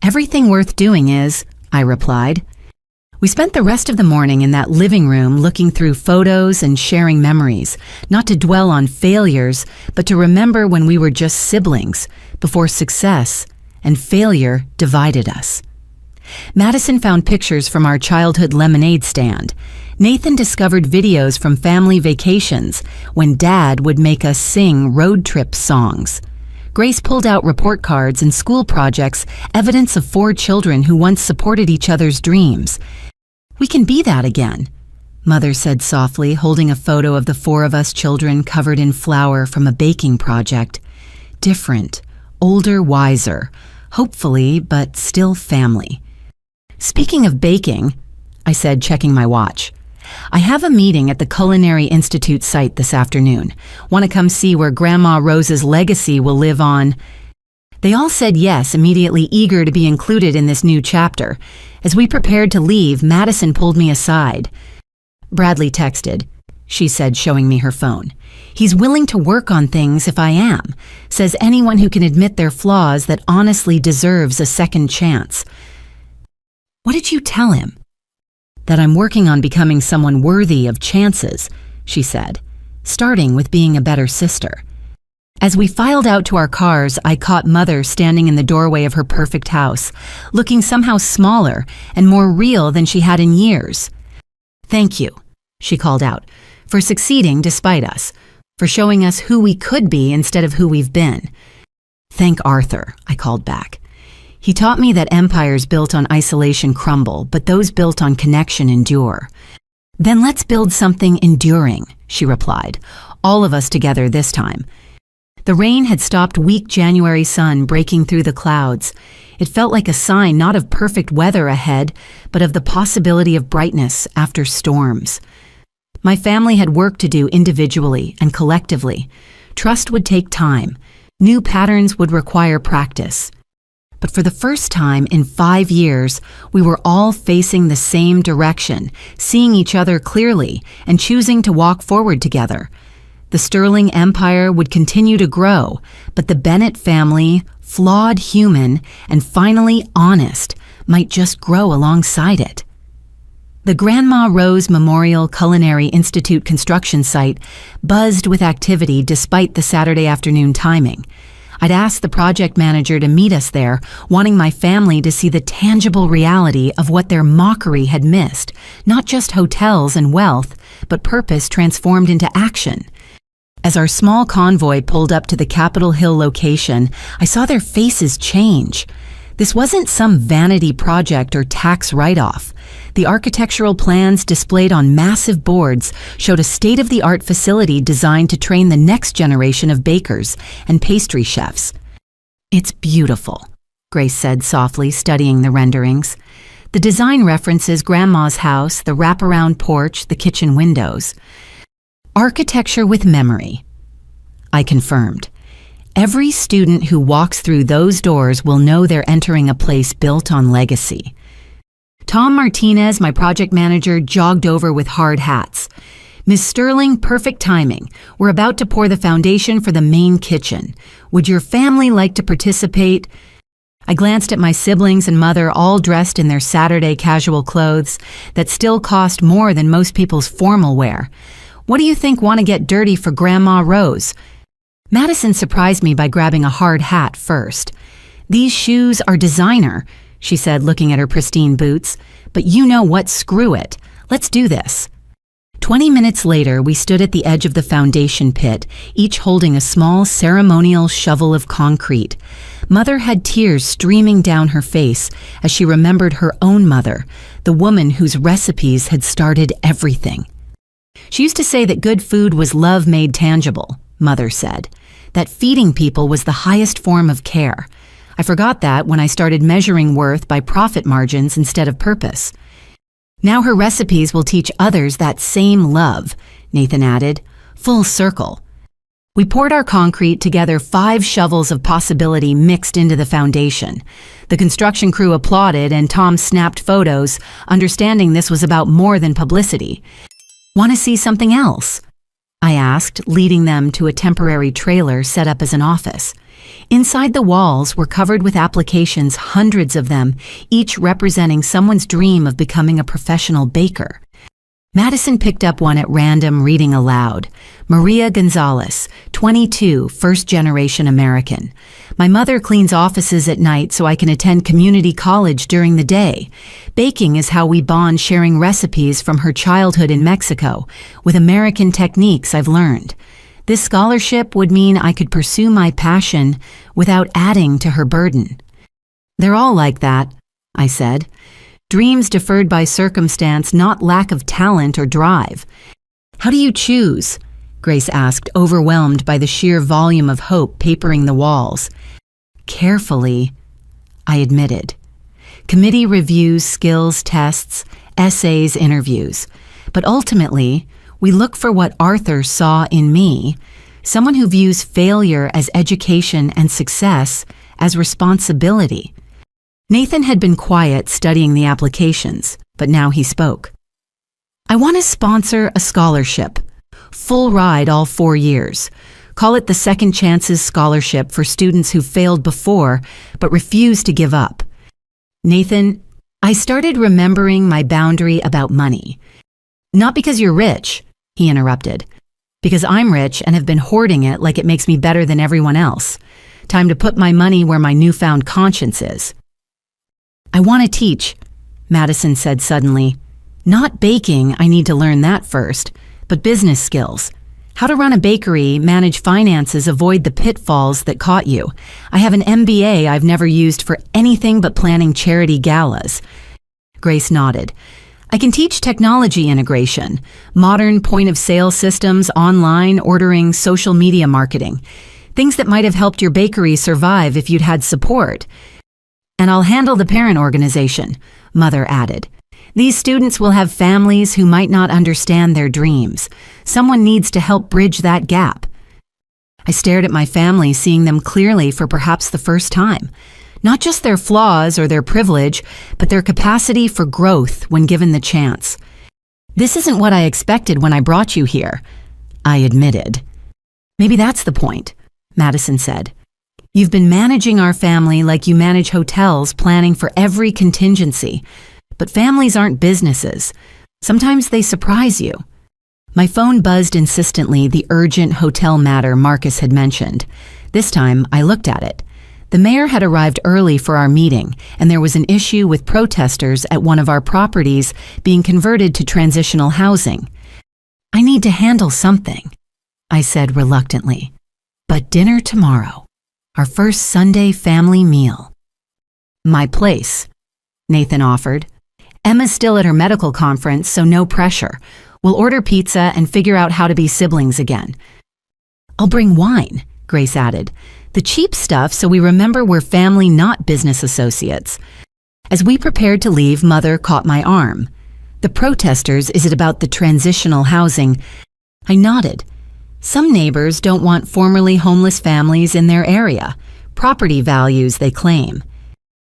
[SPEAKER 1] Everything worth doing is, I replied. We spent the rest of the morning in that living room looking through photos and sharing memories, not to dwell on failures, but to remember when we were just siblings, before success and failure divided us. Madison found pictures from our childhood lemonade stand. Nathan discovered videos from family vacations when Dad would make us sing road trip songs. Grace pulled out report cards and school projects, evidence of 4 children who once supported each other's dreams. We can be that again, Mother said softly, holding a photo of the 4 of us children covered in flour from a baking project. Different, older, wiser, hopefully, but still family. Speaking of baking, I said, checking my watch. I have a meeting at the Culinary Institute site this afternoon. Want to come see where Grandma Rose's legacy will live on? They all said yes, immediately eager to be included in this new chapter. As we prepared to leave, Madison pulled me aside. Bradley texted, she said, showing me her phone. He's willing to work on things if I am. Says anyone who can admit their flaws that honestly deserves a second chance. What did you tell him? That I'm working on becoming someone worthy of chances, she said, starting with being a better sister. As we filed out to our cars, I caught Mother standing in the doorway of her perfect house, looking somehow smaller and more real than she had in years. Thank you, she called out, for succeeding despite us, for showing us who we could be instead of who we've been. Thank Arthur, I called back. He taught me that empires built on isolation crumble, but those built on connection endure. Then let's build something enduring, she replied, all of us together this time. The rain had stopped weak January sun breaking through the clouds. It felt like a sign not of perfect weather ahead, but of the possibility of brightness after storms. My family had work to do individually and collectively. Trust would take time. New patterns would require practice. But for the first time in 5 years, we were all facing the same direction, seeing each other clearly, and choosing to walk forward together. The Sterling Empire would continue to grow, but the Bennett family, flawed human, and finally honest, might just grow alongside it. The Grandma Rose Memorial Culinary Institute construction site buzzed with activity despite the Saturday afternoon timing. I'd asked the project manager to meet us there, wanting my family to see the tangible reality of what their mockery had missed, not just hotels and wealth, but purpose transformed into action. As our small convoy pulled up to the Capitol Hill location, I saw their faces change. This wasn't some vanity project or tax write-off. The architectural plans displayed on massive boards showed a state-of-the-art facility designed to train the next generation of bakers and pastry chefs. "It's beautiful," Grace said softly, studying the renderings. The design references Grandma's house, the wraparound porch, the kitchen windows. "Architecture with memory," I confirmed. "Every student who walks through those doors will know they're entering a place built on legacy." Tom Martinez, my project manager, jogged over with hard hats. "Ms. Sterling, perfect timing. We're about to pour the foundation for the main kitchen. Would your family like to participate?" I glanced at my siblings and mother, all dressed in their Saturday casual clothes that still cost more than most people's formal wear. "What do you think want to get dirty for Grandma Rose?" Madison surprised me by grabbing a hard hat first. "These shoes are designer," she said, looking at her pristine boots. "But you know what, screw it. Let's do this." 20 minutes later, we stood at the edge of the foundation pit, each holding a small ceremonial shovel of concrete. Mother had tears streaming down her face as she remembered her own mother, the woman whose recipes had started everything. She used to say that good food was love made tangible, Mother said, that feeding people was the highest form of care. I forgot that when I started measuring worth by profit margins instead of purpose. Now her recipes will teach others that same love, Nathan added, full circle. We poured our concrete together, 5 shovels of possibility mixed into the foundation. The construction crew applauded and Tom snapped photos, understanding this was about more than publicity. "Want to see something else?" I asked, leading them to a temporary trailer set up as an office. Inside, the walls were covered with applications, hundreds of them, each representing someone's dream of becoming a professional baker. Madison picked up one at random, reading aloud. Maria Gonzalez, 22, first-generation American. "My mother cleans offices at night so I can attend community college during the day. Baking is how we bond, sharing recipes from her childhood in Mexico with American techniques I've learned. This scholarship would mean I could pursue my passion without adding to her burden." "They're all like that," I said. "Dreams deferred by circumstance, not lack of talent or drive." "How do you choose?" Grace asked, overwhelmed by the sheer volume of hope papering the walls. "Carefully," I admitted. "Committee reviews, skills tests, essays, interviews. But ultimately, we look for what Arthur saw in me, someone who views failure as education and success as responsibility." Nathan had been quiet, studying the applications, but now he spoke. "I want to sponsor a scholarship. Full ride all 4 years. Call it the Second Chances Scholarship for students who failed before but refused to give up." "Nathan, I started remembering my boundary about money. Not because you're rich," he interrupted. "Because I'm rich and have been hoarding it like it makes me better than everyone else. Time to put my money where my newfound conscience is." "I want to teach," Madison said suddenly. "Not baking, I need to learn that first, but business skills. How to run a bakery, manage finances, avoid the pitfalls that caught you. I have an MBA I've never used for anything but planning charity galas." Grace nodded. "I can teach technology integration, modern point-of-sale systems, online ordering, social media marketing, things that might have helped your bakery survive if you'd had support. And I'll handle the parent organization," Mother added. "These students will have families who might not understand their dreams. Someone needs to help bridge that gap." I stared at my family, seeing them clearly for perhaps the first time. Not just their flaws or their privilege, but their capacity for growth when given the chance. This isn't what I expected when I brought you here, I admitted. Maybe that's the point, Madison said. You've been managing our family like you manage hotels, planning for every contingency. But families aren't businesses. Sometimes they surprise you. My phone buzzed insistently the urgent hotel matter Marcus had mentioned. This time, I looked at it. The mayor had arrived early for our meeting, and there was an issue with protesters at one of our properties being converted to transitional housing. I need to handle something, I said reluctantly. But dinner tomorrow. Our first Sunday family meal. My place, Nathan offered. Emma's still at her medical conference, so no pressure. We'll order pizza and figure out how to be siblings again. I'll bring wine, Grace added. The cheap stuff so we remember we're family, not business associates. As we prepared to leave, Mother caught my arm. The protesters, is it about the transitional housing? I nodded. Some neighbors don't want formerly homeless families in their area. Property values, they claim.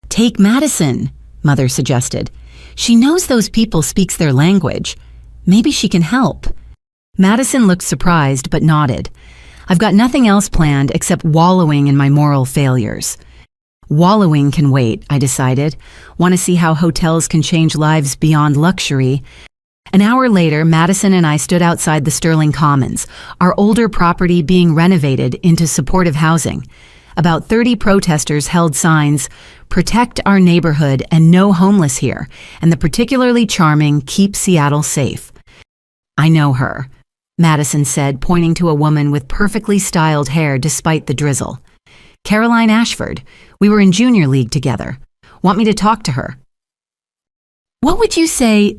[SPEAKER 1] Take Madison, Mother suggested. She knows those people speaks their language. Maybe she can help. Madison looked surprised but nodded. I've got nothing else planned except wallowing in my moral failures. Wallowing can wait, I decided. Want to see how hotels can change lives beyond luxury. An hour later, Madison and I stood outside the Sterling Commons, our older property being renovated into supportive housing. About 30 protesters held signs, "Protect our neighborhood" and "No homeless here," and the particularly charming "Keep Seattle Safe." I know her, Madison said, pointing to a woman with perfectly styled hair despite the drizzle. Caroline Ashford. We were in junior league together. Want me to talk to her? What would you say?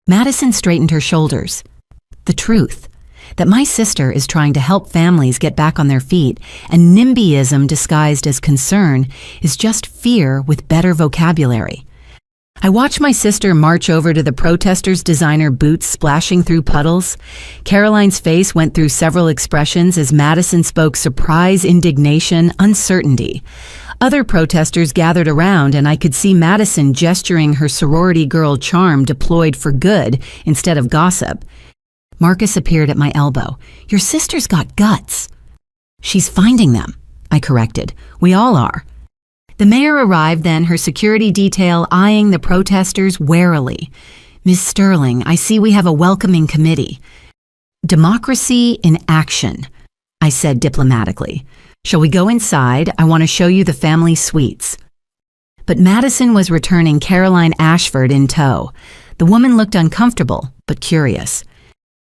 [SPEAKER 1] Madison straightened her shoulders. The truth. That my sister is trying to help families get back on their feet, and NIMBYism disguised as concern is just fear with better vocabulary. I watched my sister march over to the protesters' designer boots splashing through puddles. Caroline's face went through several expressions as Madison spoke surprise, indignation, uncertainty. Other protesters gathered around, and I could see Madison gesturing her sorority girl charm deployed for good instead of gossip. Marcus appeared at my elbow. Your sister's got guts. She's finding them, I corrected. We all are. The mayor arrived then, her security detail eyeing the protesters warily. Miss Sterling, I see we have a welcoming committee. Democracy in action, I said diplomatically. Shall we go inside? I want to show you the family suites. But Madison was returning Caroline Ashford in tow. The woman looked uncomfortable, but curious.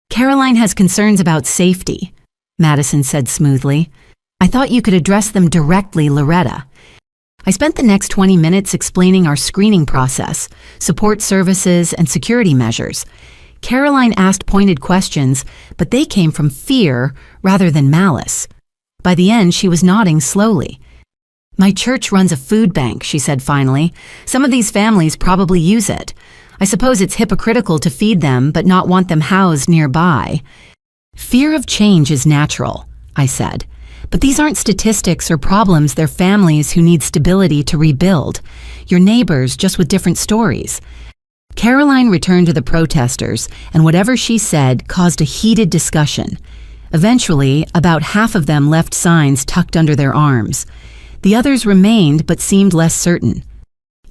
[SPEAKER 1] Caroline has concerns about safety, Madison said smoothly. I thought you could address them directly, Loretta. I spent the next 20 minutes explaining our screening process, support services, and security measures. Caroline asked pointed questions, but they came from fear rather than malice. By the end, she was nodding slowly. My church runs a food bank, she said finally. Some of these families probably use it. I suppose it's hypocritical to feed them but not want them housed nearby. Fear of change is natural, I said. But these aren't statistics or problems, they're families who need stability to rebuild. Your neighbors, just with different stories. Caroline returned to the protesters, and whatever she said caused a heated discussion. Eventually, about half of them left signs tucked under their arms. The others remained but seemed less certain.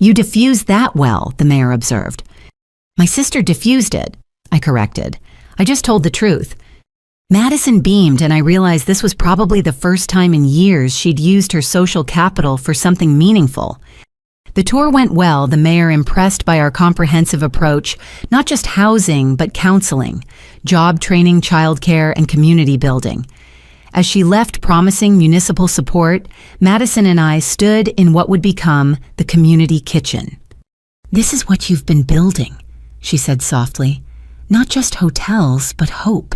[SPEAKER 1] You diffused that well, the mayor observed. My sister diffused it, I corrected. I just told the truth. Madison beamed, and I realized this was probably the first time in years she'd used her social capital for something meaningful. The tour went well, the mayor impressed by our comprehensive approach, not just housing, but counseling, job training, childcare, and community building. As she left promising municipal support, Madison and I stood in what would become the community kitchen. This is what you've been building, she said softly. Not just hotels, but hope.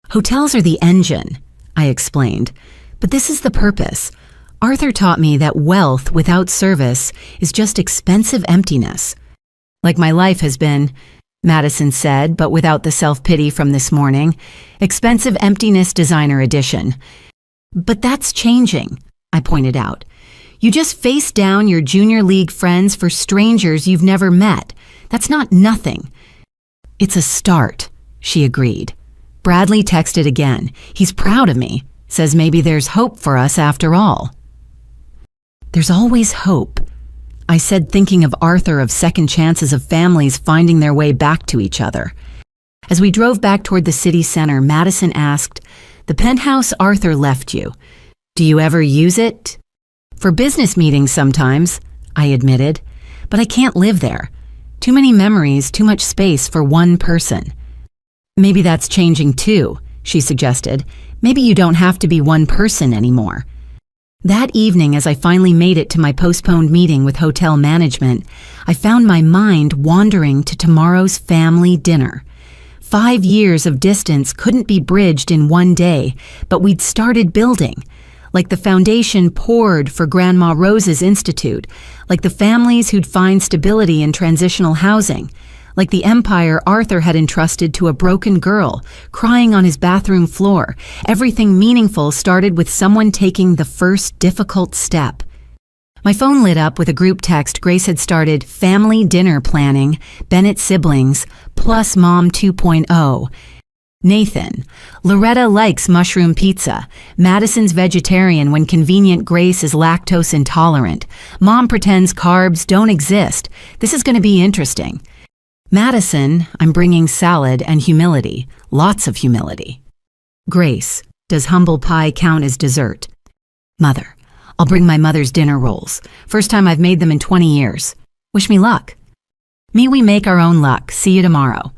[SPEAKER 1] Hotels are the engine, I explained, but this is the purpose. Arthur taught me that wealth without service is just expensive emptiness. Like my life has been, Madison said, but without the self-pity from this morning. Expensive emptiness designer edition. But that's changing, I pointed out. You just face down your junior league friends for strangers you've never met. That's not nothing. It's a start, she agreed. Bradley texted again. He's proud of me. Says maybe there's hope for us after all. There's always hope, I said, thinking of Arthur, of second chances of families finding their way back to each other. As we drove back toward the city center, Madison asked, "The penthouse Arthur left you, do you ever use it?" "For business meetings sometimes," I admitted, "but I can't live there. Too many memories, too much space for one person." "Maybe that's changing too," she suggested. "Maybe you don't have to be one person anymore." That evening, as I finally made it to my postponed meeting with hotel management, I found my mind wandering to tomorrow's family dinner. 5 years of distance couldn't be bridged in one day, but we'd started building. Like the foundation poured for Grandma Rose's Institute, like the families who'd find stability in transitional housing, like the empire Arthur had entrusted to a broken girl, crying on his bathroom floor. Everything meaningful started with someone taking the first difficult step. My phone lit up with a group text. Grace had started family dinner planning, Bennett siblings, plus Mom 2.0. Nathan, Loretta likes mushroom pizza. Madison's vegetarian when convenient. Grace is lactose intolerant. Mom pretends carbs don't exist. This is going to be interesting. Madison, I'm bringing salad and humility, lots of humility. Grace, does humble pie count as dessert? Mother, I'll bring my mother's dinner rolls. First time I've made them in 20 years. Wish me luck. Me, we make our own luck. See you tomorrow.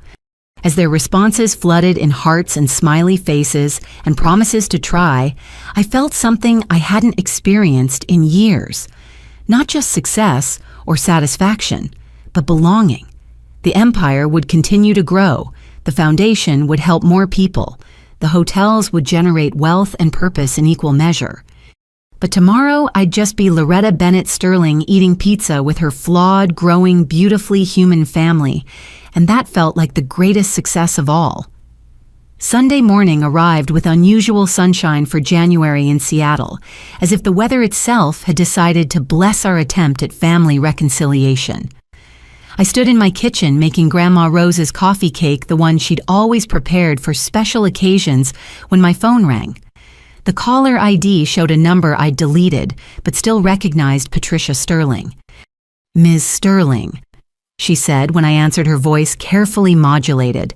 [SPEAKER 1] As their responses flooded in hearts and smiley faces and promises to try, I felt something I hadn't experienced in years. Not just success or satisfaction, but belonging. The empire would continue to grow. The foundation would help more people. The hotels would generate wealth and purpose in equal measure. But tomorrow, I'd just be Loretta Bennett Sterling eating pizza with her flawed, growing, beautifully human family, and that felt like the greatest success of all. Sunday morning arrived with unusual sunshine for January in Seattle, as if the weather itself had decided to bless our attempt at family reconciliation. I stood in my kitchen making Grandma Rose's coffee cake, the one she'd always prepared for special occasions, when my phone rang. The caller ID showed a number I'd deleted, but still recognized Patricia Sterling. "Ms. Sterling," she said when I answered, her voice carefully modulated.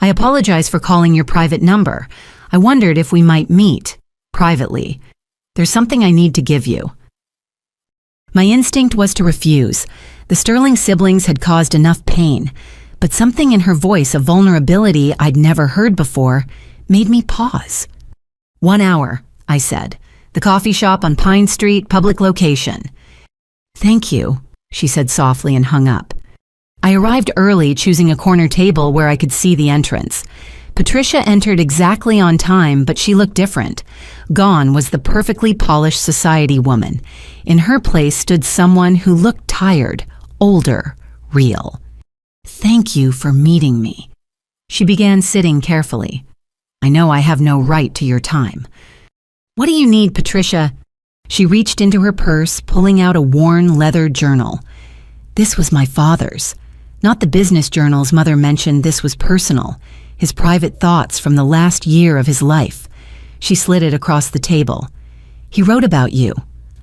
[SPEAKER 1] "I apologize for calling your private number. I wondered if we might meet, privately. There's something I need to give you." My instinct was to refuse. The Sterling siblings had caused enough pain, but something in her voice, a vulnerability I'd never heard before, made me pause. "1 hour, I said. "The coffee shop on Pine Street, public location." "Thank you," she said softly and hung up. I arrived early, choosing a corner table where I could see the entrance. Patricia entered exactly on time, but she looked different. Gone was the perfectly polished society woman. In her place stood someone who looked tired, older, real. "Thank you for meeting me." She began sitting carefully. "I know I have no right to your time." "What do you need, Patricia?" She reached into her purse, pulling out a worn leather journal. This was my father's. Not the business journals Mother mentioned. This was personal, his private thoughts from the last year of his life. She slid it across the table. "He wrote about you.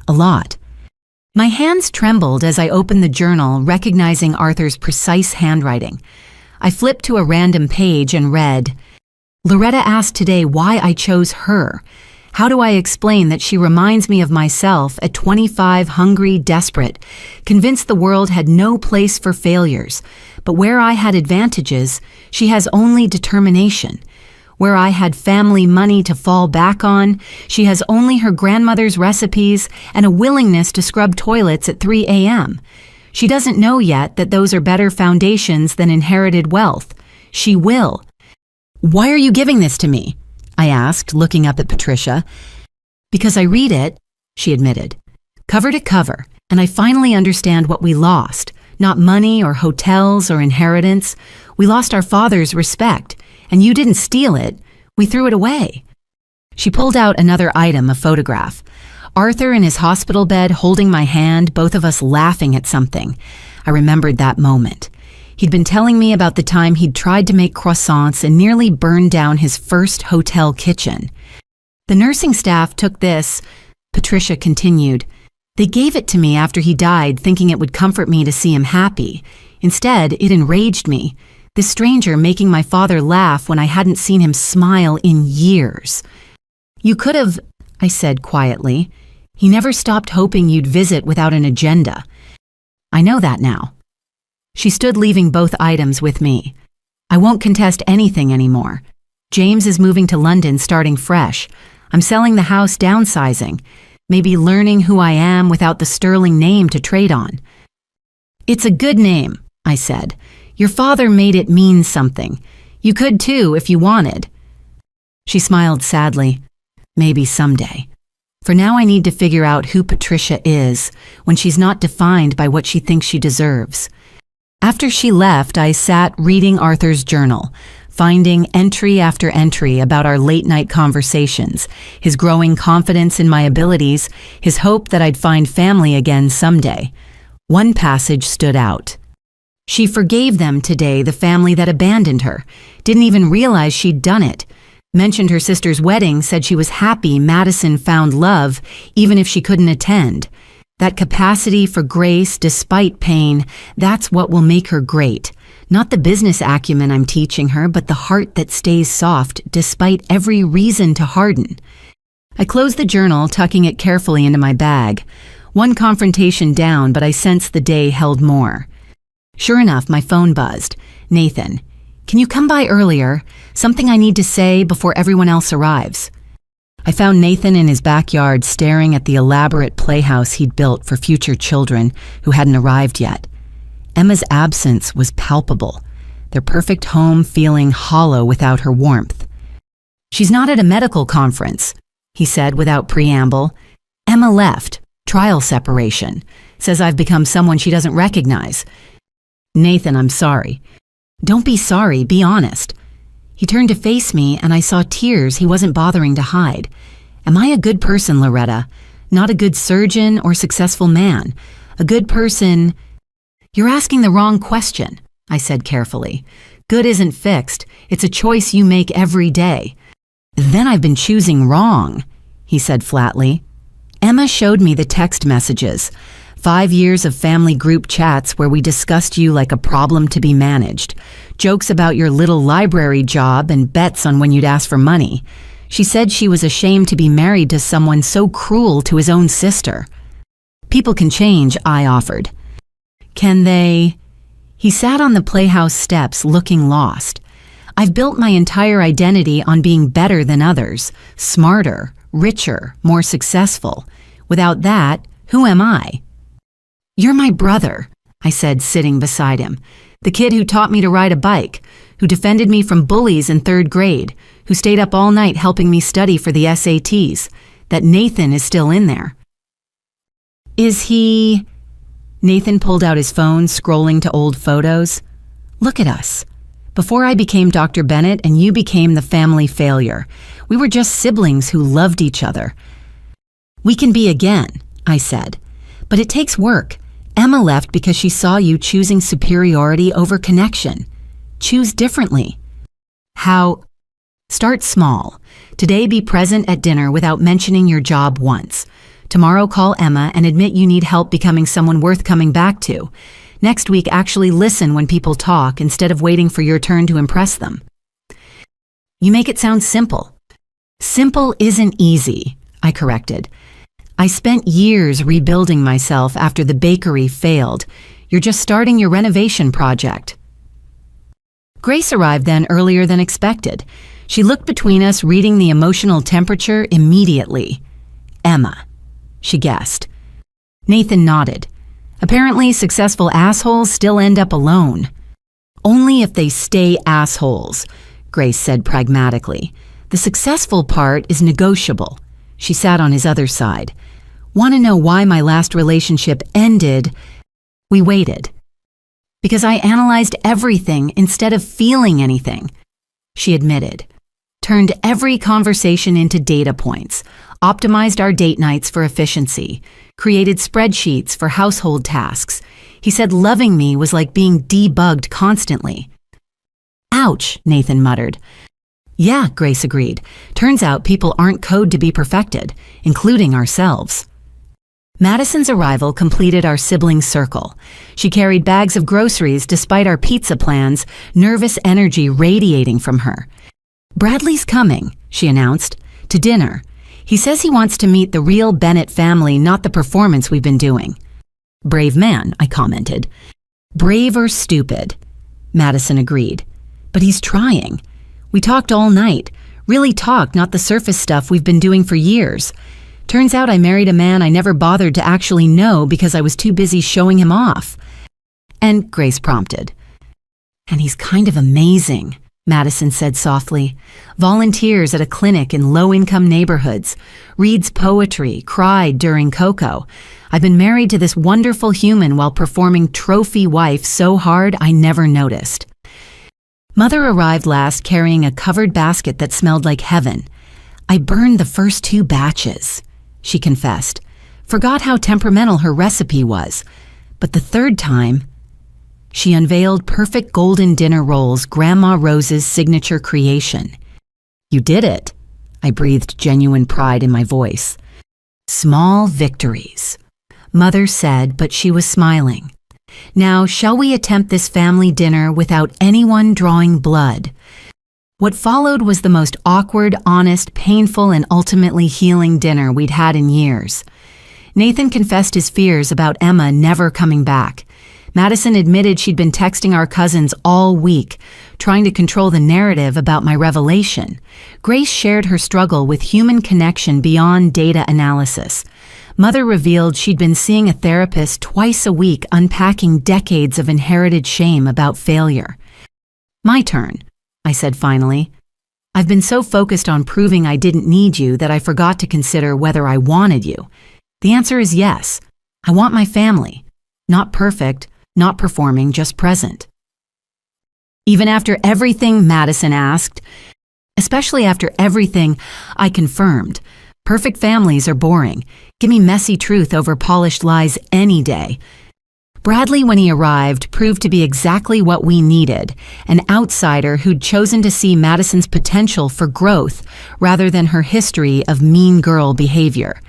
[SPEAKER 1] A lot." My hands trembled as I opened the journal, recognizing Arthur's precise handwriting. I flipped to a random page and read, "Loretta asked today why I chose her. How do I explain that she reminds me of myself at 25, hungry, desperate, convinced the world had no place for failures, but where I had advantages, she has only determination. Where I had family money to fall back on, she has only her grandmother's recipes and a willingness to scrub toilets at 3 a.m. She doesn't know yet that those are better foundations than inherited wealth. She will." "Why are you giving this to me?" I asked, looking up at Patricia. "Because I read it," she admitted, "cover to cover, and I finally understand what we lost. Not money or hotels or inheritance. We lost our father's respect, and you didn't steal it. We threw it away." She pulled out another item, a photograph. Arthur in his hospital bed holding my hand, both of us laughing at something. I remembered that moment. He'd been telling me about the time he'd tried to make croissants and nearly burned down his first hotel kitchen. The nursing staff took this, Patricia continued. They gave it to me after he died, thinking it would comfort me to see him happy. Instead, it enraged me. This stranger making my father laugh when I hadn't seen him smile in years. You could have, I said quietly. He never stopped hoping you'd visit without an agenda. I know that now. She stood leaving both items with me. I won't contest anything anymore. James is moving to London starting fresh. I'm selling the house, downsizing. Maybe learning who I am without the sterling name to trade on. It's a good name, I said. Your father made it mean something. You could too if you wanted. She smiled sadly. Maybe someday. For now I need to figure out who Patricia is when she's not defined by what she thinks she deserves. After she left, I sat reading Arthur's journal, finding entry after entry about our late-night conversations, his growing confidence in my abilities, his hope that I'd find family again someday. One passage stood out. She forgave them today, the family that abandoned her. Didn't even realize she'd done it. Mentioned her sister's wedding, said she was happy Madison found love, even if she couldn't attend. That capacity for grace despite pain, that's what will make her great. Not the business acumen I'm teaching her, but the heart that stays soft despite every reason to harden. I closed the journal, tucking it carefully into my bag. One confrontation down, but I sensed the day held more. Sure enough, my phone buzzed. Nathan, can you come by earlier? Something I need to say before everyone else arrives. I found Nathan in his backyard staring at the elaborate playhouse he'd built for future children who hadn't arrived yet. Emma's absence was palpable, their perfect home feeling hollow without her warmth. She's not at a medical conference, he said without preamble. Emma left, trial separation, says I've become someone she doesn't recognize. Nathan, I'm sorry. Don't be sorry, be honest. He turned to face me and I saw tears he wasn't bothering to hide. Am I a good person, Loretta? Not a good surgeon or successful man. A good person... You're asking the wrong question, I said carefully. Good isn't fixed. It's a choice you make every day. Then I've been choosing wrong, he said flatly. Emma showed me the text messages. 5 years of family group chats where we discussed you like a problem to be managed. Jokes about your little library job and bets on when you'd ask for money. She said she was ashamed to be married to someone so cruel to his own sister. People can change, I offered. Can they? He sat on the playhouse steps looking lost. I've built my entire identity on being better than others, smarter, richer, more successful. Without that, who am I? You're my brother, I said, sitting beside him. The kid who taught me to ride a bike, who defended me from bullies in 3rd grade, who stayed up all night helping me study for the SATs. That Nathan is still in there. Is he... Nathan pulled out his phone, scrolling to old photos. Look at us. Before I became Dr. Bennett and you became the family failure, we were just siblings who loved each other. We can be again, I said. But it takes work. Emma left because she saw you choosing superiority over connection. Choose differently. How? Start small. Today be present at dinner without mentioning your job once. Tomorrow call Emma and admit you need help becoming someone worth coming back to. Next week actually listen when people talk instead of waiting for your turn to impress them. You make it sound simple. Simple isn't easy, I corrected. I spent years rebuilding myself after the bakery failed. You're just starting your renovation project. Grace arrived then earlier than expected. She looked between us, reading the emotional temperature immediately. Emma, she guessed. Nathan nodded. Apparently, successful assholes still end up alone. Only if they stay assholes, Grace said pragmatically. The successful part is negotiable. She sat on his other side. Want to know why my last relationship ended? We waited. Because I analyzed everything instead of feeling anything, she admitted. Turned every conversation into data points. optimized our date nights for efficiency, created spreadsheets for household tasks. He said loving me was like being debugged constantly. Ouch, Nathan muttered. Yeah, Grace agreed. Turns out people aren't code to be perfected, including ourselves. Madison's arrival completed our sibling circle. She carried bags of groceries despite our pizza plans, nervous energy radiating from her. Bradley's coming, she announced, to dinner. He says he wants to meet the real Bennett family, not the performance we've been doing. Brave man, I commented. Brave or stupid, Madison agreed. But he's trying. We talked all night. Really talked, not the surface stuff we've been doing for years. Turns out I married a man I never bothered to actually know because I was too busy showing him off. And Grace prompted. And he's kind of amazing, Madison said softly. Volunteers at a clinic in low-income neighborhoods. Reads poetry, cried during Coco. I've been married to this wonderful human while performing trophy wife so hard I never noticed. Mother arrived last carrying a covered basket that smelled like heaven. I burned the first 2 batches, she confessed. Forgot how temperamental her recipe was. But the 3rd time, she unveiled perfect golden dinner rolls, Grandma Rose's signature creation. You did it, I breathed genuine pride in my voice. Small victories, Mother said, but she was smiling. Now, shall we attempt this family dinner without anyone drawing blood? What followed was the most awkward, honest, painful, and ultimately healing dinner we'd had in years. Nathan confessed his fears about Emma never coming back. Madison admitted she'd been texting our cousins all week, trying to control the narrative about my revelation. Grace shared her struggle with human connection beyond data analysis. Mother revealed she'd been seeing a therapist twice a week, unpacking decades of inherited shame about failure. My turn, I said finally. I've been so focused on proving I didn't need you that I forgot to consider whether I wanted you. The answer is yes. I want my family. Not perfect, not performing, just present. Even after everything, Madison asked. Especially after everything, I confirmed. Perfect families are boring. Give me messy truth over polished lies any day. Bradley, when he arrived, proved to be exactly what we needed, an outsider who'd chosen to see Madison's potential for growth rather than her history of mean girl behavior.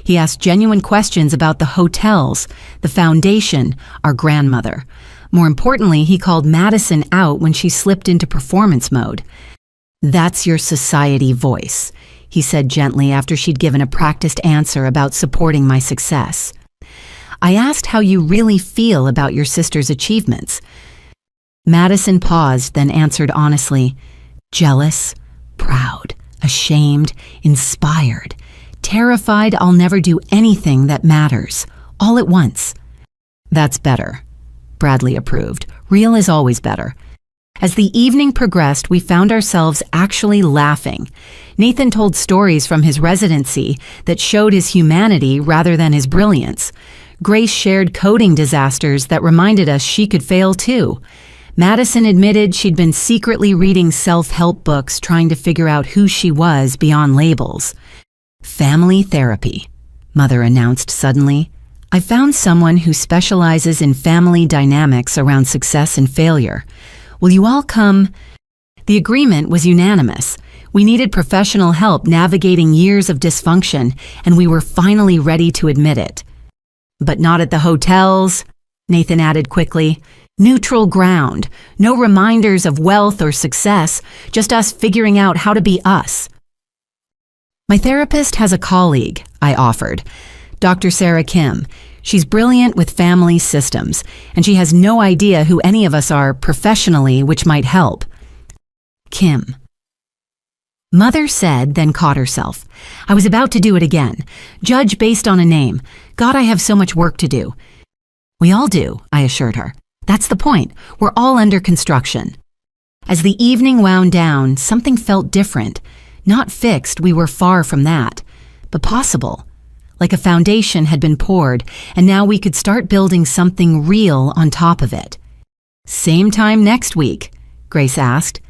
[SPEAKER 1] He asked genuine questions about the hotels, the foundation, our grandmother. More importantly, he called Madison out when she slipped into performance mode. That's your society voice, he said gently after she'd given a practiced answer about supporting my success. I asked how you really feel about your sister's achievements. Madison paused, then answered honestly, jealous, proud, ashamed, inspired, terrified I'll never do anything that matters, all at once. That's better, Bradley approved. Real is always better. As the evening progressed, we found ourselves actually laughing. Nathan told stories from his residency that showed his humanity rather than his brilliance. Grace shared coding disasters that reminded us she could fail too. Madison admitted she'd been secretly reading self-help books trying to figure out who she was beyond labels. Family therapy, Mother announced suddenly. I found someone who specializes in family dynamics around success and failure. Will you all come? The agreement was unanimous. We needed professional help navigating years of dysfunction, and we were finally ready to admit it. But not at the hotels, Nathan added quickly. Neutral ground, no reminders of wealth or success, just us figuring out how to be us. My therapist has a colleague, I offered, Dr. Sarah Kim. She's brilliant with family systems, and she has no idea who any of us are professionally, which might help. Kim. Mother said, then caught herself. I was about to do it again. Judge based on a name. God, I have so much work to do. We all do, I assured her. That's the point. We're all under construction. As the evening wound down, something felt different. Not fixed, we were far from that, but possible. Like a foundation had been poured, and now we could start building something real on top of it. Same time next week, Grace asked.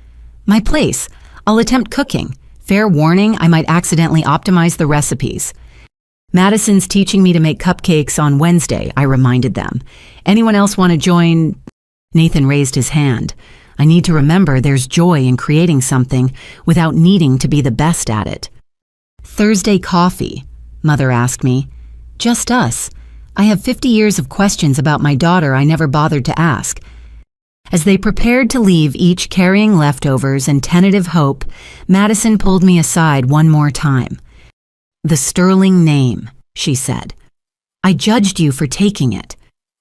[SPEAKER 1] My place. I'll attempt cooking. Fair warning, I might accidentally optimize the recipes. Madison's teaching me to make cupcakes on Wednesday, I reminded them. Anyone else want to join? Nathan raised his hand. I need to remember there's joy in creating something without needing to be the best at it. Thursday coffee, Mother asked me. Just us. I have 50 years of questions about my daughter I never bothered to ask. As they prepared to leave, each carrying leftovers and tentative hope, Madison pulled me aside one more time. The Sterling name, she said. I judged you for taking it,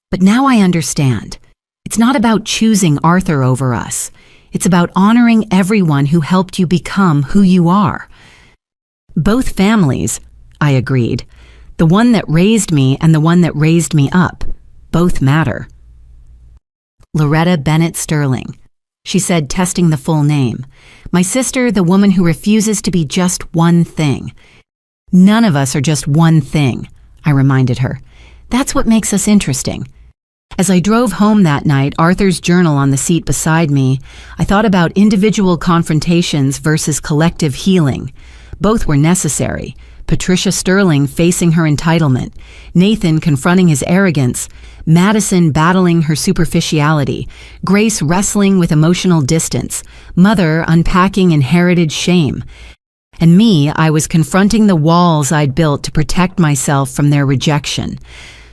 [SPEAKER 1] but now I understand. It's not about choosing Arthur over us. It's about honoring everyone who helped you become who you are. Both families, I agreed. The one that raised me and the one that raised me up. Both matter. Loretta Bennett Sterling, she said, testing the full name. My sister, the woman who refuses to be just one thing. None of us are just one thing, I reminded her. That's what makes us interesting. As I drove home that night, Arthur's journal on the seat beside me, I thought about individual confrontations versus collective healing. Both were necessary. Patricia Sterling facing her entitlement, Nathan confronting his arrogance, Madison battling her superficiality, Grace wrestling with emotional distance, Mother unpacking inherited shame. And me, I was confronting the walls I'd built to protect myself from their rejection.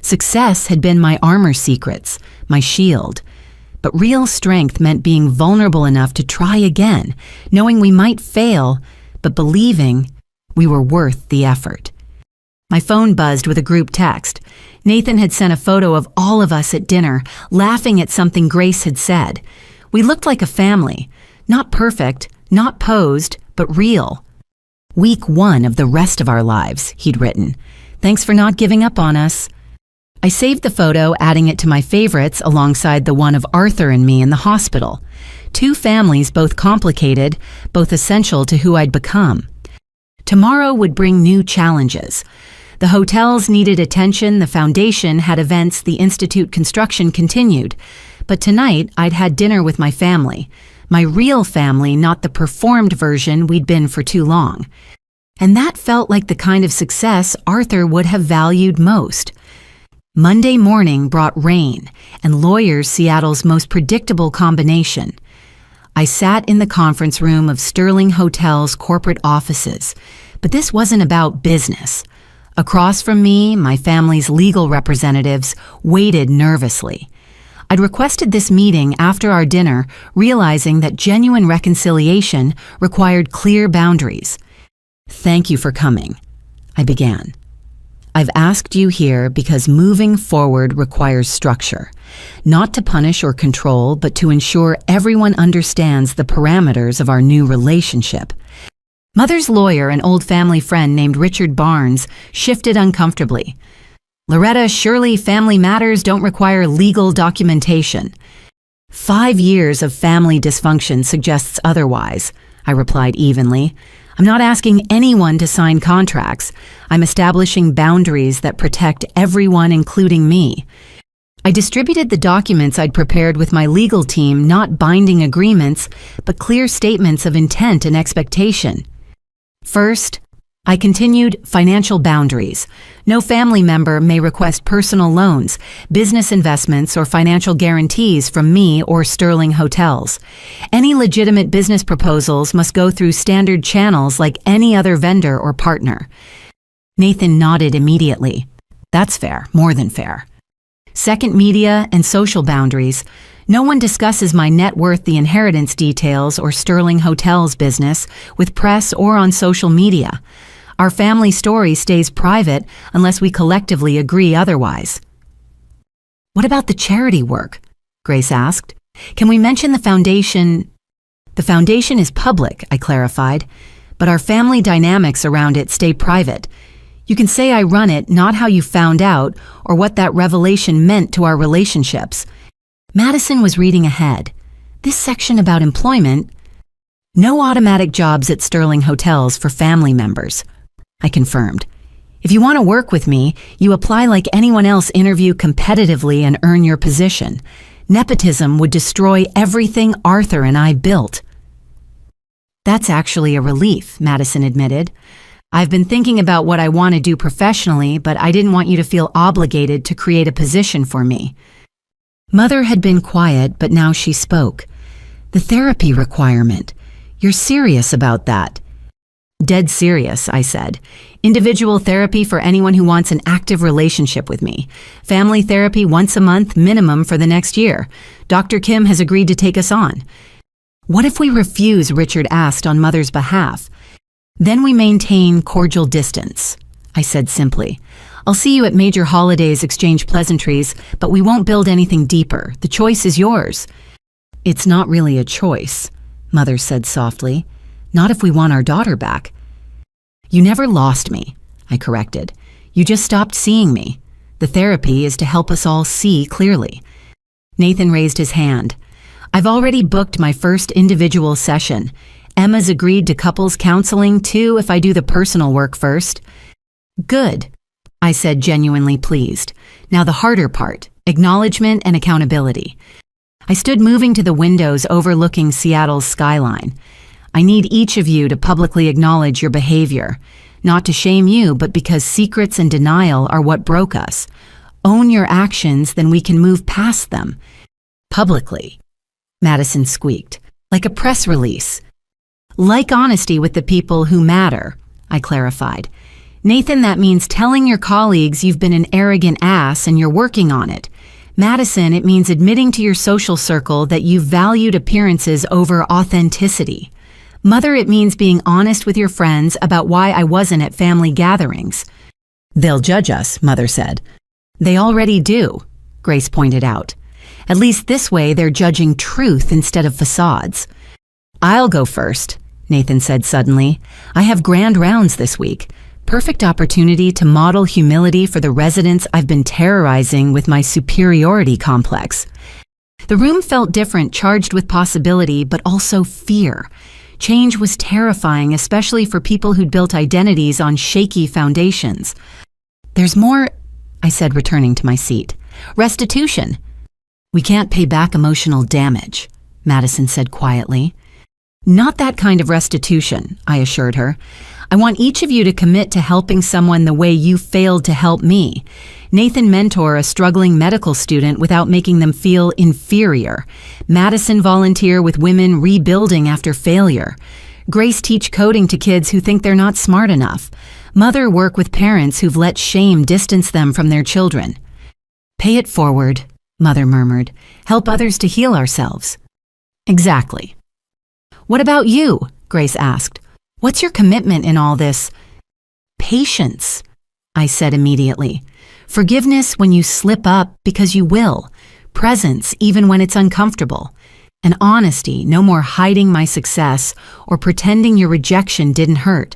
[SPEAKER 1] Success had been my armor secrets, my shield. But real strength meant being vulnerable enough to try again, knowing we might fail, but believing we were worth the effort. My phone buzzed with a group text. Nathan had sent a photo of all of us at dinner, laughing at something Grace had said. We looked like a family. Not perfect, not posed, but real. Week 1 of the rest of our lives, he'd written. Thanks for not giving up on us. I saved the photo, adding it to my favorites alongside the one of Arthur and me in the hospital. 2 families, both complicated, both essential to who I'd become. Tomorrow would bring new challenges. The hotels needed attention, the foundation had events, the institute construction continued. But tonight, I'd had dinner with my family. My real family, not the performed version we'd been for too long. And that felt like the kind of success Arthur would have valued most. Monday morning brought rain, and lawyers Seattle's most predictable combination. I sat in the conference room of Sterling Hotel's corporate offices, but this wasn't about business. Across from me, my family's legal representatives waited nervously. I'd requested this meeting after our dinner, realizing that genuine reconciliation required clear boundaries. Thank you for coming, I began. I've asked you here because moving forward requires structure, not to punish or control, but to ensure everyone understands the parameters of our new relationship. Mother's lawyer, an old family friend named Richard Barnes, shifted uncomfortably. Loretta, surely family matters don't require legal documentation. 5 years of family dysfunction suggests otherwise, I replied evenly. I'm not asking anyone to sign contracts. I'm establishing boundaries that protect everyone, including me. I distributed the documents I'd prepared with my legal team, not binding agreements, but clear statements of intent and expectation. First, I continued financial boundaries. No family member may request personal loans, business investments, or financial guarantees from me or Sterling Hotels. Any legitimate business proposals must go through standard channels like any other vendor or partner. Nathan nodded immediately. That's fair, more than fair. Second, media and social boundaries. No one discusses my net worth, the inheritance details, or Sterling Hotels business with press or on social media. Our family story stays private unless we collectively agree otherwise. What about the charity work? Grace asked. Can we mention the foundation? The foundation is public, I clarified, but our family dynamics around it stay private. You can say I run it, not how you found out or what that revelation meant to our relationships. Madison was reading ahead. This section about employment, no automatic jobs at Sterling Hotels for family members, I confirmed. If you want to work with me, you apply like anyone else, interview competitively, and earn your position. Nepotism would destroy everything Arthur and I built. That's actually a relief, Madison admitted. I've been thinking about what I want to do professionally, but I didn't want you to feel obligated to create a position for me. Mother had been quiet, but now she spoke. The therapy requirement. You're serious about that? Dead serious, I said. Individual therapy for anyone who wants an active relationship with me. Family therapy once a month minimum for the next year. Dr. Kim has agreed to take us on. What if we refuse? Richard asked on Mother's behalf. Then we maintain cordial distance, I said simply. I'll see you at major holidays, exchange pleasantries, but we won't build anything deeper. The choice is yours. It's not really a choice, Mother said softly. Not if we want our daughter back. You never lost me, I corrected. You just stopped seeing me. The therapy is to help us all see clearly. Nathan raised his hand. I've already booked my first individual session. Emma's agreed to couples counseling too if I do the personal work first. Good, I said, genuinely pleased. Now the harder part, acknowledgement and accountability. I stood moving to the windows overlooking Seattle's skyline. I need each of you to publicly acknowledge your behavior, not to shame you, but because secrets and denial are what broke us. Own your actions, then we can move past them. Publicly, Madison squeaked, like a press release. Like honesty with the people who matter, I clarified. Nathan, that means telling your colleagues you've been an arrogant ass and you're working on it. Madison, it means admitting to your social circle that you valued appearances over authenticity. Mother, it means being honest with your friends about why I wasn't at family gatherings. They'll judge us, Mother said. They already do, Grace pointed out. At least this way they're judging truth instead of facades. I'll go first, Nathan said suddenly. I have grand rounds this week. Perfect opportunity to model humility for the residents I've been terrorizing with my superiority complex. The room felt different, charged with possibility, but also fear. Change was terrifying, especially for people who'd built identities on shaky foundations. There's more, I said, returning to my seat. Restitution. We can't pay back emotional damage, Madison said quietly. Not that kind of restitution, I assured her. I want each of you to commit to helping someone the way you failed to help me. Nathan mentor a struggling medical student without making them feel inferior. Madison volunteer with women rebuilding after failure. Grace teach coding to kids who think they're not smart enough. Mother work with parents who've let shame distance them from their children. Pay it forward, Mother murmured. Help others to heal ourselves. Exactly. What about you? Grace asked. What's your commitment in all this? Patience, I said immediately. Forgiveness when you slip up, because you will. Presence even when it's uncomfortable. And honesty, no more hiding my success or pretending your rejection didn't hurt.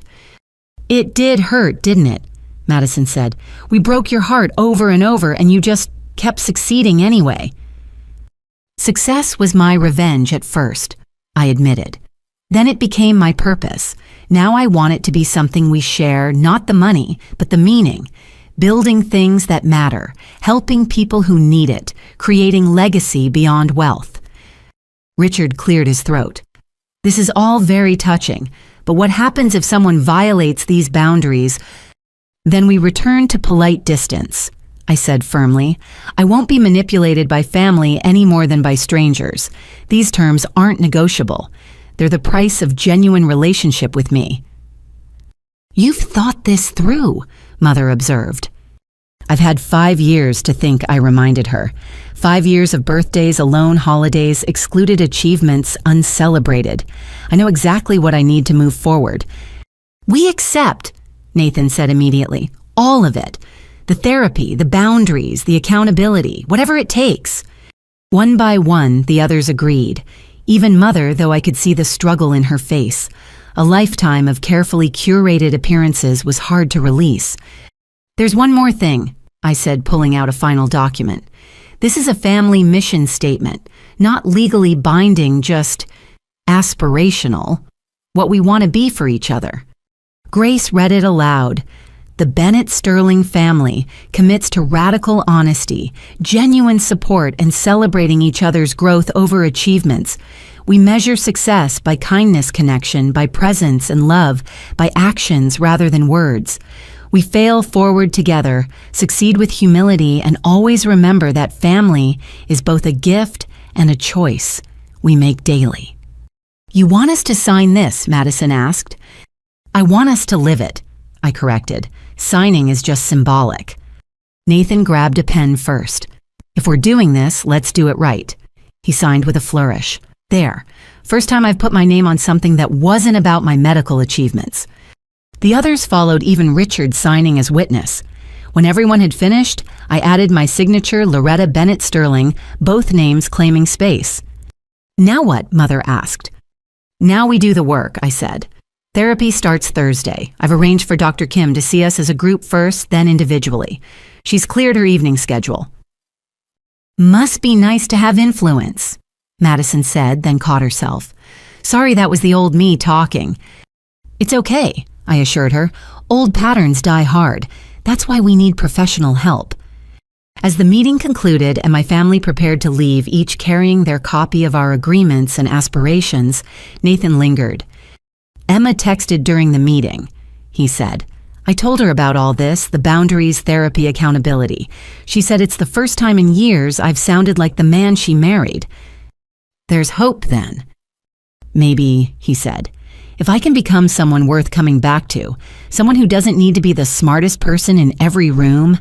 [SPEAKER 1] It did hurt, didn't it? Madison said. We broke your heart over and over and you just kept succeeding anyway. Success was my revenge at first, I admitted. Then it became my purpose. Now I want it to be something we share, not the money, but the meaning. Building things that matter, helping people who need it, creating legacy beyond wealth. Richard cleared his throat. This is all very touching, but what happens if someone violates these boundaries? Then we return to polite distance, I said firmly. I won't be manipulated by family any more than by strangers. These terms aren't negotiable. They're the price of genuine relationship with me. You've thought this through, Mother observed. I've had 5 years to think, I reminded her. 5 years of birthdays, alone holidays, excluded achievements, uncelebrated. I know exactly what I need to move forward. We accept, Nathan said immediately. All of it. The therapy, the boundaries, the accountability, whatever it takes. One by one, the others agreed. Even Mother, though I could see the struggle in her face. A lifetime of carefully curated appearances was hard to release. There's one more thing, I said, pulling out a final document. This is a family mission statement, not legally binding, just aspirational, what we want to be for each other. Grace read it aloud. The Bennett Sterling family commits to radical honesty, genuine support, and celebrating each other's growth over achievements. We measure success by kindness connection, by presence and love, by actions rather than words. We fail forward together, succeed with humility, and always remember that family is both a gift and a choice we make daily. You want us to sign this? Madison asked. I want us to live it, I corrected. Signing is just symbolic. Nathan grabbed a pen first. If we're doing this, let's do it right. He signed with a flourish. There. First time I've put my name on something that wasn't about my medical achievements. The others followed, even Richard signing as witness. When everyone had finished, I added my signature, Loretta Bennett Sterling, both names claiming space. Now what? Mother asked. Now we do the work, I said. Therapy starts Thursday. I've arranged for Dr. Kim to see us as a group first, then individually. She's cleared her evening schedule. Must be nice to have influence, Madison said, then caught herself. Sorry, that was the old me talking. It's okay, I assured her. Old patterns die hard. That's why we need professional help. As the meeting concluded and my family prepared to leave, each carrying their copy of our agreements and aspirations, Nathan lingered. Emma texted during the meeting, he said. I told her about all this, the boundaries, therapy, accountability. She said it's the first time in years I've sounded like the man she married. There's hope then. Maybe, he said. If I can become someone worth coming back to, someone who doesn't need to be the smartest person in every room.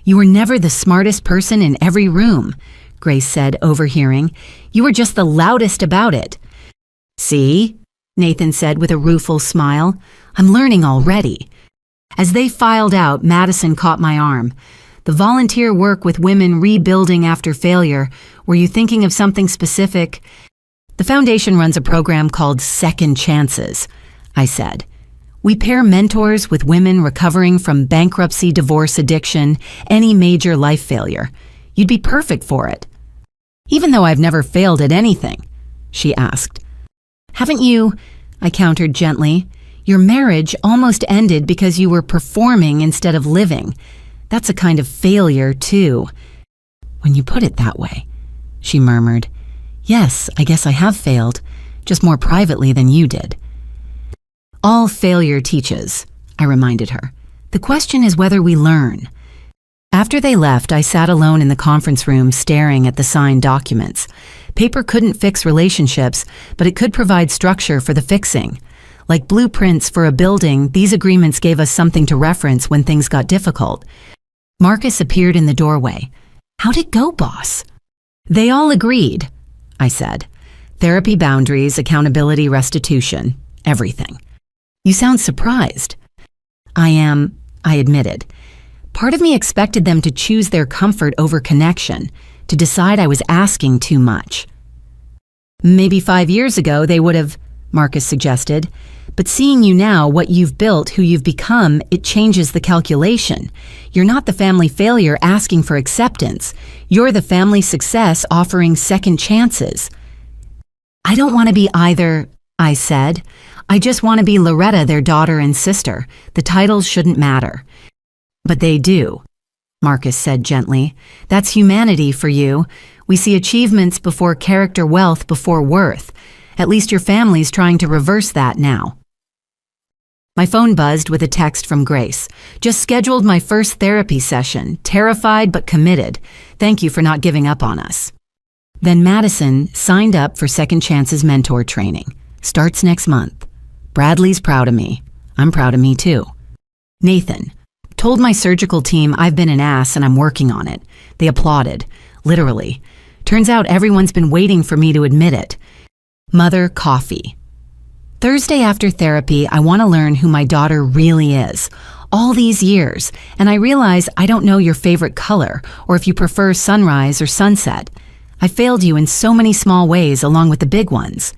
[SPEAKER 1] You were never the smartest person in every room, Grace said, overhearing. You were just the loudest about it. See? Nathan said with a rueful smile. I'm learning already. As they filed out, Madison caught my arm. The volunteer work with women rebuilding after failure, were you thinking of something specific? The foundation runs a program called Second Chances, I said. We pair mentors with women recovering from bankruptcy, divorce, addiction, any major life failure. You'd be perfect for it. Even though I've never failed at anything, she asked. Haven't you, I countered gently, your marriage almost ended because you were performing instead of living. That's a kind of failure, too. When you put it that way, she murmured. Yes, I guess I have failed, just more privately than you did. All failure teaches, I reminded her. The question is whether we learn. After they left, I sat alone in the conference room staring at the signed documents. Paper couldn't fix relationships, but it could provide structure for the fixing. Like blueprints for a building, these agreements gave us something to reference when things got difficult. Marcus appeared in the doorway. How'd it go, boss? They all agreed, I said. Therapy boundaries, accountability, restitution, everything. You sound surprised. I am, I admitted. Part of me expected them to choose their comfort over connection, to decide I was asking too much. Maybe 5 years ago they would have, Marcus suggested. But seeing you now, what you've built, who you've become, it changes the calculation. You're not the family failure asking for acceptance. You're the family success offering second chances. I don't want to be either, I said. I just want to be Loretta, their daughter and sister. The titles shouldn't matter. But they do, Marcus said gently. That's humanity for you. We see achievements before character, wealth before worth. At least your family's trying to reverse that now. My phone buzzed with a text from Grace. Just scheduled my first therapy session. Terrified but committed. Thank you for not giving up on us. Then Madison signed up for Second Chances mentor training. Starts next month. Bradley's proud of me. I'm proud of me too. Nathan. Told my surgical team I've been an ass and I'm working on it. They applauded. Literally. Turns out everyone's been waiting for me to admit it. Mother coffee. Thursday after therapy, I want to learn who my daughter really is. All these years, and I realize I don't know your favorite color or if you prefer sunrise or sunset. I failed you in so many small ways along with the big ones.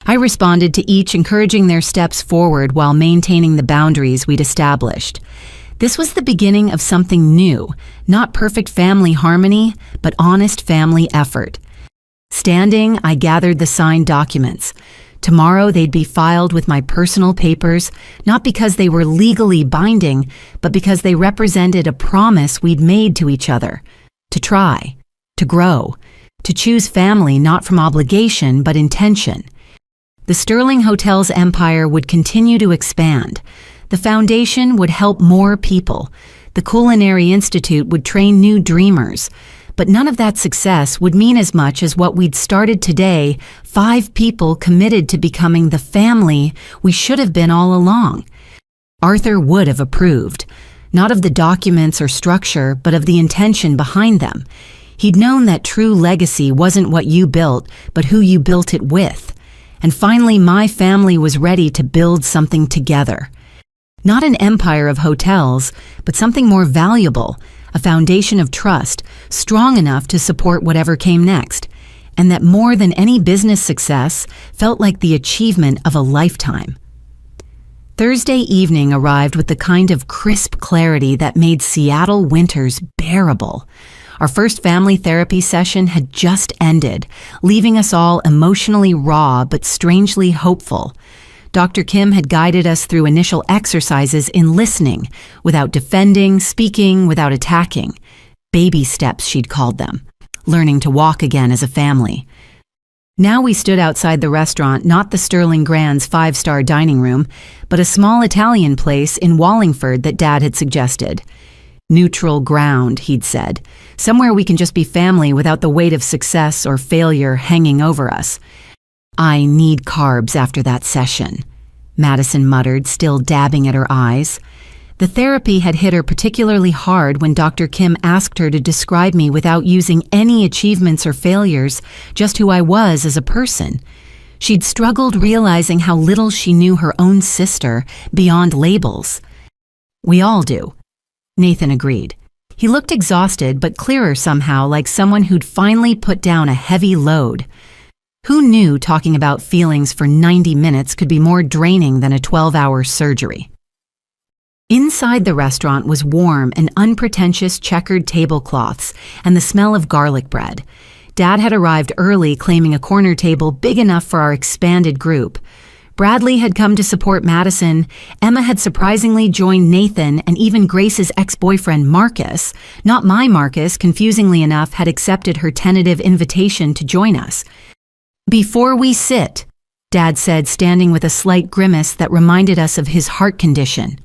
[SPEAKER 1] I responded to each, encouraging their steps forward while maintaining the boundaries we'd established. This was the beginning of something new, not perfect family harmony, but honest family effort. Standing, I gathered the signed documents. Tomorrow they'd be filed with my personal papers, not because they were legally binding, but because they represented a promise we'd made to each other. To try, to grow, to choose family not from obligation but intention. The Sterling Hotel's empire would continue to expand. The foundation would help more people. The Culinary Institute would train new dreamers. But none of that success would mean as much as what we'd started today, 5 people committed to becoming the family we should have been all along. Arthur would have approved, not of the documents or structure, but of the intention behind them. He'd known that true legacy wasn't what you built, but who you built it with. And finally, my family was ready to build something together. Not an empire of hotels, but something more valuable, a foundation of trust, strong enough to support whatever came next, and that more than any business success felt like the achievement of a lifetime. Thursday evening arrived with the kind of crisp clarity that made Seattle winters bearable. Our first family therapy session had just ended, leaving us all emotionally raw but strangely hopeful. Dr. Kim had guided us through initial exercises in listening, without defending, speaking, without attacking. Baby steps, she'd called them, learning to walk again as a family. Now we stood outside the restaurant, not the Sterling Grand's 5-star dining room, but a small Italian place in Wallingford that Dad had suggested. Neutral ground, he'd said. Somewhere we can just be family without the weight of success or failure hanging over us. I need carbs after that session, Madison muttered, still dabbing at her eyes. The therapy had hit her particularly hard when Dr. Kim asked her to describe me without using any achievements or failures, just who I was as a person. She'd struggled realizing how little she knew her own sister beyond labels. We all do, Nathan agreed. He looked exhausted but clearer somehow, like someone who'd finally put down a heavy load. Who knew talking about feelings for 90 minutes could be more draining than a 12-hour surgery? Inside the restaurant was warm and unpretentious checkered tablecloths and the smell of garlic bread. Dad had arrived early, claiming a corner table big enough for our expanded group. Bradley had come to support Madison, Emma had surprisingly joined Nathan, and even Grace's ex-boyfriend Marcus, not my Marcus, confusingly enough, had accepted her tentative invitation to join us. "Before we sit," Dad said, standing with a slight grimace that reminded us of his heart condition.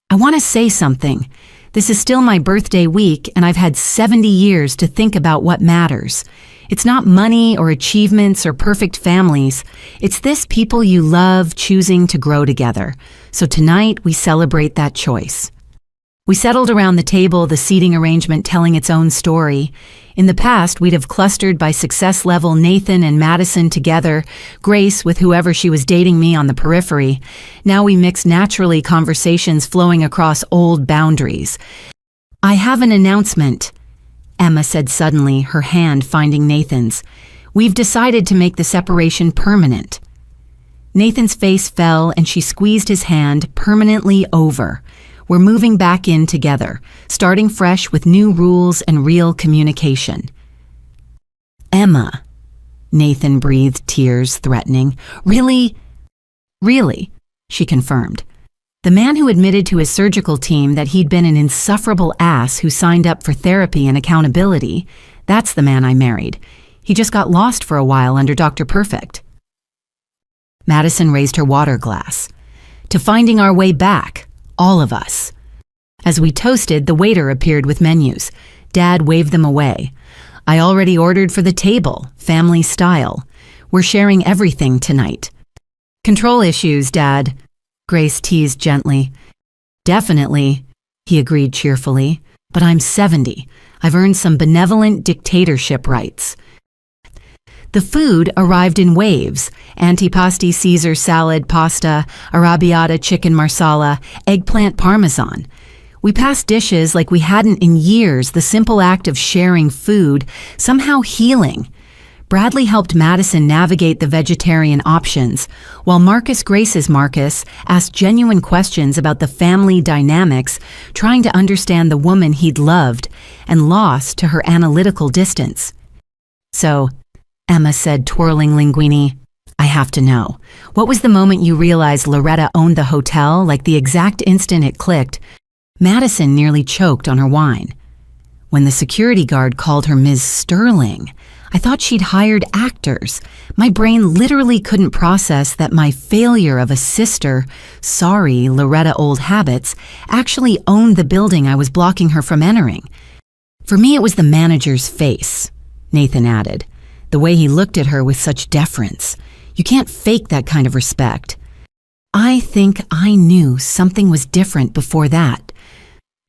[SPEAKER 1] "I want to say something. This is still my birthday week, and I've had 70 years to think about what matters. It's not money or achievements or perfect families. It's this people you love choosing to grow together. So tonight we celebrate that choice." We settled around the table, the seating arrangement telling its own story. In the past, we'd have clustered by success level Nathan and Madison together, Grace with whoever she was dating me on the periphery. Now we mix naturally, conversations flowing across old boundaries. "I have an announcement," Emma said suddenly, her hand finding Nathan's. "We've decided to make the separation permanent." Nathan's face fell and she squeezed his hand permanently over. We're moving back in together, starting fresh with new rules and real communication. "Emma," Nathan breathed, tears threatening. "Really?" "Really," she confirmed. The man who admitted to his surgical team that he'd been an insufferable ass who signed up for therapy and accountability, that's the man I married. He just got lost for a while under Dr. Perfect. Madison raised her water glass. "To finding our way back. All of us." As we toasted, the waiter appeared with menus. Dad waved them away. "I already ordered for the table, family style. We're sharing everything tonight." "Control issues, Dad," Grace teased gently. "Definitely," he agreed cheerfully. "But I'm 70. I've earned some benevolent dictatorship rights." The food arrived in waves: antipasti Caesar salad, pasta, arrabbiata chicken marsala, eggplant parmesan. We passed dishes like we hadn't in years, the simple act of sharing food, somehow healing. Bradley helped Madison navigate the vegetarian options, while Grace's Marcus asked genuine questions about the family dynamics, trying to understand the woman he'd loved and lost to her analytical distance. "So," Emma said, twirling linguine, "I have to know. What was the moment you realized Loretta owned the hotel, like the exact instant it clicked?" Madison nearly choked on her wine. "When the security guard called her Ms. Sterling, I thought she'd hired actors. My brain literally couldn't process that my failure of a sister, sorry, Loretta Old Habits, actually owned the building I was blocking her from entering. For me, it was the manager's face, Nathan added, the way he looked at her with such deference. You can't fake that kind of respect. I think I knew something was different before that,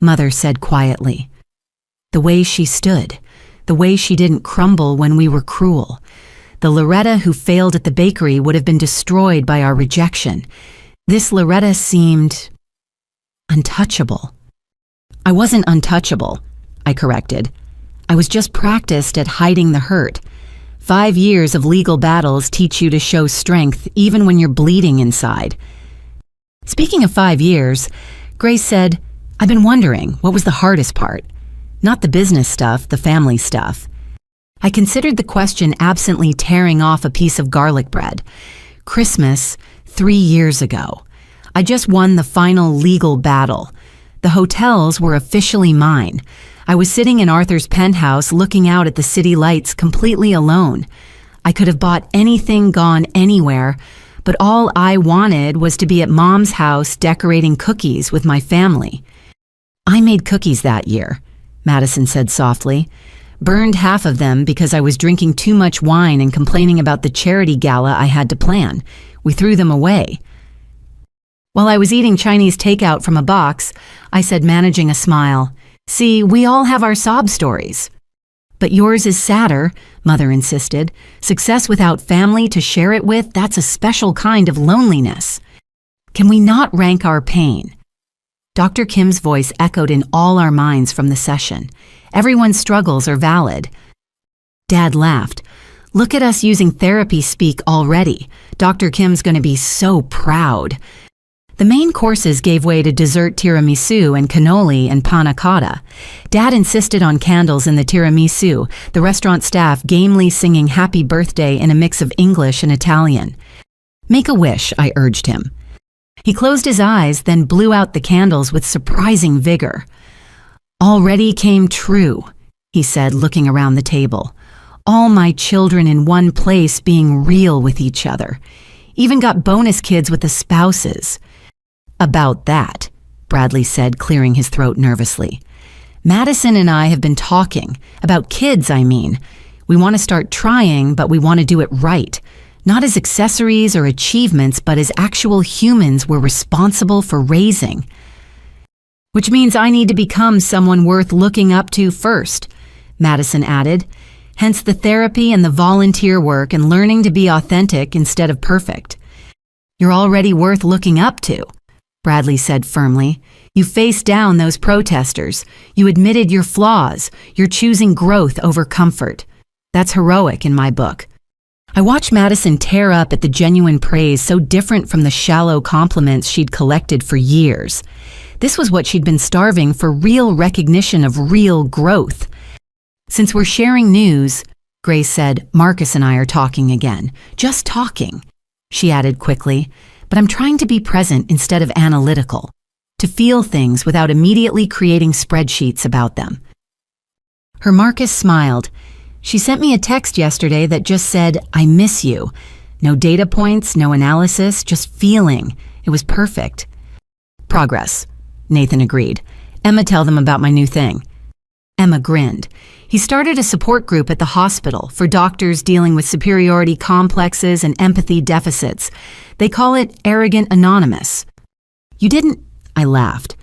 [SPEAKER 1] Mother said quietly. The way she stood, the way she didn't crumble when we were cruel. The Loretta who failed at the bakery would have been destroyed by our rejection. This Loretta seemed untouchable. I wasn't untouchable, I corrected. I was just practiced at hiding the hurt. 5 years of legal battles teach you to show strength even when you're bleeding inside. Speaking of 5 years, Grace said, I've been wondering, what was the hardest part? Not the business stuff, the family stuff. I considered the question absently tearing off a piece of garlic bread. Christmas, 3 years ago. I just won the final legal battle. The hotels were officially mine. I was sitting in Arthur's penthouse looking out at the city lights completely alone. I could have bought anything, gone anywhere, but all I wanted was to be at Mom's house decorating cookies with my family. I made cookies that year, Madison said softly. Burned half of them because I was drinking too much wine and complaining about the charity gala I had to plan. We threw them away. While I was eating Chinese takeout from a box, I said, managing a smile, See, we all have our sob stories. But yours is sadder, Mother insisted. Success without family to share it with, that's a special kind of loneliness. Can we not rank our pain? Dr. Kim's voice echoed in all our minds from the session. Everyone's struggles are valid. Dad laughed. Look at us using therapy speak already. Dr. Kim's going to be so proud. The main courses gave way to dessert tiramisu and cannoli and panna cotta. Dad insisted on candles in the tiramisu, the restaurant staff gamely singing happy birthday in a mix of English and Italian. Make a wish, I urged him. He closed his eyes, then blew out the candles with surprising vigor. Already came true, he said, looking around the table. All my children in one place being real with each other. Even got bonus kids with the spouses. About that, Bradley said, clearing his throat nervously. Madison and I have been talking. About kids, I mean. We want to start trying, but we want to do it right. Not as accessories or achievements, but as actual humans we're responsible for raising. Which means I need to become someone worth looking up to first, Madison added. Hence the therapy and the volunteer work and learning to be authentic instead of perfect. You're already worth looking up to, Bradley said firmly. You faced down those protesters. You admitted your flaws. You're choosing growth over comfort. That's heroic in my book. I watched Madison tear up at the genuine praise so different from the shallow compliments she'd collected for years. This was what she'd been starving for, real recognition of real growth. Since we're sharing news, Grace said, Marcus and I are talking again. Just talking, she added quickly, but I'm trying to be present instead of analytical, to feel things without immediately creating spreadsheets about them. Her Marcus smiled. She sent me a text yesterday that just said, I miss you. No data points, no analysis, just feeling. It was perfect. Progress, Nathan agreed. Emma, tell them about my new thing. Emma grinned. He started a support group at the hospital for doctors dealing with superiority complexes and empathy deficits. They call it Arrogant Anonymous. You didn't? I laughed.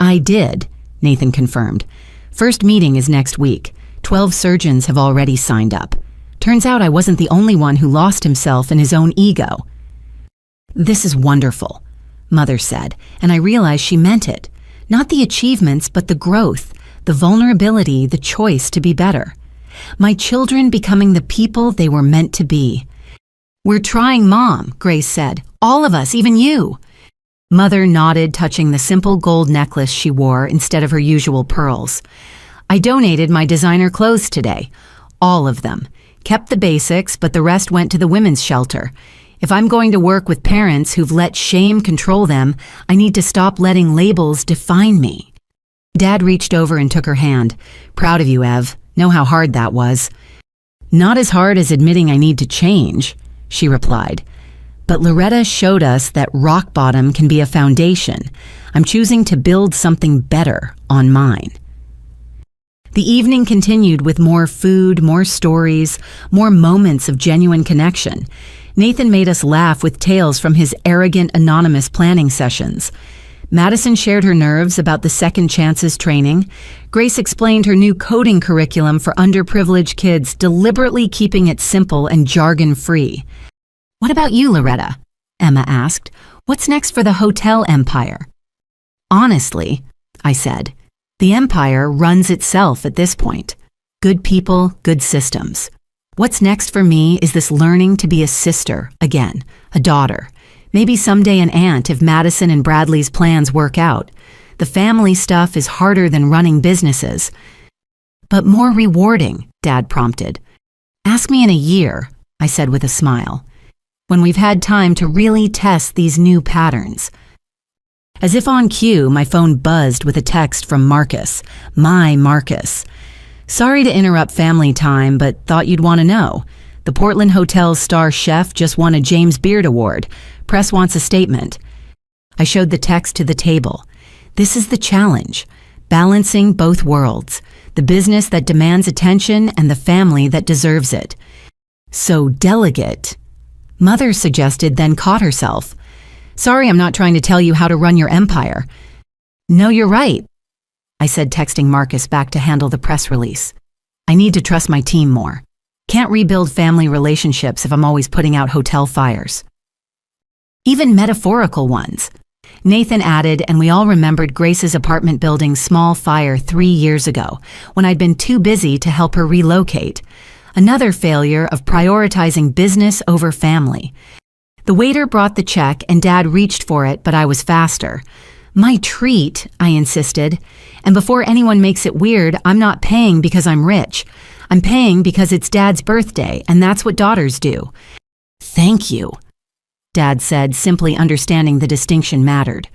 [SPEAKER 1] I did, Nathan confirmed. First meeting is next week. 12 surgeons have already signed up. Turns out I wasn't the only one who lost himself in his own ego. This is wonderful, Mother said, and I realized she meant it. Not the achievements, but the growth, the vulnerability, the choice to be better. My children becoming the people they were meant to be. We're trying, Mom, Grace said. All of us, even you. Mother nodded, touching the simple gold necklace she wore instead of her usual pearls. I donated my designer clothes today. All of them. Kept the basics, but the rest went to the women's shelter. If I'm going to work with parents who've let shame control them, I need to stop letting labels define me. Dad reached over and took her hand. Proud of you, Ev. Know how hard that was. Not as hard as admitting I need to change, she replied. But Loretta showed us that rock bottom can be a foundation. I'm choosing to build something better on mine. The evening continued with more food, more stories, more moments of genuine connection. Nathan made us laugh with tales from his arrogant, anonymous planning sessions. Madison shared her nerves about the Second Chances training. Grace explained her new coding curriculum for underprivileged kids, deliberately keeping it simple and jargon-free. "What about you, Loretta?" Emma asked. "What's next for the hotel empire?" "Honestly," I said, "the empire runs itself at this point. Good people, good systems. What's next for me is this learning to be a sister again, a daughter. Maybe someday an aunt if Madison and Bradley's plans work out. The family stuff is harder than running businesses." "But more rewarding," Dad prompted. "Ask me in a year," I said with a smile, "when we've had time to really test these new patterns." As if on cue, my phone buzzed with a text from Marcus, my Marcus. "Sorry to interrupt family time, but thought you'd want to know. The Portland Hotel's star chef just won a James Beard Award. Press wants a statement." I showed the text to the table. This is the challenge, balancing both worlds, the business that demands attention and the family that deserves it. "So delegate," Mother suggested, then caught herself. "Sorry, I'm not trying to tell you how to run your empire." "No, you're right," I said, texting Marcus back to handle the press release. "I need to trust my team more. Can't rebuild family relationships if I'm always putting out hotel fires. Even metaphorical ones." Nathan added, and we all remembered Grace's apartment building's small fire 3 years ago, when I'd been too busy to help her relocate. Another failure of prioritizing business over family. The waiter brought the check and Dad reached for it, but I was faster. "My treat," I insisted. "And before anyone makes it weird, I'm not paying because I'm rich. I'm paying because it's Dad's birthday, and that's what daughters do." "Thank you," Dad said, simply understanding the distinction mattered.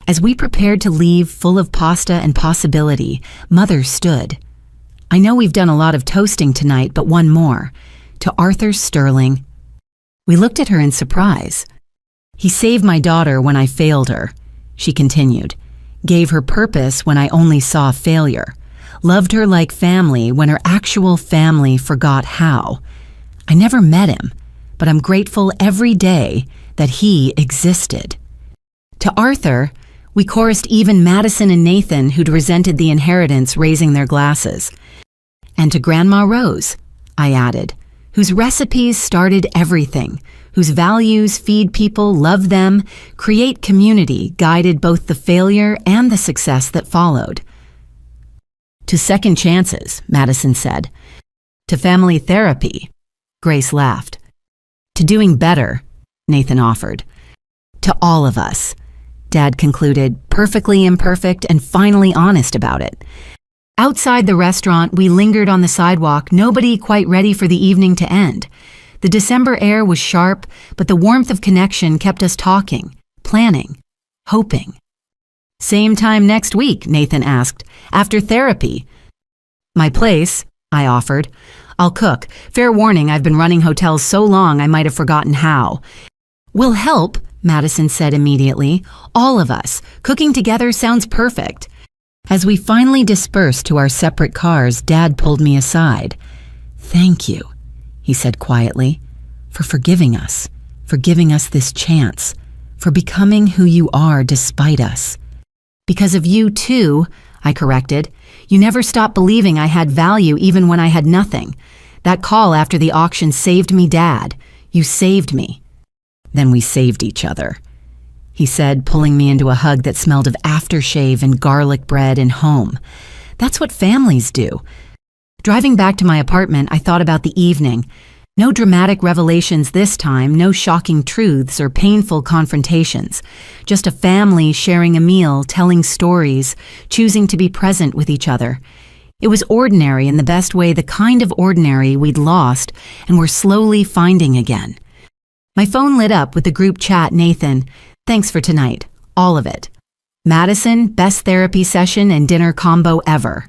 [SPEAKER 1] As we prepared to leave, full of pasta and possibility, Mother stood. "I know we've done a lot of toasting tonight, but one more. To Arthur Sterling." We looked at her in surprise. "He saved my daughter when I failed her," she continued. "Gave her purpose when I only saw failure. Loved her like family when her actual family forgot how. I never met him, but I'm grateful every day that he existed." To Arthur, we chorused even Madison and Nathan, who'd resented the inheritance, raising their glasses. "And to Grandma Rose," I added, "whose recipes started everything, whose values feed people, love them, create community, guided both the failure and the success that followed." "To Second Chances," Madison said. "To family therapy," Grace laughed. "To doing better," Nathan offered. "To all of us," Dad concluded, perfectly imperfect and finally honest about it. Outside the restaurant, we lingered on the sidewalk, nobody quite ready for the evening to end. The December air was sharp, but the warmth of connection kept us talking, planning, hoping. "Same time next week," Nathan asked, "after therapy." "My place," I offered. "I'll cook. Fair warning, I've been running hotels so long I might have forgotten how." "We'll help," Madison said immediately. "All of us. Cooking together sounds perfect." As we finally dispersed to our separate cars, Dad pulled me aside. "Thank you," he said quietly, "for forgiving us this chance, for becoming who you are despite us." "Because of you too," I corrected. "You never stopped believing I had value even when I had nothing. That call after the auction saved me, Dad. You saved me." "Then we saved each other," he said, pulling me into a hug that smelled of aftershave and garlic bread and home. That's what families do. Driving back to my apartment, I thought about the evening. No dramatic revelations this time, no shocking truths or painful confrontations. Just a family sharing a meal, telling stories, choosing to be present with each other. It was ordinary in the best way, the kind of ordinary we'd lost and were slowly finding again. My phone lit up with the group chat. "Nathan, thanks for tonight. All of it. Madison, best therapy session and dinner combo ever.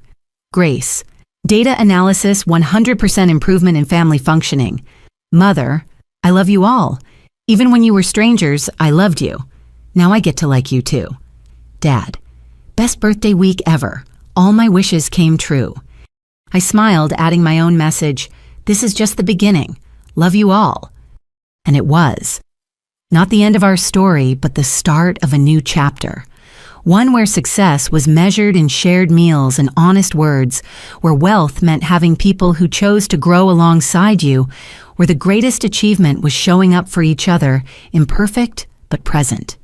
[SPEAKER 1] Grace, Data analysis, 100% improvement in family functioning. Mother, I love you all. Even when you were strangers, I loved you. Now I get to like you too. Dad, best birthday week ever. All my wishes came true. I smiled, adding my own message, this is just the beginning. Love you all. And it was. Not the end of our story, but the start of a new chapter. One where success was measured in shared meals and honest words, where wealth meant having people who chose to grow alongside you, where the greatest achievement was showing up for each other, imperfect but present.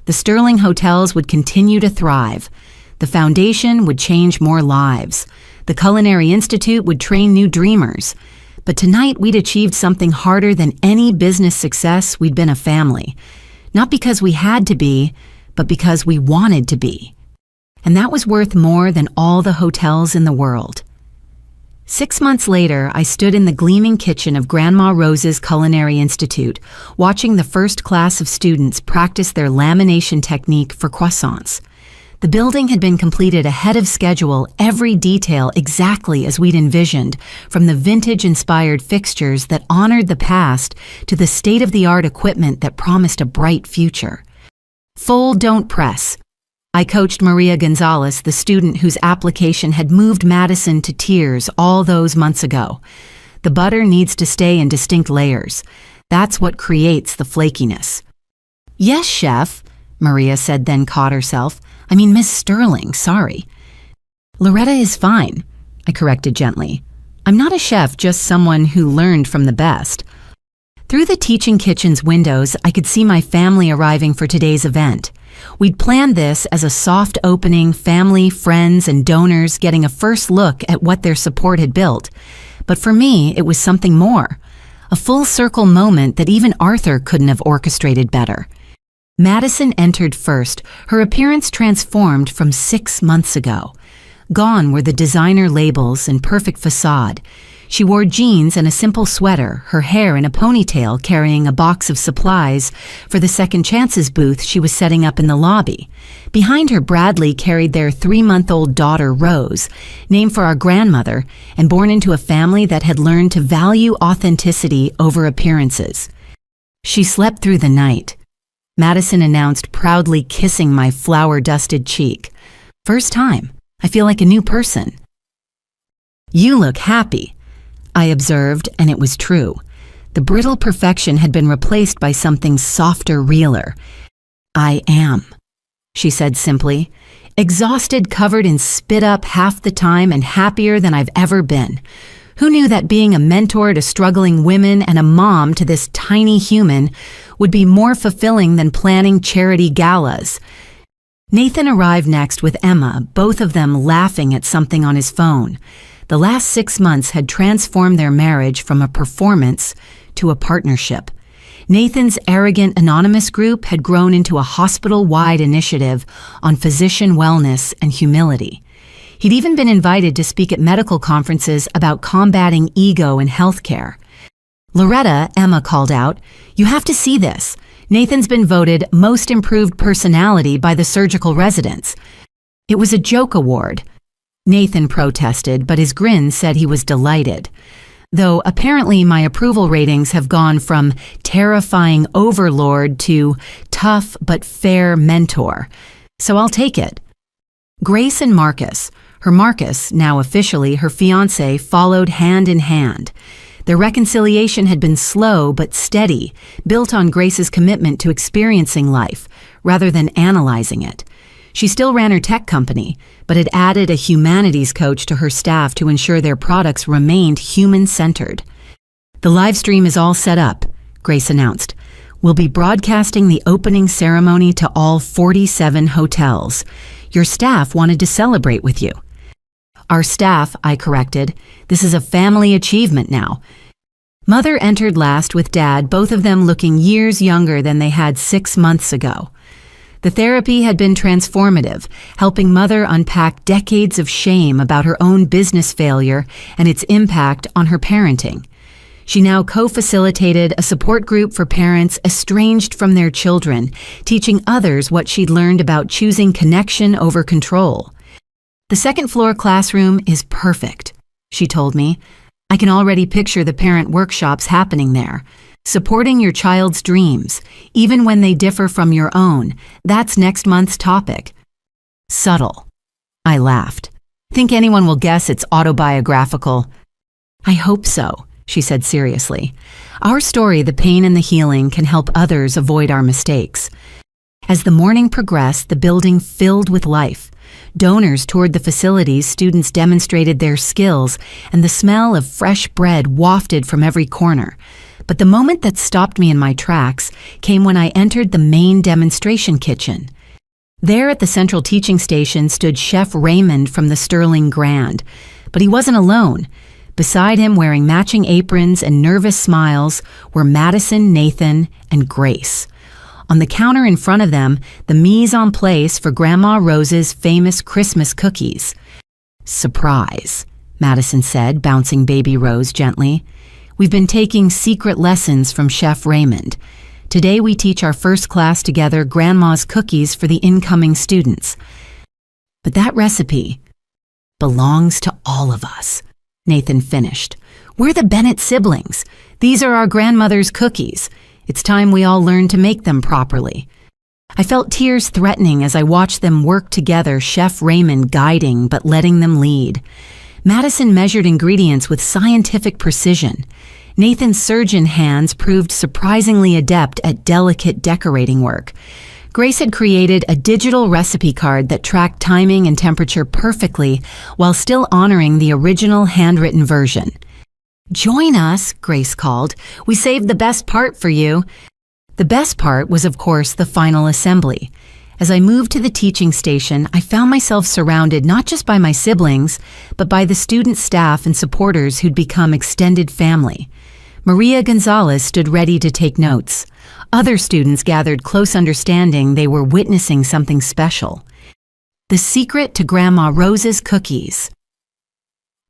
[SPEAKER 1] The Sterling hotels would continue to thrive. The foundation would change more lives. The Culinary Institute would train new dreamers. But tonight we'd achieved something harder than any business success. We'd been a family. Not because we had to be, but because we wanted to be. And that was worth more than all the hotels in the world. 6 months later, I stood in the gleaming kitchen of Grandma Rose's Culinary Institute, watching the first class of students practice their lamination technique for croissants. The building had been completed ahead of schedule, every detail exactly as we'd envisioned, from the vintage-inspired fixtures that honored the past to the state-of-the-art equipment that promised a bright future. Fold, don't press. I coached Maria Gonzalez, the student whose application had moved Madison to tears all those months ago. The butter needs to stay in distinct layers. That's what creates the flakiness. Yes, chef, Maria said, then caught herself. I mean, Miss Sterling, sorry. Loretta is fine, I corrected gently. I'm not a chef, just someone who learned from the best. Through the teaching kitchen's windows, I could see my family arriving for today's event. We'd planned this as a soft opening, family, friends, and donors getting a first look at what their support had built. But for me, it was something more. A full-circle moment that even Arthur couldn't have orchestrated better. Madison entered first, her appearance transformed from 6 months ago. Gone were the designer labels and perfect facade. She wore jeans and a simple sweater, her hair in a ponytail, carrying a box of supplies for the Second Chances booth she was setting up in the lobby. Behind her, Bradley carried their 3-month-old daughter, Rose, named for our grandmother and born into a family that had learned to value authenticity over appearances. She slept through the night. Madison announced, proudly kissing my flour-dusted cheek. First time. I feel like a new person. You look happy, I observed, and it was true. The brittle perfection had been replaced by something softer, realer. I am, she said simply. Exhausted, covered in spit up half the time, and happier than I've ever been. Who knew that being a mentor to struggling women and a mom to this tiny human would be more fulfilling than planning charity galas? Nathan arrived next with Emma, both of them laughing at something on his phone. The last 6 months had transformed their marriage from a performance to a partnership. Nathan's arrogant anonymous group had grown into a hospital-wide initiative on physician wellness and humility. He'd even been invited to speak at medical conferences about combating ego in healthcare. Loretta, Emma called out, "You have to see this. Nathan's been voted Most Improved Personality by the surgical residents." It was a joke award. Nathan protested, but his grin said he was delighted. Though apparently my approval ratings have gone from terrifying overlord to tough but fair mentor. So I'll take it. Grace and Marcus, her Marcus, now officially her fiancé, followed hand in hand. Their reconciliation had been slow but steady, built on Grace's commitment to experiencing life rather than analyzing it. She still ran her tech company, but had added a humanities coach to her staff to ensure their products remained human-centered. The live stream is all set up, Grace announced. We'll be broadcasting the opening ceremony to all 47 hotels. Your staff wanted to celebrate with you. Our staff, I corrected. This is a family achievement now. Mother entered last with Dad, both of them looking years younger than they had 6 months ago. The therapy had been transformative, helping Mother unpack decades of shame about her own business failure and its impact on her parenting. She now co-facilitated a support group for parents estranged from their children, teaching others what she'd learned about choosing connection over control. The second-floor classroom is perfect. she told me. "I can already picture the parent workshops happening there. Supporting your child's dreams, even when they differ from your own, that's next month's topic." Subtle. I laughed. "Think anyone will guess it's autobiographical?" "I hope so," she said seriously. "Our story, the pain and the healing, can help others avoid our mistakes." As the morning progressed, the building filled with life. Donors toured the facilities, students demonstrated their skills, and the smell of fresh bread wafted from every corner. But the moment that stopped me in my tracks came when I entered the main demonstration kitchen. There at the central teaching station stood Chef Raymond from the Sterling Grand. But he wasn't alone. Beside him, wearing matching aprons and nervous smiles, were Madison, Nathan, and Grace. On the counter in front of them, the mise en place for Grandma Rose's famous Christmas cookies. "Surprise," Madison said, bouncing Baby Rose gently. "We've been taking secret lessons from Chef Raymond. Today we teach our first class together Grandma's cookies for the incoming students." "But that recipe belongs to all of us," Nathan finished. "We're the Bennett siblings. These are our grandmother's cookies. It's time we all learn to make them properly." I felt tears threatening as I watched them work together, Chef Raymond guiding but letting them lead. Madison measured ingredients with scientific precision. Nathan's surgeon hands proved surprisingly adept at delicate decorating work. Grace had created a digital recipe card that tracked timing and temperature perfectly while still honoring the original handwritten version. "Join us," Grace called. "We saved the best part for you." The best part was, of course, the final assembly. As I moved to the teaching station, I found myself surrounded not just by my siblings, but by the student staff and supporters who'd become extended family. Maria Gonzalez stood ready to take notes. Other students gathered close, understanding they were witnessing something special. The secret to Grandma Rose's cookies.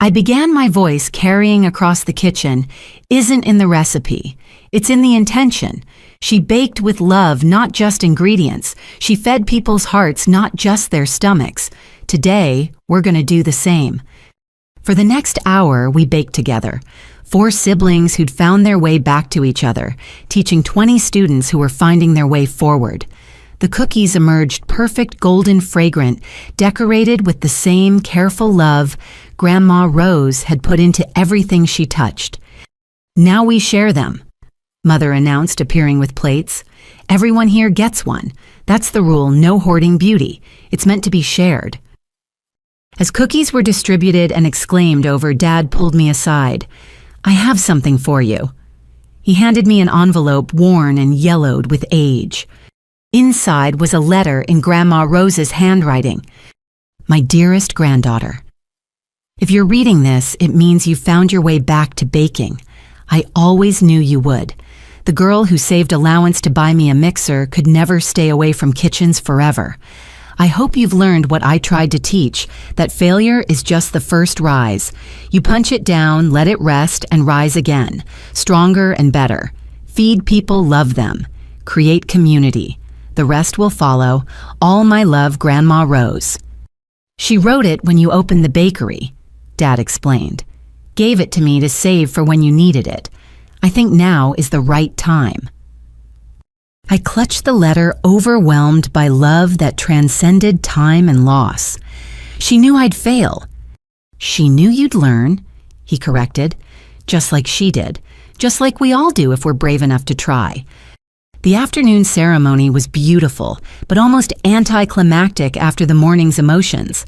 [SPEAKER 1] I began, my voice carrying across the kitchen, isn't in the recipe. It's in the intention. She baked with love, not just ingredients. She fed people's hearts, not just their stomachs. Today, we're going to do the same. For the next hour, we baked together. 4 siblings who'd found their way back to each other, teaching 20 students who were finding their way forward. The cookies emerged perfect, golden, fragrant, decorated with the same careful love Grandma Rose had put into everything she touched. "Now we share them," Mother announced, appearing with plates. "Everyone here gets one. That's the rule, no hoarding beauty. It's meant to be shared." As cookies were distributed and exclaimed over, Dad pulled me aside. "I have something for you." He handed me an envelope worn and yellowed with age. Inside was a letter in Grandma Rose's handwriting. "My dearest granddaughter, if you're reading this, it means you found your way back to baking. I always knew you would. The girl who saved allowance to buy me a mixer could never stay away from kitchens forever. I hope you've learned what I tried to teach, that failure is just the first rise. You punch it down, let it rest, and rise again, stronger and better. Feed people, love them. Create community. The rest will follow. All my love, Grandma Rose." "She wrote it when you opened the bakery," Dad explained. "Gave it to me to save for when you needed it. I think now is the right time." I clutched the letter, overwhelmed by love that transcended time and loss. She knew I'd fail. "She knew you'd learn," he corrected, "just like she did, just like we all do if we're brave enough to try." The afternoon ceremony was beautiful, but almost anticlimactic after the morning's emotions.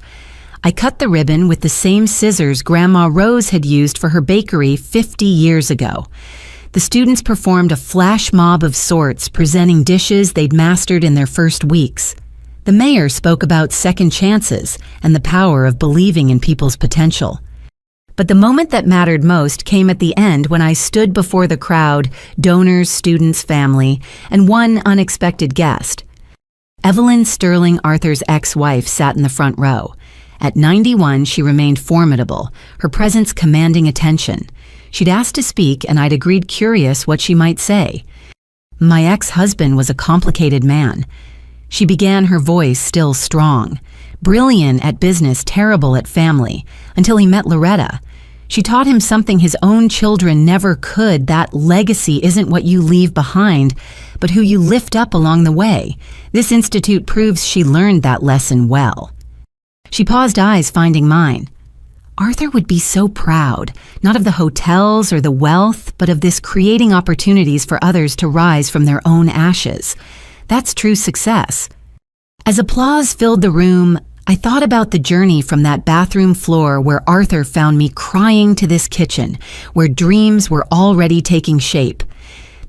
[SPEAKER 1] I cut the ribbon with the same scissors Grandma Rose had used for her bakery 50 years ago. The students performed a flash mob of sorts, presenting dishes they'd mastered in their first weeks. The mayor spoke about second chances and the power of believing in people's potential. But the moment that mattered most came at the end when I stood before the crowd, donors, students, family, and one unexpected guest. Evelyn Sterling Arthur's ex-wife sat in the front row. At 91, she remained formidable, her presence commanding attention. She'd asked to speak, and I'd agreed, curious what she might say. "My ex-husband was a complicated man." She began, her voice still strong. "Brilliant at business, terrible at family, until he met Loretta. She taught him something his own children never could, that legacy isn't what you leave behind, but who you lift up along the way. This institute proves she learned that lesson well. She paused, eyes finding mine. Arthur would be so proud, not of the hotels or the wealth, but of this creating opportunities for others to rise from their own ashes. That's true success. As applause filled the room, I thought about the journey from that bathroom floor where Arthur found me crying to this kitchen, where dreams were already taking shape.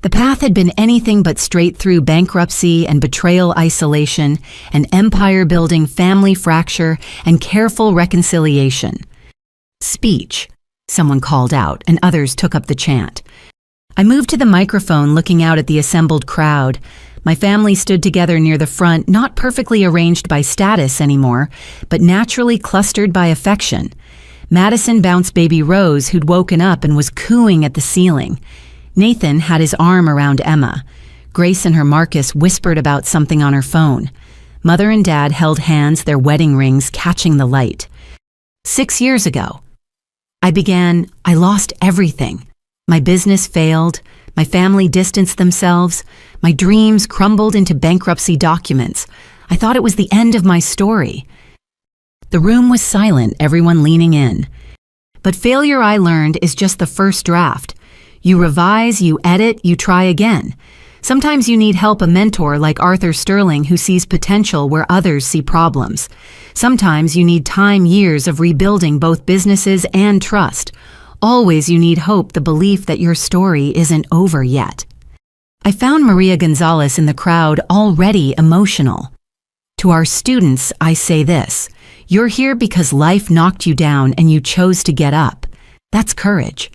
[SPEAKER 1] The path had been anything but straight through bankruptcy and betrayal isolation, and empire-building family fracture and careful reconciliation. Speech, someone called out, and others took up the chant. I moved to the microphone, looking out at the assembled crowd. My family stood together near the front, not perfectly arranged by status anymore, but naturally clustered by affection. Madison bounced baby Rose, who'd woken up and was cooing at the ceiling. Nathan had his arm around Emma. Grace and her Marcus whispered about something on her phone. Mother and Dad held hands, their wedding rings catching the light. 6 years ago, I lost everything. My business failed, my family distanced themselves, my dreams crumbled into bankruptcy documents. I thought it was the end of my story. The room was silent, everyone leaning in. But failure, I learned, is just the first draft. You revise, you edit, you try again. Sometimes you need help, a mentor like Arthur Sterling who sees potential where others see problems. Sometimes you need time, years of rebuilding both businesses and trust. Always you need hope, the belief that your story isn't over yet. I found Maria Gonzalez in the crowd, already emotional. To our students, I say this: you're here because life knocked you down and you chose to get up. That's courage.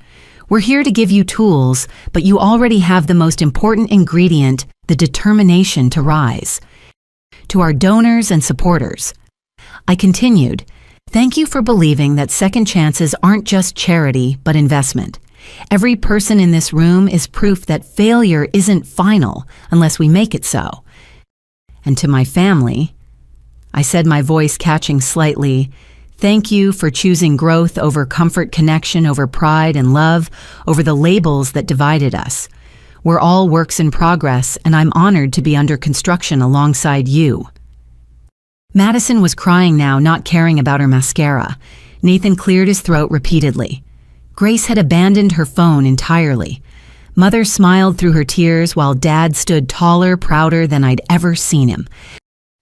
[SPEAKER 1] We're here to give you tools, but you already have the most important ingredient, the determination to rise. To our donors and supporters, I continued, thank you for believing that second chances aren't just charity, but investment. Every person in this room is proof that failure isn't final unless we make it so. And to my family, I said, my voice catching slightly, thank you for choosing growth over comfort, connection over pride and love, over the labels that divided us. We're all works in progress, and I'm honored to be under construction alongside you. Madison was crying now, not caring about her mascara. Nathan cleared his throat repeatedly. Grace had abandoned her phone entirely. Mother smiled through her tears while Dad stood taller, prouder than I'd ever seen him.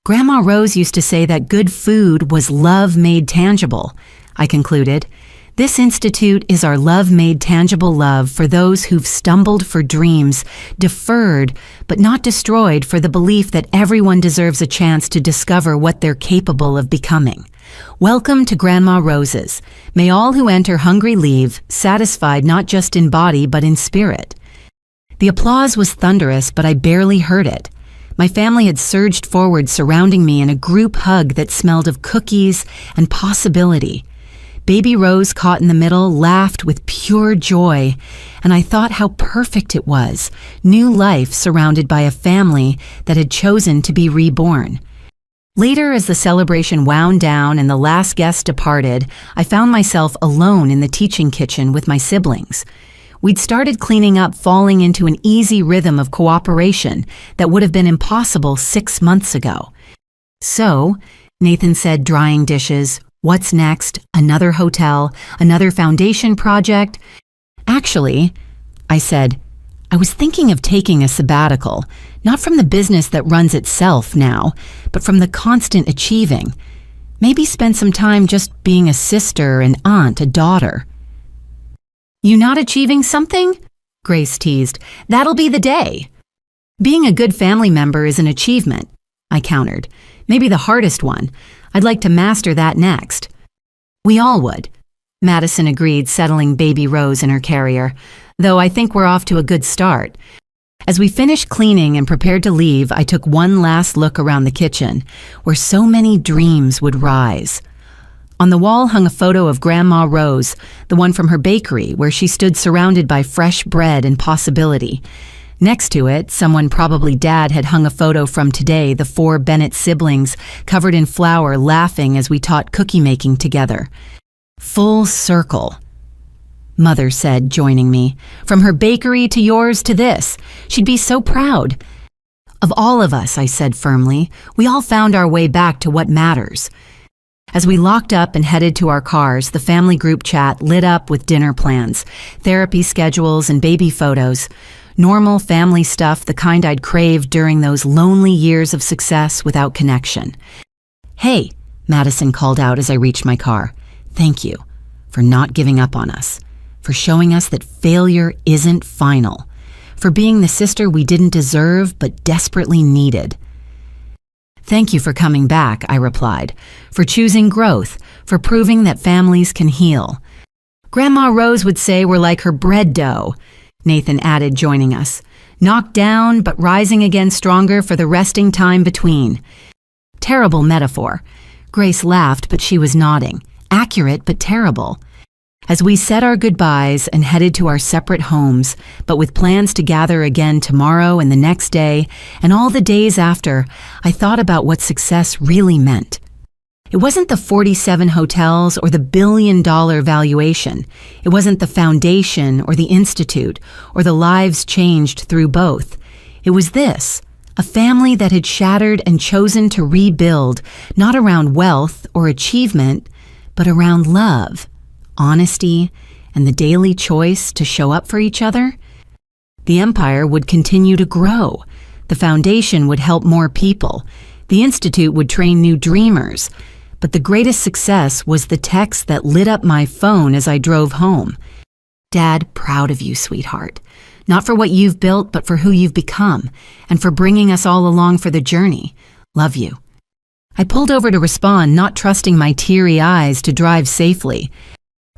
[SPEAKER 1] Grandma Rose used to say that good food was love made tangible, I concluded. This institute is our love made tangible love for those who've stumbled for dreams, deferred but not destroyed for the belief that everyone deserves a chance to discover what they're capable of becoming. Welcome to Grandma Rose's. May all who enter hungry leave, satisfied not just in body but in spirit. The applause was thunderous, but I barely heard it. My family had surged forward, surrounding me in a group hug that smelled of cookies and possibility. Baby Rose, caught in the middle, laughed with pure joy, and I thought how perfect it was, new life surrounded by a family that had chosen to be reborn. Later, as the celebration wound down and the last guest departed, I found myself alone in the teaching kitchen with my siblings. We'd started cleaning up, falling into an easy rhythm of cooperation that would have been impossible 6 months ago. So, Nathan said, drying dishes, what's next? Another hotel? Another foundation project? Actually, I said, I was thinking of taking a sabbatical, not from the business that runs itself now, but from the constant achieving. Maybe spend some time just being a sister, an aunt, a daughter. You not achieving something? Grace teased. That'll be the day. Being a good family member is an achievement, I countered. Maybe the hardest one. I'd like to master that next. We all would, Madison agreed, settling baby Rose in her carrier, though I think we're off to a good start. As we finished cleaning and prepared to leave, I took one last look around the kitchen, where so many dreams would rise. On the wall hung a photo of Grandma Rose, the one from her bakery, where she stood surrounded by fresh bread and possibility. Next to it, someone, probably Dad, had hung a photo from today, the 4 Bennett siblings, covered in flour, laughing as we taught cookie making together. Full circle. Mother said, joining me. From her bakery to yours to this. She'd be so proud. Of all of us, I said firmly, we all found our way back to what matters. As we locked up and headed to our cars, the family group chat lit up with dinner plans, therapy schedules, and baby photos. Normal family stuff, the kind I'd craved during those lonely years of success without connection. "Hey," Madison called out as I reached my car. "Thank you for not giving up on us, for showing us that failure isn't final, for being the sister we didn't deserve but desperately needed." "Thank you for coming back," I replied, "for choosing growth, for proving that families can heal. Grandma Rose would say we're like her bread dough," Nathan added, joining us. "Knocked down, but rising again stronger for the resting time between." Terrible metaphor. Grace laughed, but she was nodding. Accurate, but terrible. As we said our goodbyes and headed to our separate homes, but with plans to gather again tomorrow and the next day, and all the days after, I thought about what success really meant. It wasn't the 47 hotels or the billion-dollar valuation. It wasn't the foundation or the institute or the lives changed through both. It was this, a family that had shattered and chosen to rebuild, not around wealth or achievement, but around love, honesty, and the daily choice to show up for each other. The empire would continue to grow. The foundation would help more people. The institute would train new dreamers. But the greatest success was the text that lit up my phone as I drove home. "Dad, proud of you, sweetheart. Not for what you've built, but for who you've become, and for bringing us all along for the journey. Love you." I pulled over to respond, not trusting my teary eyes to drive safely.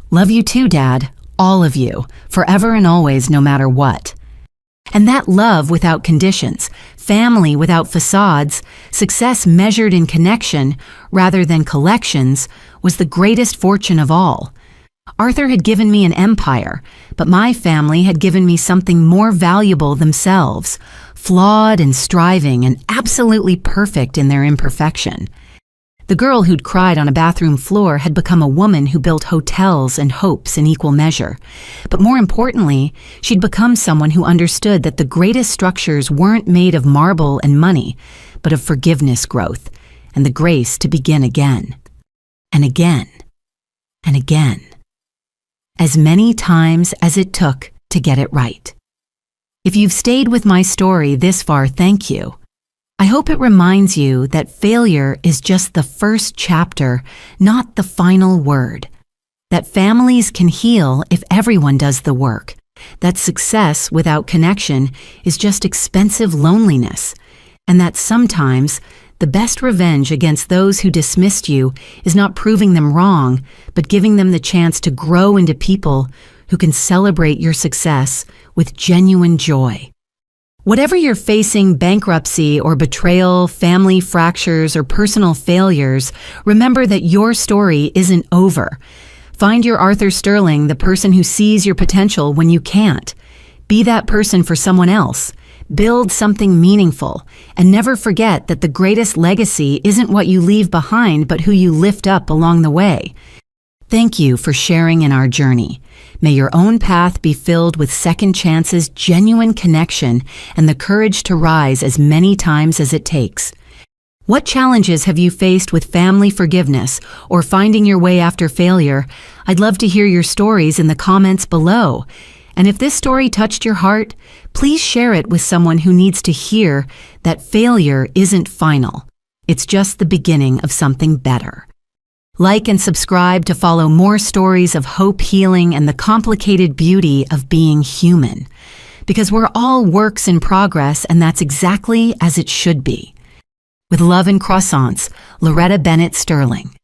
[SPEAKER 1] "Love you too, Dad. All of you. Forever and always, no matter what." And that love without conditions, family without facades, success measured in connection rather than collections, was the greatest fortune of all. Arthur had given me an empire, but my family had given me something more valuable themselves, flawed and striving and absolutely perfect in their imperfection. The girl who'd cried on a bathroom floor had become a woman who built hotels and hopes in equal measure. But more importantly, she'd become someone who understood that the greatest structures weren't made of marble and money, but of forgiveness growth and the grace to begin again. And again. And again. As many times as it took to get it right. If you've stayed with my story this far, thank you. I hope it reminds you that failure is just the first chapter, not the final word. That families can heal if everyone does the work. That success without connection is just expensive loneliness. And that sometimes the best revenge against those who dismissed you is not proving them wrong, but giving them the chance to grow into people who can celebrate your success with genuine joy. Whatever you're facing, bankruptcy or betrayal, family fractures, or personal failures, remember that your story isn't over. Find your Arthur Sterling, the person who sees your potential when you can't. Be that person for someone else. Build something meaningful, and never forget that the greatest legacy isn't what you leave behind, but who you lift up along the way. Thank you for sharing in our journey. May your own path be filled with second chances, genuine connection, and the courage to rise as many times as it takes. What challenges have you faced with family forgiveness or finding your way after failure? I'd love to hear your stories in the comments below. And if this story touched your heart, please share it with someone who needs to hear that failure isn't final. It's just the beginning of something better. Like and subscribe to follow more stories of hope, healing, and the complicated beauty of being human. Because we're all works in progress, and that's exactly as it should be. With love and croissants, Loretta Bennett Sterling.